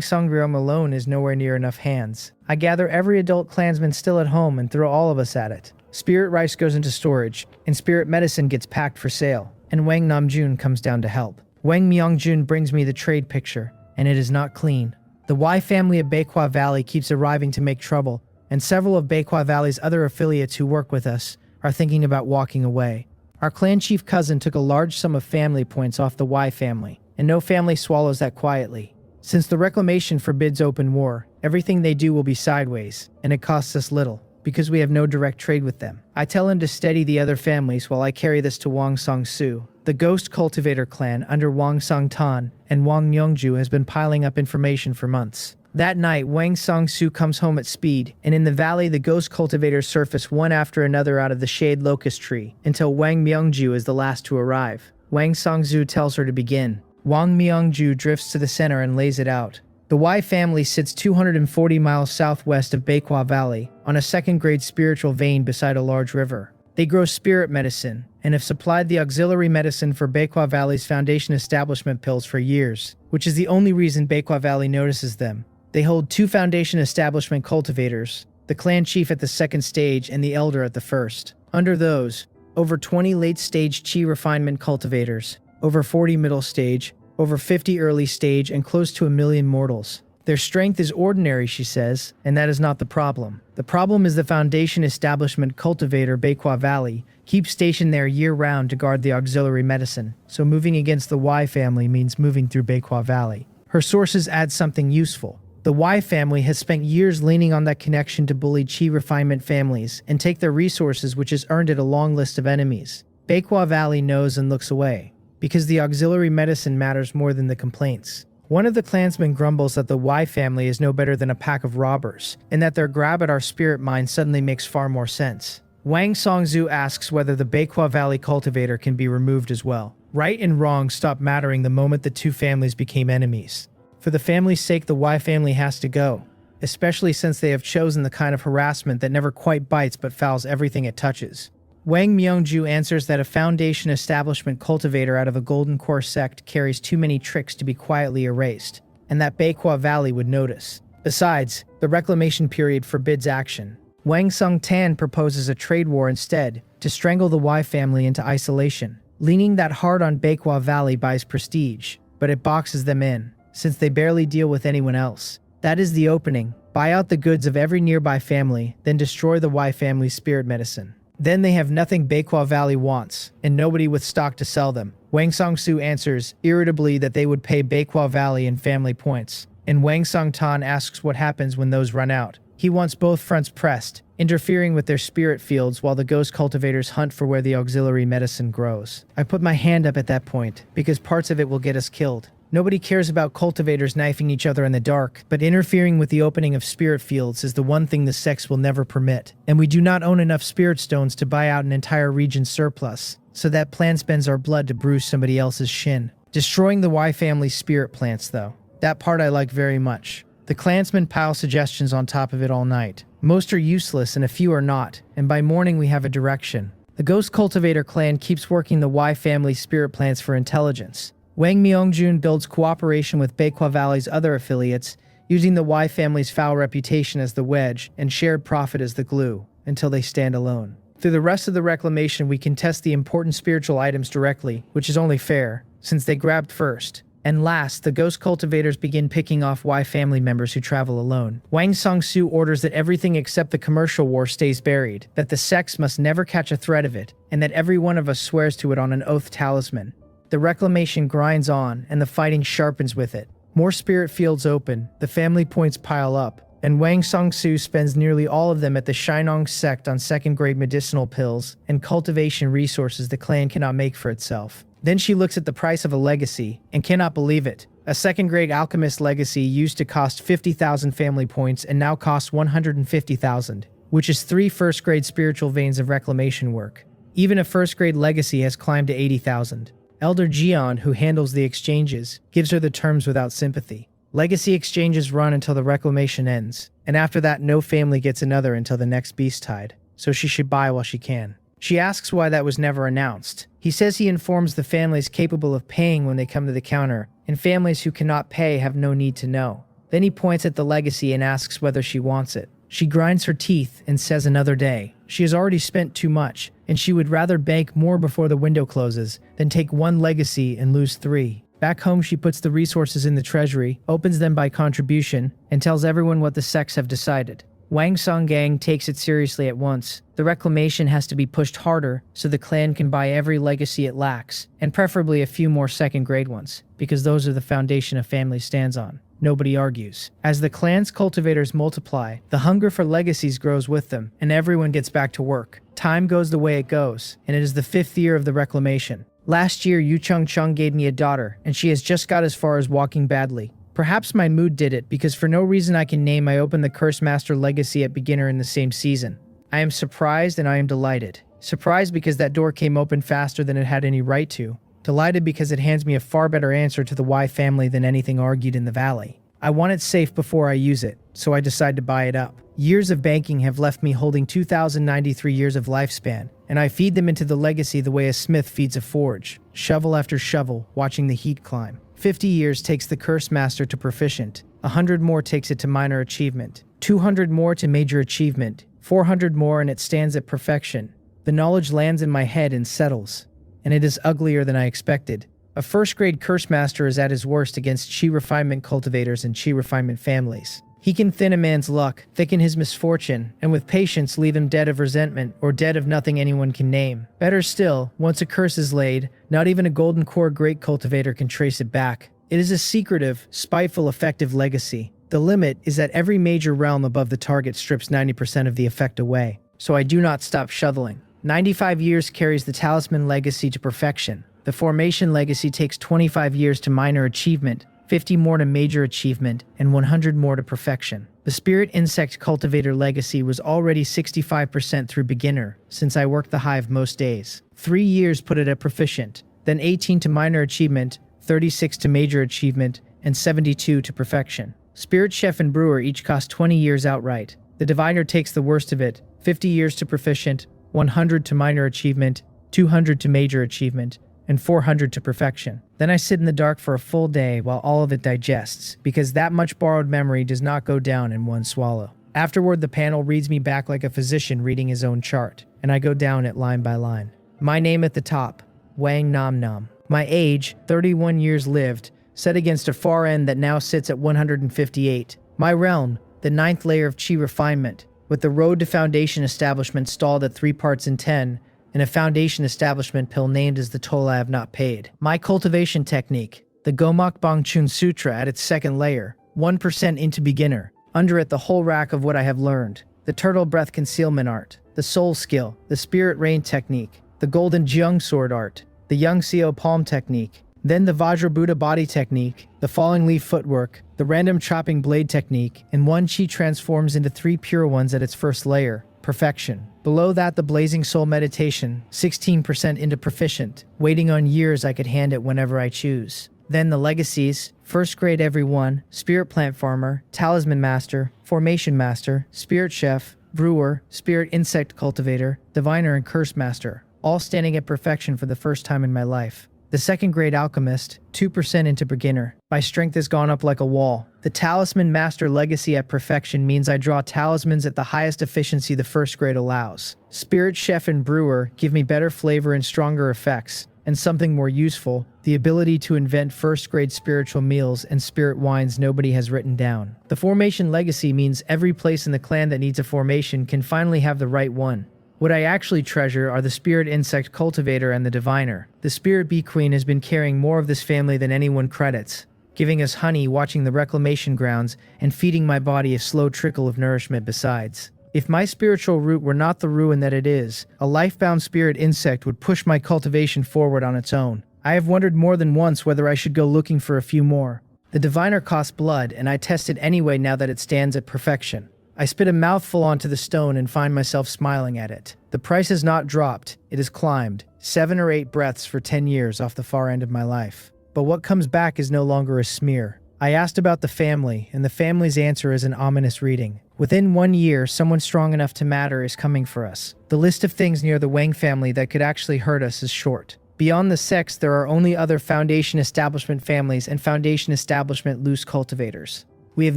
Songryong alone is nowhere near enough hands. I gather every adult clansman still at home and throw all of us at it. Spirit rice goes into storage, and spirit medicine gets packed for sale, and Wang Namjun comes down to help. Wang Myongjun brings me the trade picture, and it is not clean. The Y family at Beihua Valley keeps arriving to make trouble, and several of Beihua Valley's other affiliates who work with us are thinking about walking away. Our clan chief cousin took a large sum of family points off the Y family, and no family swallows that quietly. Since the reclamation forbids open war, everything they do will be sideways, and it costs us little, because we have no direct trade with them. I tell him to steady the other families while I carry this to Wang Song-su. The Ghost Cultivator clan under Wang Song-tan and Wang Myungju has been piling up information for months. That night, Wang Song-su comes home at speed, and in the valley the Ghost Cultivators surface one after another out of the shade locust tree, until Wang Myungju is the last to arrive. Wang Song-su tells her to begin. Wang Myungju drifts to the center and lays it out. The Y family sits 240 miles southwest of Beihua Valley, on a second-grade spiritual vein beside a large river. They grow spirit medicine, and have supplied the auxiliary medicine for Beihua Valley's foundation establishment pills for years, which is the only reason Beihua Valley notices them. They hold 2 foundation establishment cultivators, the clan chief at the second stage and the elder at the first. Under those, over 20 late-stage chi refinement cultivators, over 40 middle stage, over 50 early stage, and close to 1 million mortals. Their strength is ordinary, she says, and that is not the problem. The problem is the foundation establishment cultivator Beihua Valley keeps stationed there year-round to guard the auxiliary medicine, so moving against the Y family means moving through Beihua Valley. Her sources add something useful. The Y family has spent years leaning on that connection to bully chi refinement families and take their resources, which has earned it a long list of enemies. Beihua Valley knows and looks away, because the auxiliary medicine matters more than the complaints. One of the clansmen grumbles that the Y family is no better than a pack of robbers, and that their grab at our spirit mine suddenly makes far more sense. Wang Songzhu asks whether the Beikwa Valley cultivator can be removed as well. Right and wrong stopped mattering the moment the two families became enemies. For the family's sake, the Y family has to go, especially since they have chosen the kind of harassment that never quite bites but fouls everything it touches. Wang Myungju answers that a foundation establishment cultivator out of a Golden Core sect carries too many tricks to be quietly erased, and that Beikwa Valley would notice. Besides, the reclamation period forbids action. Wang Sung-tan proposes a trade war instead, to strangle the Y family into isolation. Leaning that hard on Beikwa Valley buys prestige, but it boxes them in, since they barely deal with anyone else. That is the opening. Buy out the goods of every nearby family, then destroy the Y family's spirit medicine. Then they have nothing Beikwa Valley wants, and nobody with stock to sell them. Wang Song-su answers, irritably, that they would pay Beikwa Valley in family points, and Wang Song-tan asks what happens when those run out. He wants both fronts pressed, interfering with their spirit fields while the ghost cultivators hunt for where the auxiliary medicine grows. I put my hand up at that point, because parts of it will get us killed. Nobody cares about cultivators knifing each other in the dark, but interfering with the opening of spirit fields is the one thing the sects will never permit. And we do not own enough spirit stones to buy out an entire region's surplus, so that plan spends our blood to bruise somebody else's shin. Destroying the Y family's spirit plants, though. That part I like very much. The clansmen pile suggestions on top of it all night. Most are useless and a few are not, and by morning we have a direction. The Ghost Cultivator clan keeps working the Y family spirit plants for intelligence. Wang Myungjun builds cooperation with Beikwa Valley's other affiliates, using the Y family's foul reputation as the wedge and shared profit as the glue, until they stand alone. Through the rest of the reclamation we can test the important spiritual items directly, which is only fair, since they grabbed first. And last, the ghost cultivators begin picking off Y family members who travel alone. Wang Song-su orders that everything except the commercial war stays buried, that the sects must never catch a thread of it, and that every one of us swears to it on an oath talisman. The reclamation grinds on, and the fighting sharpens with it. More spirit fields open, the family points pile up, and Wang Song-su spends nearly all of them at the Shinong sect on second-grade medicinal pills and cultivation resources the clan cannot make for itself. Then she looks at the price of a legacy, and cannot believe it. A second-grade alchemist legacy used to cost 50,000 family points and now costs 150,000, which is 3 first-grade spiritual veins of reclamation work. Even a first-grade legacy has climbed to 80,000. Elder Jian, who handles the exchanges, gives her the terms without sympathy. Legacy exchanges run until the reclamation ends, and after that no family gets another until the next beast tide, so she should buy while she can. She asks why that was never announced. He says he informs the families capable of paying when they come to the counter, and families who cannot pay have no need to know. Then he points at the legacy and asks whether she wants it. She grinds her teeth and says another day. She has already spent too much, and she would rather bank more before the window closes than take 1 legacy and lose 3. Back home she puts the resources in the treasury, opens them by contribution, and tells everyone what the sects have decided. Wang Songgang takes it seriously at once. The reclamation has to be pushed harder so the clan can buy every legacy it lacks, and preferably a few more second-grade ones, because those are the foundation a family stands on. Nobody argues. As the clan's cultivators multiply, the hunger for legacies grows with them, and everyone gets back to work. Time goes the way it goes, and it is the 5th year of the reclamation. Last year, Yu Chung Chung gave me a daughter, and she has just got as far as walking badly. Perhaps my mood did it, because for no reason I can name I opened the Curse Master Legacy at beginner in the same season. I am surprised and I am delighted. Surprised because that door came open faster than it had any right to. Delighted because it hands me a far better answer to the Y family than anything argued in the valley. I want it safe before I use it, so I decide to buy it up. Years of banking have left me holding 2,093 years of lifespan, and I feed them into the legacy the way a smith feeds a forge, shovel after shovel, watching the heat climb. 50 years takes the Curse Master to proficient, 100 more takes it to minor achievement, 200 more to major achievement, 400 more and it stands at perfection. The knowledge lands in my head and settles, and it is uglier than I expected. A first-grade Curse Master is at his worst against Chi Refinement cultivators and Chi Refinement families. He can thin a man's luck, thicken his misfortune, and with patience leave him dead of resentment or dead of nothing anyone can name. Better still, once a curse is laid, not even a Golden Core Great Cultivator can trace it back. It is a secretive, spiteful, effective legacy. The limit is that every major realm above the target strips 90% of the effect away. So I do not stop shoveling. 95 years carries the Talisman Legacy to perfection. The Formation Legacy takes 25 years to minor achievement, 50 more to major achievement, and 100 more to perfection. The spirit insect cultivator legacy was already 65% through beginner, since I worked the hive most days. 3 years put it at proficient, then 18 to minor achievement, 36 to major achievement, and 72 to perfection. Spirit chef and brewer each cost 20 years outright. The diviner takes the worst of it, 50 years to proficient, 100 to minor achievement, 200 to major achievement, and 400 to perfection. Then I sit in the dark for a full day while all of it digests, because that much borrowed memory does not go down in one swallow. Afterward, the panel reads me back like a physician reading his own chart, and I go down it line by line. My name at the top, Wang Nam Nam. My age, 31 years lived, set against a far end that now sits at 158. My realm, the 9th layer of chi refinement, with the road to foundation establishment stalled at 3 parts in 10, and a foundation establishment pill named as the toll I have not paid. My cultivation technique, the Gomak Bangchun Sutra at its 2nd layer, 1% into beginner. Under it the whole rack of what I have learned. The turtle breath concealment art, the soul skill, the spirit rain technique, the golden Jiang sword art, the Young Seo palm technique, then the Vajra Buddha body technique, the falling leaf footwork, the random chopping blade technique, and one chi transforms into 3 pure ones at its 1st layer, perfection. Below that the blazing soul meditation, 16% into proficient, waiting on years I could hand it whenever I choose. Then the legacies, 1st grade every one, spirit plant farmer, talisman master, formation master, spirit chef, brewer, spirit insect cultivator, diviner and curse master, all standing at perfection for the first time in my life. The 2nd grade alchemist, 2% into beginner. My strength has gone up like a wall. The talisman master legacy at perfection means I draw talismans at the highest efficiency the 1st grade allows. Spirit chef and brewer give me better flavor and stronger effects, and something more useful, the ability to invent 1st grade spiritual meals and spirit wines nobody has written down. The formation legacy means every place in the clan that needs a formation can finally have the right one. What I actually treasure are the spirit insect cultivator and the diviner. The spirit bee queen has been carrying more of this family than anyone credits, giving us honey, watching the reclamation grounds, and feeding my body a slow trickle of nourishment besides. If my spiritual root were not the ruin that it is, a life-bound spirit insect would push my cultivation forward on its own. I have wondered more than once whether I should go looking for a few more. The diviner costs blood, and I test it anyway now that it stands at perfection. I spit a mouthful onto the stone and find myself smiling at it. The price has not dropped, it has climbed. 7 or 8 breaths for 10 years off the far end of my life. But what comes back is no longer a smear. I asked about the family, and the family's answer is an ominous reading. Within 1 year, someone strong enough to matter is coming for us. The list of things near the Wang family that could actually hurt us is short. Beyond the sex, there are only other foundation establishment families and foundation establishment loose cultivators. We have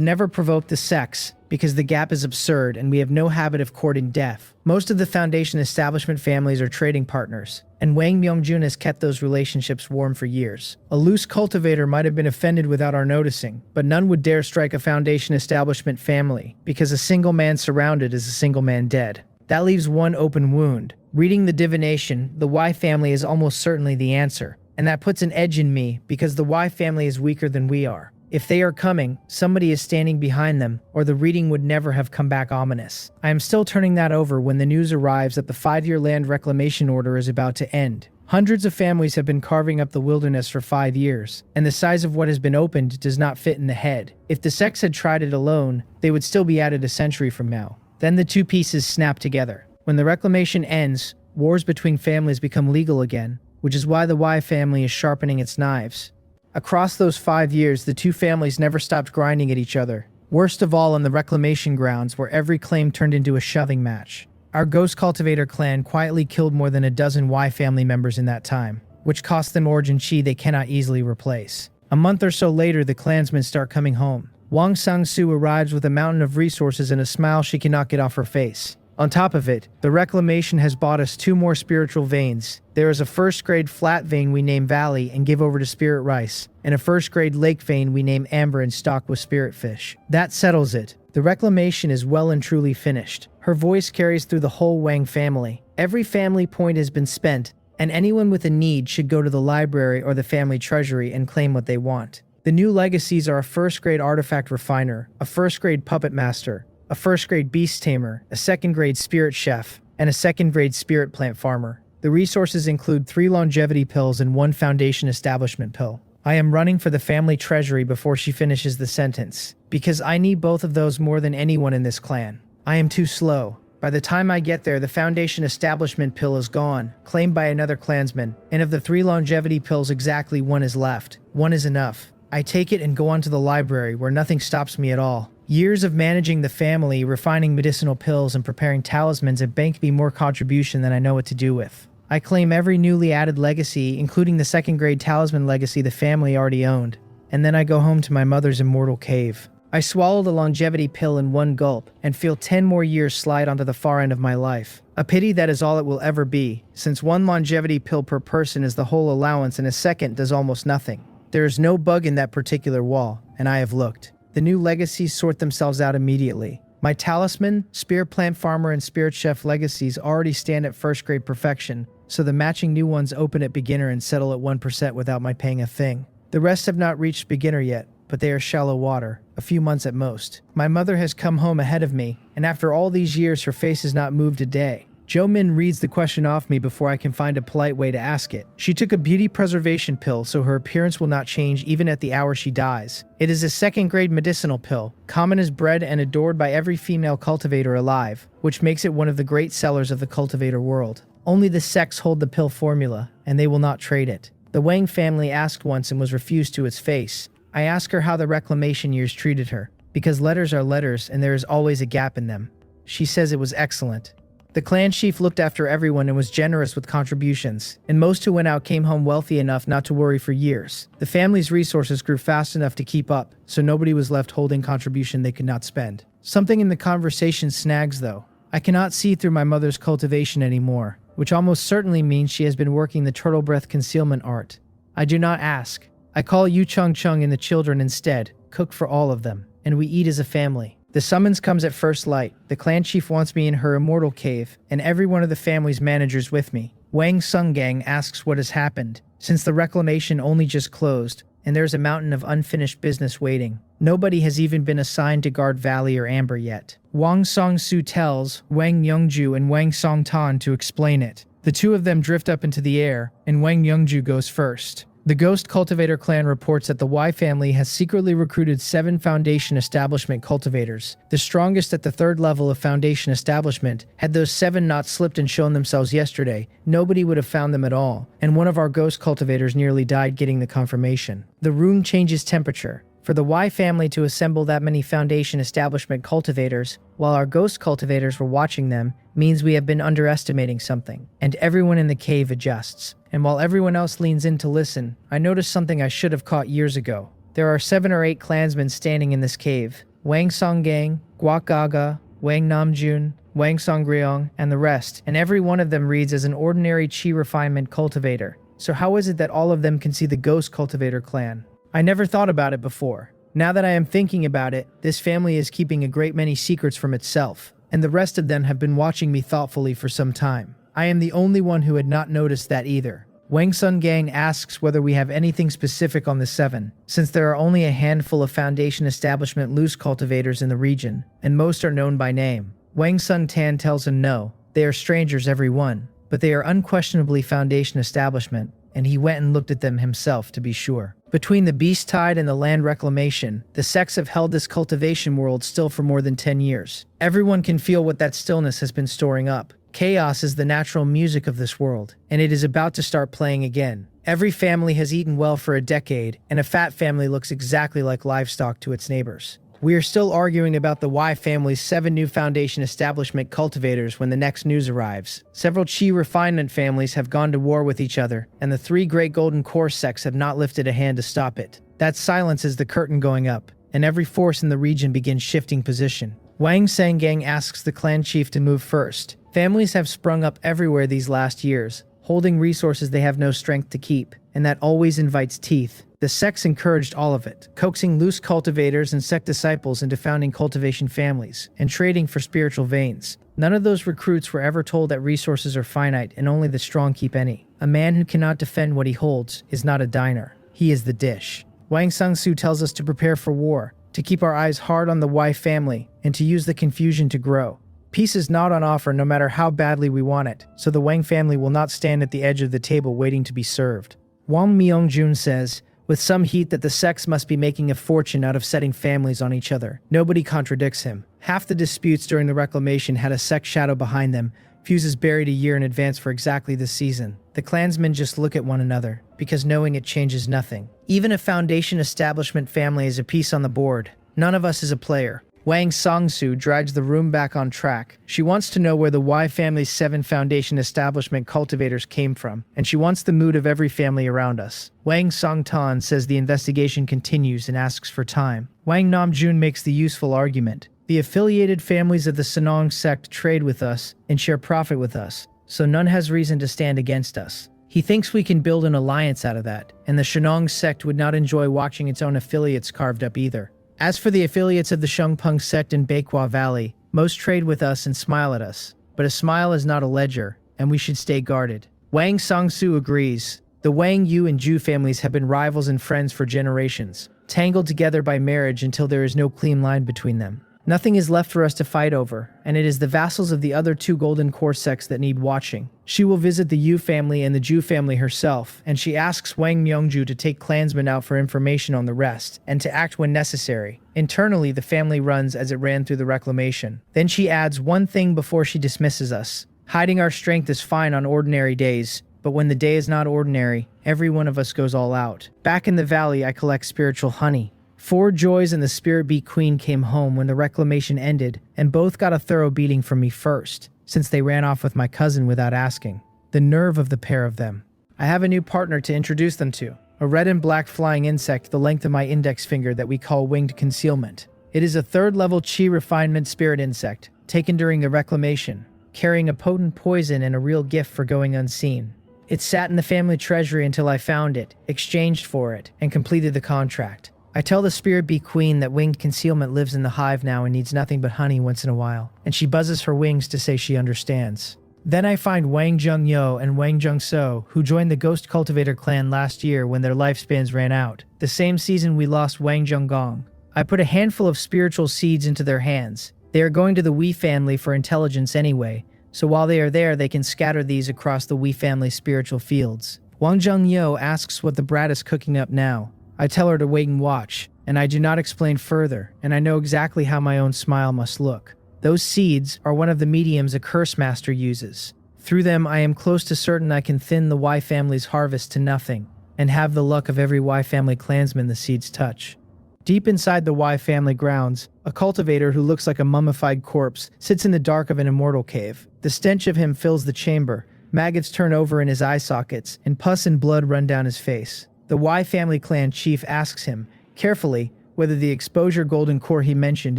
never provoked the sex, because the gap is absurd and we have no habit of courting death. Most of the foundation establishment families are trading partners, and Wang Myongjun has kept those relationships warm for years. A loose cultivator might have been offended without our noticing, but none would dare strike a foundation establishment family, because a single man surrounded is a single man dead. That leaves one open wound. Reading the divination, the Y family is almost certainly the answer, and that puts an edge in me because the Y family is weaker than we are. If they are coming, somebody is standing behind them, or the reading would never have come back ominous. I am still turning that over when the news arrives that the 5-year land reclamation order is about to end. Hundreds of families have been carving up the wilderness for 5 years, and the size of what has been opened does not fit in the head. If the sects had tried it alone, they would still be at it a century from now. Then the two pieces snap together. When the reclamation ends, wars between families become legal again, which is why the Y family is sharpening its knives. Across those 5 years, the two families never stopped grinding at each other. Worst of all on the reclamation grounds, where every claim turned into a shoving match. Our Ghost Cultivator clan quietly killed more than a dozen Y family members in that time, which cost them origin chi they cannot easily replace. A month or so later, the clansmen start coming home. Wang Sang-su arrives with a mountain of resources and a smile she cannot get off her face. On top of it, the reclamation has bought us 2 more spiritual veins. There is a 1st grade flat vein we name Valley and give over to Spirit Rice, and a 1st grade lake vein we name Amber and stock with Spirit Fish. That settles it. The reclamation is well and truly finished. Her voice carries through the whole Wang family. Every family point has been spent, and anyone with a need should go to the library or the family treasury and claim what they want. The new legacies are a 1st grade artifact refiner, a 1st grade puppet master, a 1st grade beast tamer, a 2nd grade spirit chef, and a 2nd grade spirit plant farmer. The resources include 3 longevity pills and 1 foundation establishment pill. I am running for the family treasury before she finishes the sentence, because I need both of those more than anyone in this clan. I am too slow. By the time I get there, the Foundation Establishment pill is gone, claimed by another clansman, and of the 3 longevity pills exactly 1 is left. 1 is enough. I take it and go on to the library, where nothing stops me at all. Years of managing the family, refining medicinal pills, and preparing talismans have banked me more contribution than I know what to do with. I claim every newly added legacy, including the 2nd grade talisman legacy the family already owned, and then I go home to my mother's immortal cave. I swallow the longevity pill in 1 gulp and feel 10 more years slide onto the far end of my life. A pity that is all it will ever be, since 1 longevity pill per person is the whole allowance and a second does almost nothing. There is no bug in that particular wall, and I have looked. The new legacies sort themselves out immediately. My talisman, spear plant farmer, and spirit chef legacies already stand at 1st grade perfection, so the matching new ones open at beginner and settle at 1% without my paying a thing. The rest have not reached beginner yet, but they are shallow water, a few months at most. My mother has come home ahead of me, and after all these years her face has not moved a day. Jo Min reads the question off me before I can find a polite way to ask it. She took a beauty preservation pill so her appearance will not change even at the hour she dies. It is a 2nd grade medicinal pill, common as bread and adored by every female cultivator alive, which makes it one of the great sellers of the cultivator world. Only the sex hold the pill formula, and they will not trade it. The Wang family asked once and was refused to its face. I ask her how the reclamation years treated her, because letters are letters and there is always a gap in them. She says it was excellent. The clan chief looked after everyone and was generous with contributions, and most who went out came home wealthy enough not to worry for years. The family's resources grew fast enough to keep up, so nobody was left holding contribution they could not spend. Something in the conversation snags though. I cannot see through my mother's cultivation anymore, which almost certainly means she has been working the turtle breath concealment art. I do not ask. I call Yu Chung Chung and the children instead, cook for all of them, and we eat as a family. The summons comes at first light. The clan chief wants me in her immortal cave, and every one of the family's managers with me. Wang Sunggang asks what has happened, since the reclamation only just closed, and there's a mountain of unfinished business waiting. Nobody has even been assigned to guard Valley or Amber yet. Wang Song-su tells Wang Youngju and Wang Song-tan to explain it. The 2 of them drift up into the air, and Wang Youngju goes first. The Ghost Cultivator clan reports that the Y family has secretly recruited 7 Foundation Establishment cultivators. The strongest at the 3rd level of Foundation Establishment. Had those 7 not slipped and shown themselves yesterday, nobody would have found them at all, and one of our Ghost Cultivators nearly died getting the confirmation. The room changes temperature. For the Y family to assemble that many Foundation Establishment cultivators, while our Ghost Cultivators were watching them, means we have been underestimating something, and everyone in the cave adjusts. And while everyone else leans in to listen, I notice something I should have caught years ago. There are 7 or 8 clansmen standing in this cave. Wang Songgang, Guak Gaga, Wang Namjun, Wang Songryong, and the rest, and every one of them reads as an ordinary Chi refinement cultivator. So how is it that all of them can see the Ghost Cultivator clan? I never thought about it before. Now that I am thinking about it, this family is keeping a great many secrets from itself, and the rest of them have been watching me thoughtfully for some time. I am the only one who had not noticed that either. Wang Sungang asks whether we have anything specific on the 7, since there are only a handful of Foundation Establishment loose cultivators in the region, and most are known by name. Wang Sun Tan tells him no, they are strangers every one, but they are unquestionably Foundation Establishment, and he went and looked at them himself to be sure. Between the beast tide and the land reclamation, the sects have held this cultivation world still for more than 10 years. Everyone can feel what that stillness has been storing up. Chaos is the natural music of this world, and it is about to start playing again. Every family has eaten well for a decade, and a fat family looks exactly like livestock to its neighbors. We are still arguing about the Y family's 7 new Foundation Establishment cultivators when the next news arrives. Several Chi refinement families have gone to war with each other, and the 3 Great Golden Core sects have not lifted a hand to stop it. That silence is the curtain going up, and every force in the region begins shifting position. Wang Sangang asks the clan chief to move first. Families have sprung up everywhere these last years, holding resources they have no strength to keep, and that always invites teeth. The sects encouraged all of it, coaxing loose cultivators and sect disciples into founding cultivation families, and trading for spiritual veins. None of those recruits were ever told that resources are finite and only the strong keep any. A man who cannot defend what he holds is not a diner. He is the dish. Wang Sangsu tells us to prepare for war, to keep our eyes hard on the Y family, and to use the confusion to grow. Peace is not on offer no matter how badly we want it, so the Wang family will not stand at the edge of the table waiting to be served. Wang Myongjun says, with some heat that the sects must be making a fortune out of setting families on each other. Nobody contradicts him. Half the disputes during the reclamation had a sect shadow behind them, fuses buried a year in advance for exactly this season. The clansmen just look at one another, because knowing it changes nothing. Even a foundation establishment family is a piece on the board. None of us is a player. Wang Songsu drags the room back on track. She wants to know where the Y family's 7 foundation establishment cultivators came from, and she wants the mood of every family around us. Wang Songtan says the investigation continues and asks for time. Wang Namjun makes the useful argument. The affiliated families of the Sanong sect trade with us and share profit with us, so none has reason to stand against us. He thinks we can build an alliance out of that, and the Shenong sect would not enjoy watching its own affiliates carved up either. As for the affiliates of the Shengpeng sect in Beihua Valley, most trade with us and smile at us, but a smile is not a ledger, and we should stay guarded. Wang Songsu agrees. The Wang Yu and Zhu families have been rivals and friends for generations, tangled together by marriage until there is no clean line between them. Nothing is left for us to fight over, and it is the vassals of the other 2 Golden Core sects that need watching. She will visit the Yu family and the Zhu family herself, and she asks Wang Myungju to take clansmen out for information on the rest, and to act when necessary. Internally, the family runs as it ran through the reclamation. Then she adds one thing before she dismisses us. Hiding our strength is fine on ordinary days, but when the day is not ordinary, every one of us goes all out. Back in the valley, I collect spiritual honey. 4 Joys and the Spirit Bee Queen came home when the reclamation ended, and both got a thorough beating from me first, since they ran off with my cousin without asking. The nerve of the pair of them. I have a new partner to introduce them to, a red and black flying insect the length of my index finger that we call winged concealment. It is a 3rd level chi refinement spirit insect, taken during the reclamation, carrying a potent poison and a real gift for going unseen. It sat in the family treasury until I found it, exchanged for it, and completed the contract. I tell the Spirit Bee Queen that winged concealment lives in the hive now and needs nothing but honey once in a while, and she buzzes her wings to say she understands. Then I find Wang Zhengyo and Wang Zhengso, who joined the Ghost Cultivator clan last year when their lifespans ran out, the same season we lost Wang Zhenggong. I put a handful of spiritual seeds into their hands. They are going to the Wei family for intelligence anyway, so while they are there they can scatter these across the Wei family spiritual fields. Wang Zhengyo asks what the brat is cooking up now. I tell her to wait and watch, and I do not explain further, and I know exactly how my own smile must look. Those seeds are one of the mediums a curse master uses. Through them I am close to certain I can thin the Y family's harvest to nothing, and have the luck of every Y family clansman the seeds touch. Deep inside the Y family grounds, a cultivator who looks like a mummified corpse sits in the dark of an immortal cave. The stench of him fills the chamber, maggots turn over in his eye sockets, and pus and blood run down his face. The Y family clan chief asks him, carefully, whether the exposure golden core he mentioned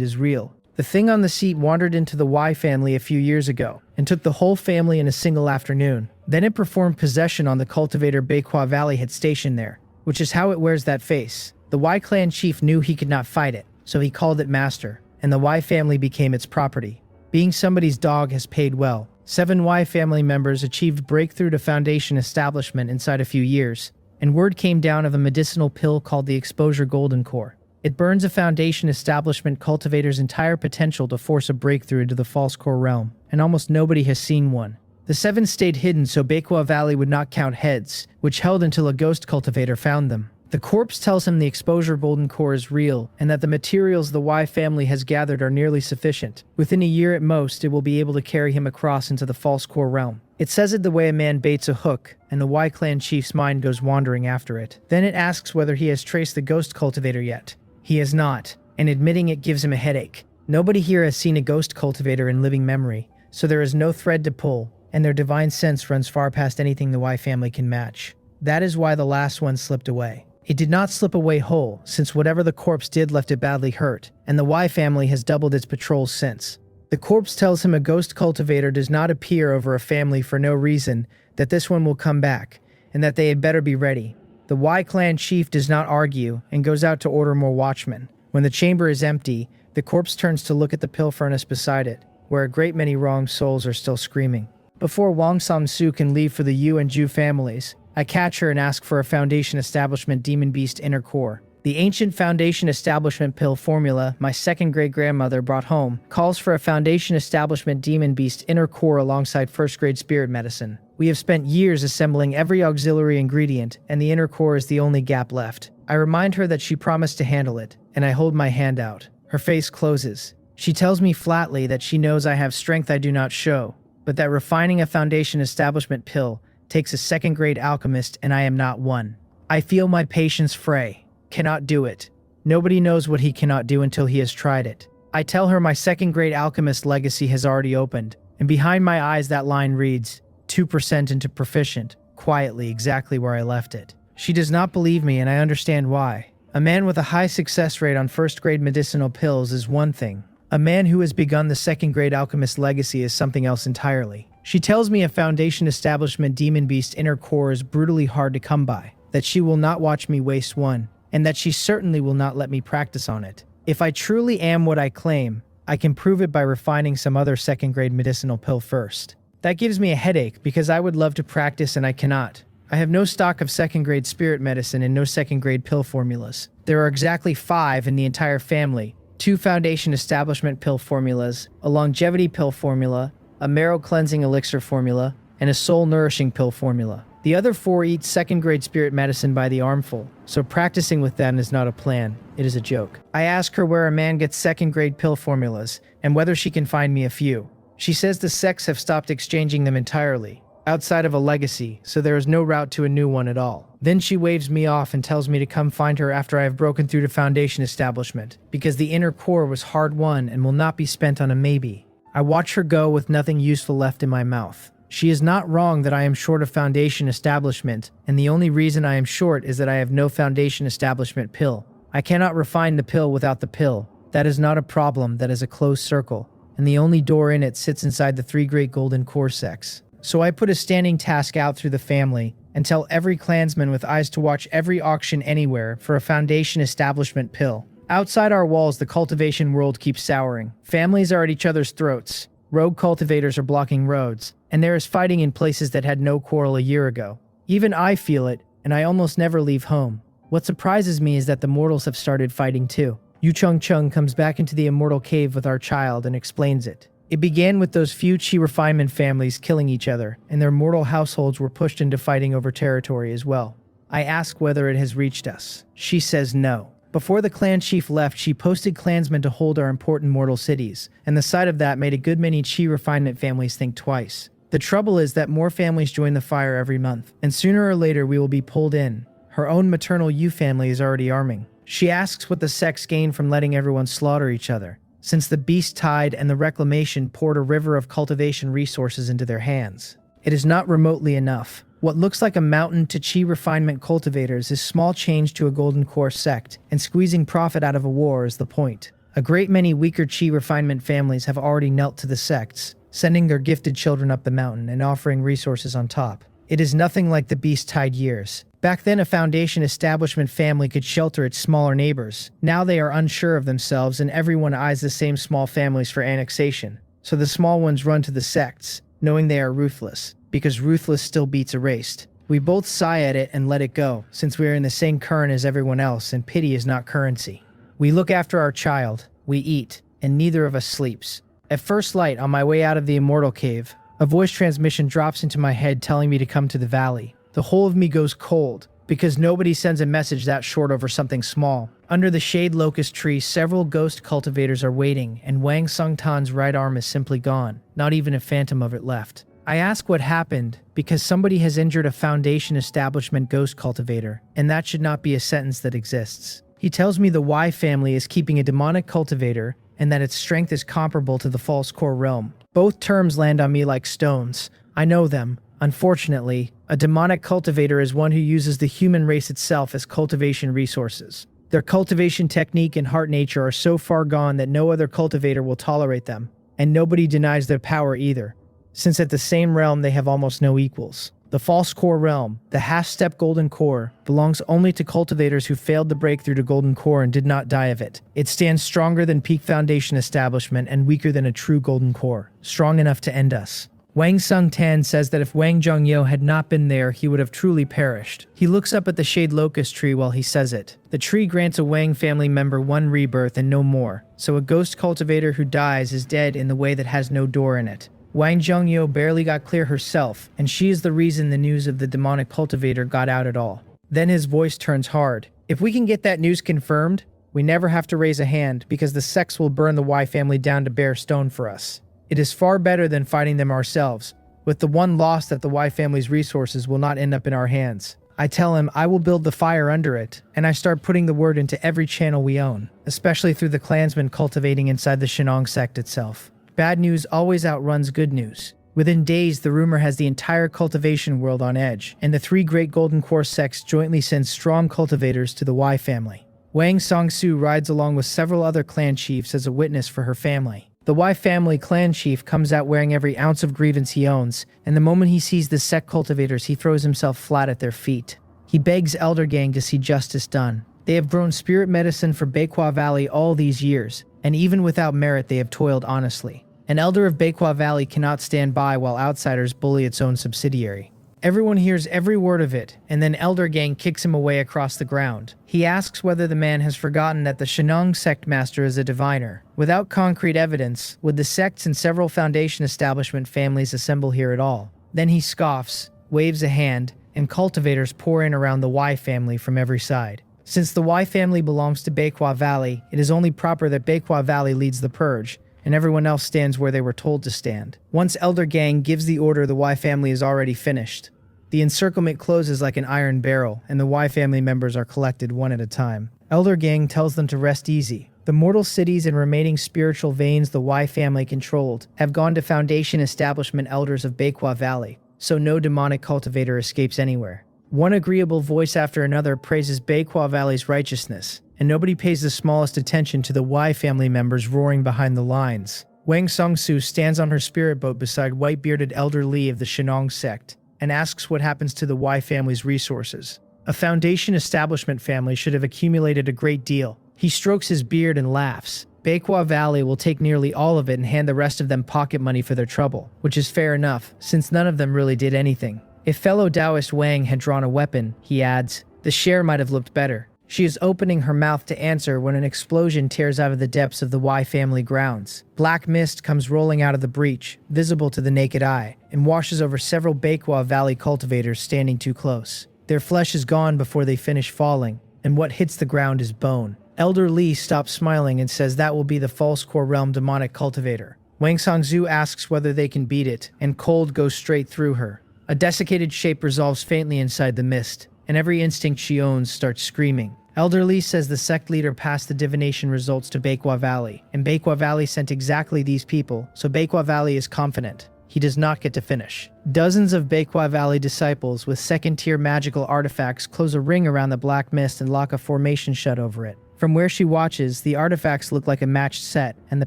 is real. The thing on the seat wandered into the Y family a few years ago, and took the whole family in a single afternoon. Then it performed possession on the cultivator Beihua Valley had stationed there, which is how it wears that face. The Y clan chief knew he could not fight it, so he called it master, and the Y family became its property. Being somebody's dog has paid well. 7 Y family members achieved breakthrough to foundation establishment inside a few years, and word came down of a medicinal pill called the Exposure Golden Core. It burns a foundation establishment cultivator's entire potential to force a breakthrough into the false core realm, and almost nobody has seen one. The 7 stayed hidden so Beihua Valley would not count heads, which held until a ghost cultivator found them. The corpse tells him the Exposure Golden Core is real, and that the materials the Y family has gathered are nearly sufficient. Within a year at most, it will be able to carry him across into the false core realm. It says it the way a man baits a hook, and the Y clan chief's mind goes wandering after it. Then it asks whether he has traced the ghost cultivator yet. He has not, and admitting it gives him a headache. Nobody here has seen a ghost cultivator in living memory, so there is no thread to pull, and their divine sense runs far past anything the Y family can match. That is why the last one slipped away. It did not slip away whole, since whatever the corpse did left it badly hurt, and the Y family has doubled its patrols since. The corpse tells him a ghost cultivator does not appear over a family for no reason, that this one will come back, and that they had better be ready. The Y clan chief does not argue, and goes out to order more watchmen. When the chamber is empty, the corpse turns to look at the pill furnace beside it, where a great many wrong souls are still screaming. Before Wang Samsu can leave for the Yu and Zhu families, I catch her and ask for a foundation establishment demon beast inner core. The ancient foundation establishment pill formula my second great-grandmother brought home calls for a foundation establishment demon beast inner core alongside first-grade spirit medicine. We have spent years assembling every auxiliary ingredient, and the inner core is the only gap left. I remind her that she promised to handle it, and I hold my hand out. Her face closes. She tells me flatly that she knows I have strength I do not show, but that refining a foundation establishment pill takes a second-grade alchemist, and I am not one. I feel my patience fray. Cannot do it. Nobody knows what he cannot do until he has tried it. I tell her my second-grade alchemist legacy has already opened, and behind my eyes that line reads, 2% into proficient, quietly exactly where I left it. She does not believe me, and I understand why. A man with a high success rate on first-grade medicinal pills is one thing. A man who has begun the second-grade alchemist legacy is something else entirely. She tells me a foundation establishment demon beast inner core is brutally hard to come by, that she will not watch me waste one, and that she certainly will not let me practice on it. If I truly am what I claim, I can prove it by refining some other second-grade medicinal pill first. That gives me a headache because I would love to practice and I cannot. I have no stock of second-grade spirit medicine and no second-grade pill formulas. There are exactly 5 in the entire family: 2 foundation establishment pill formulas, a longevity pill formula, a marrow cleansing elixir formula, and a soul nourishing pill formula. The other 4 eat second-grade spirit medicine by the armful, so practicing with them is not a plan, it is a joke. I ask her where a man gets second-grade pill formulas, and whether she can find me a few. She says the sects have stopped exchanging them entirely, outside of a legacy, so there is no route to a new one at all. Then she waves me off and tells me to come find her after I have broken through to foundation establishment, because the inner core was hard-won and will not be spent on a maybe. I watch her go with nothing useful left in my mouth. She is not wrong that I am short of foundation establishment, and the only reason I am short is that I have no foundation establishment pill. I cannot refine the pill without the pill. That is not a problem, that is a closed circle, and the only door in it sits inside the 3 great golden core sects. So I put a standing task out through the family and tell every clansman with eyes to watch every auction anywhere for a foundation establishment pill. Outside our walls, the cultivation world keeps souring. Families are at each other's throats. Rogue cultivators are blocking roads, and there is fighting in places that had no quarrel a year ago. Even I feel it, and I almost never leave home. What surprises me is that the mortals have started fighting too. Yu Chung Chung comes back into the immortal cave with our child and explains it. It began with those few chi refinement families killing each other, and their mortal households were pushed into fighting over territory as well. I ask whether it has reached us. She says no. Before the clan chief left, she posted clansmen to hold our important mortal cities, and the sight of that made a good many chi refinement families think twice. The trouble is that more families join the fire every month, and sooner or later we will be pulled in. Her own maternal Yu family is already arming. She asks what the sects gain from letting everyone slaughter each other, since the beast tide and the reclamation poured a river of cultivation resources into their hands. It is not remotely enough. What looks like a mountain to chi refinement cultivators is small change to a golden core sect, and squeezing profit out of a war is the point. A great many weaker chi refinement families have already knelt to the sects, sending their gifted children up the mountain and offering resources on top. It is nothing like the beast tide years. Back then, a foundation establishment family could shelter its smaller neighbors. Now they are unsure of themselves, and everyone eyes the same small families for annexation. So the small ones run to the sects, knowing they are ruthless, because ruthless still beats erased. We both sigh at it and let it go, since we are in the same current as everyone else, and pity is not currency. We look after our child, we eat, and neither of us sleeps. At first light, on my way out of the immortal cave, a voice transmission drops into my head telling me to come to the valley. The whole of me goes cold, because nobody sends a message that short over something small. Under the shade locust tree, several ghost cultivators are waiting, and Wang Sungtan's right arm is simply gone, not even a phantom of it left. I ask what happened, because somebody has injured a foundation establishment ghost cultivator, and that should not be a sentence that exists. He tells me the Y family is keeping a demonic cultivator, and that its strength is comparable to the false core realm. Both terms land on me like stones. I know them. Unfortunately, a demonic cultivator is one who uses the human race itself as cultivation resources. Their cultivation technique and heart nature are so far gone that no other cultivator will tolerate them, and nobody denies their power either, since at the same realm they have almost no equals. The false core realm, the half-step golden core, belongs only to cultivators who failed to break through to golden core and did not die of it. It stands stronger than peak foundation establishment and weaker than a true golden core, strong enough to end us. Wang Sung-tan says that if Wang Zhongyou had not been there, he would have truly perished. He looks up at the shade locust tree while he says it. The tree grants a Wang family member one rebirth and no more, so a ghost cultivator who dies is dead in the way that has no door in it. Wang Zhongyou barely got clear herself, and she is the reason the news of the demonic cultivator got out at all. Then his voice turns hard. If we can get that news confirmed, we never have to raise a hand because the sects will burn the Y family down to bare stone for us. It is far better than fighting them ourselves, with the one loss that the Y family's resources will not end up in our hands. I tell him I will build the fire under it, and I start putting the word into every channel we own, especially through the clansmen cultivating inside the Shenong sect itself. Bad news always outruns good news. Within days, the rumor has the entire cultivation world on edge, and the three great Golden Core sects jointly send strong cultivators to the Y family. Wang Songsu rides along with several other clan chiefs as a witness for her family. The Y family clan chief comes out wearing every ounce of grievance he owns, and the moment he sees the sect cultivators, he throws himself flat at their feet. He begs Elder Gang to see justice done. They have grown spirit medicine for Beihua Valley all these years, and even without merit they have toiled honestly. An elder of Beihua Valley cannot stand by while outsiders bully its own subsidiary. Everyone hears every word of it, and then Elder Gang kicks him away across the ground. He asks whether the man has forgotten that the Shenong sect master is a diviner. Without concrete evidence, would the sects and several foundation establishment families assemble here at all? Then he scoffs, waves a hand, and cultivators pour in around the Y family from every side. Since the Y family belongs to Beihua Valley, it is only proper that Beihua Valley leads the purge, and everyone else stands where they were told to stand. Once Elder Gang gives the order, the Y family is already finished. The encirclement closes like an iron barrel, and the Y family members are collected one at a time. Elder Gang tells them to rest easy. The mortal cities and remaining spiritual veins the Y family controlled have gone to Foundation Establishment elders of Beihua Valley, so no demonic cultivator escapes anywhere. One agreeable voice after another praises Beihua Valley's righteousness, and nobody pays the smallest attention to the Y family members roaring behind the lines. Wang Songsu stands on her spirit boat beside white-bearded Elder Li of the Shenong sect, and asks what happens to the Y family's resources. A Foundation Establishment family should have accumulated a great deal. He strokes his beard and laughs. Beihua Valley will take nearly all of it and hand the rest of them pocket money for their trouble, which is fair enough, since none of them really did anything. If fellow Taoist Wang had drawn a weapon, he adds, the share might have looked better. She is opening her mouth to answer when an explosion tears out of the depths of the Y family grounds. Black mist comes rolling out of the breach, visible to the naked eye, and washes over several Beihua Valley cultivators standing too close. Their flesh is gone before they finish falling, and what hits the ground is bone. Elder Li stops smiling and says that will be the false core realm demonic cultivator. Wang Songzu asks whether they can beat it, and cold goes straight through her. A desiccated shape resolves faintly inside the mist, and every instinct she owns starts screaming. Elder Li says the sect leader passed the divination results to Beihua Valley, and Beihua Valley sent exactly these people, so Beihua Valley is confident. He does not get to finish. Dozens of Beihua Valley disciples with second-tier magical artifacts close a ring around the black mist and lock a formation shut over it. From where she watches, the artifacts look like a matched set, and the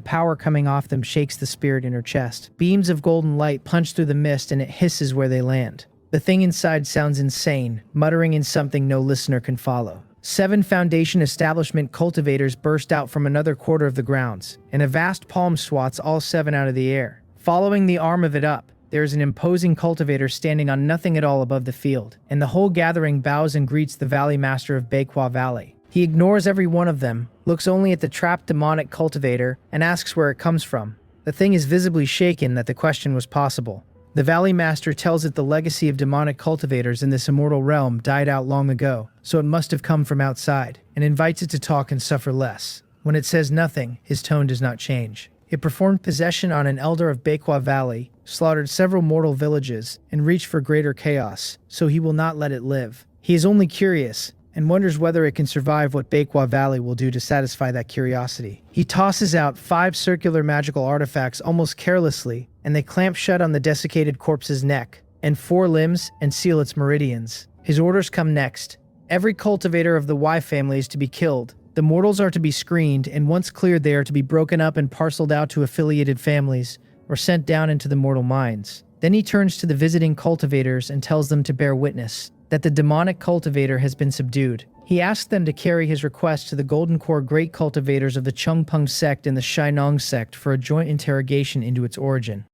power coming off them shakes the spirit in her chest. Beams of golden light punch through the mist and it hisses where they land. The thing inside sounds insane, muttering in something no listener can follow. 7 Foundation Establishment cultivators burst out from another quarter of the grounds, and a vast palm swats all 7 out of the air. Following the arm of it up, there is an imposing cultivator standing on nothing at all above the field, and the whole gathering bows and greets the Valley Master of Beihua Valley. He ignores every one of them, looks only at the trapped demonic cultivator, and asks where it comes from. The thing is visibly shaken that the question was possible. The Valley Master tells it the legacy of demonic cultivators in this immortal realm died out long ago, so it must have come from outside, and invites it to talk and suffer less. When it says nothing, his tone does not change. It performed possession on an elder of Beihua Valley, slaughtered several mortal villages, and reached for greater chaos, so he will not let it live. He is only curious, and wonders whether it can survive what Beihua Valley will do to satisfy that curiosity. He tosses out 5 circular magical artifacts almost carelessly, and they clamp shut on the desiccated corpse's neck, and 4 limbs, and seal its meridians. His orders come next. Every cultivator of the Y family is to be killed. The mortals are to be screened, and once cleared they are to be broken up and parceled out to affiliated families, or sent down into the mortal mines. Then he turns to the visiting cultivators and tells them to bear witness that the demonic cultivator has been subdued. He asked them to carry his request to the Golden Core great cultivators of the Chungpung sect and the Shinong sect for a joint interrogation into its origin.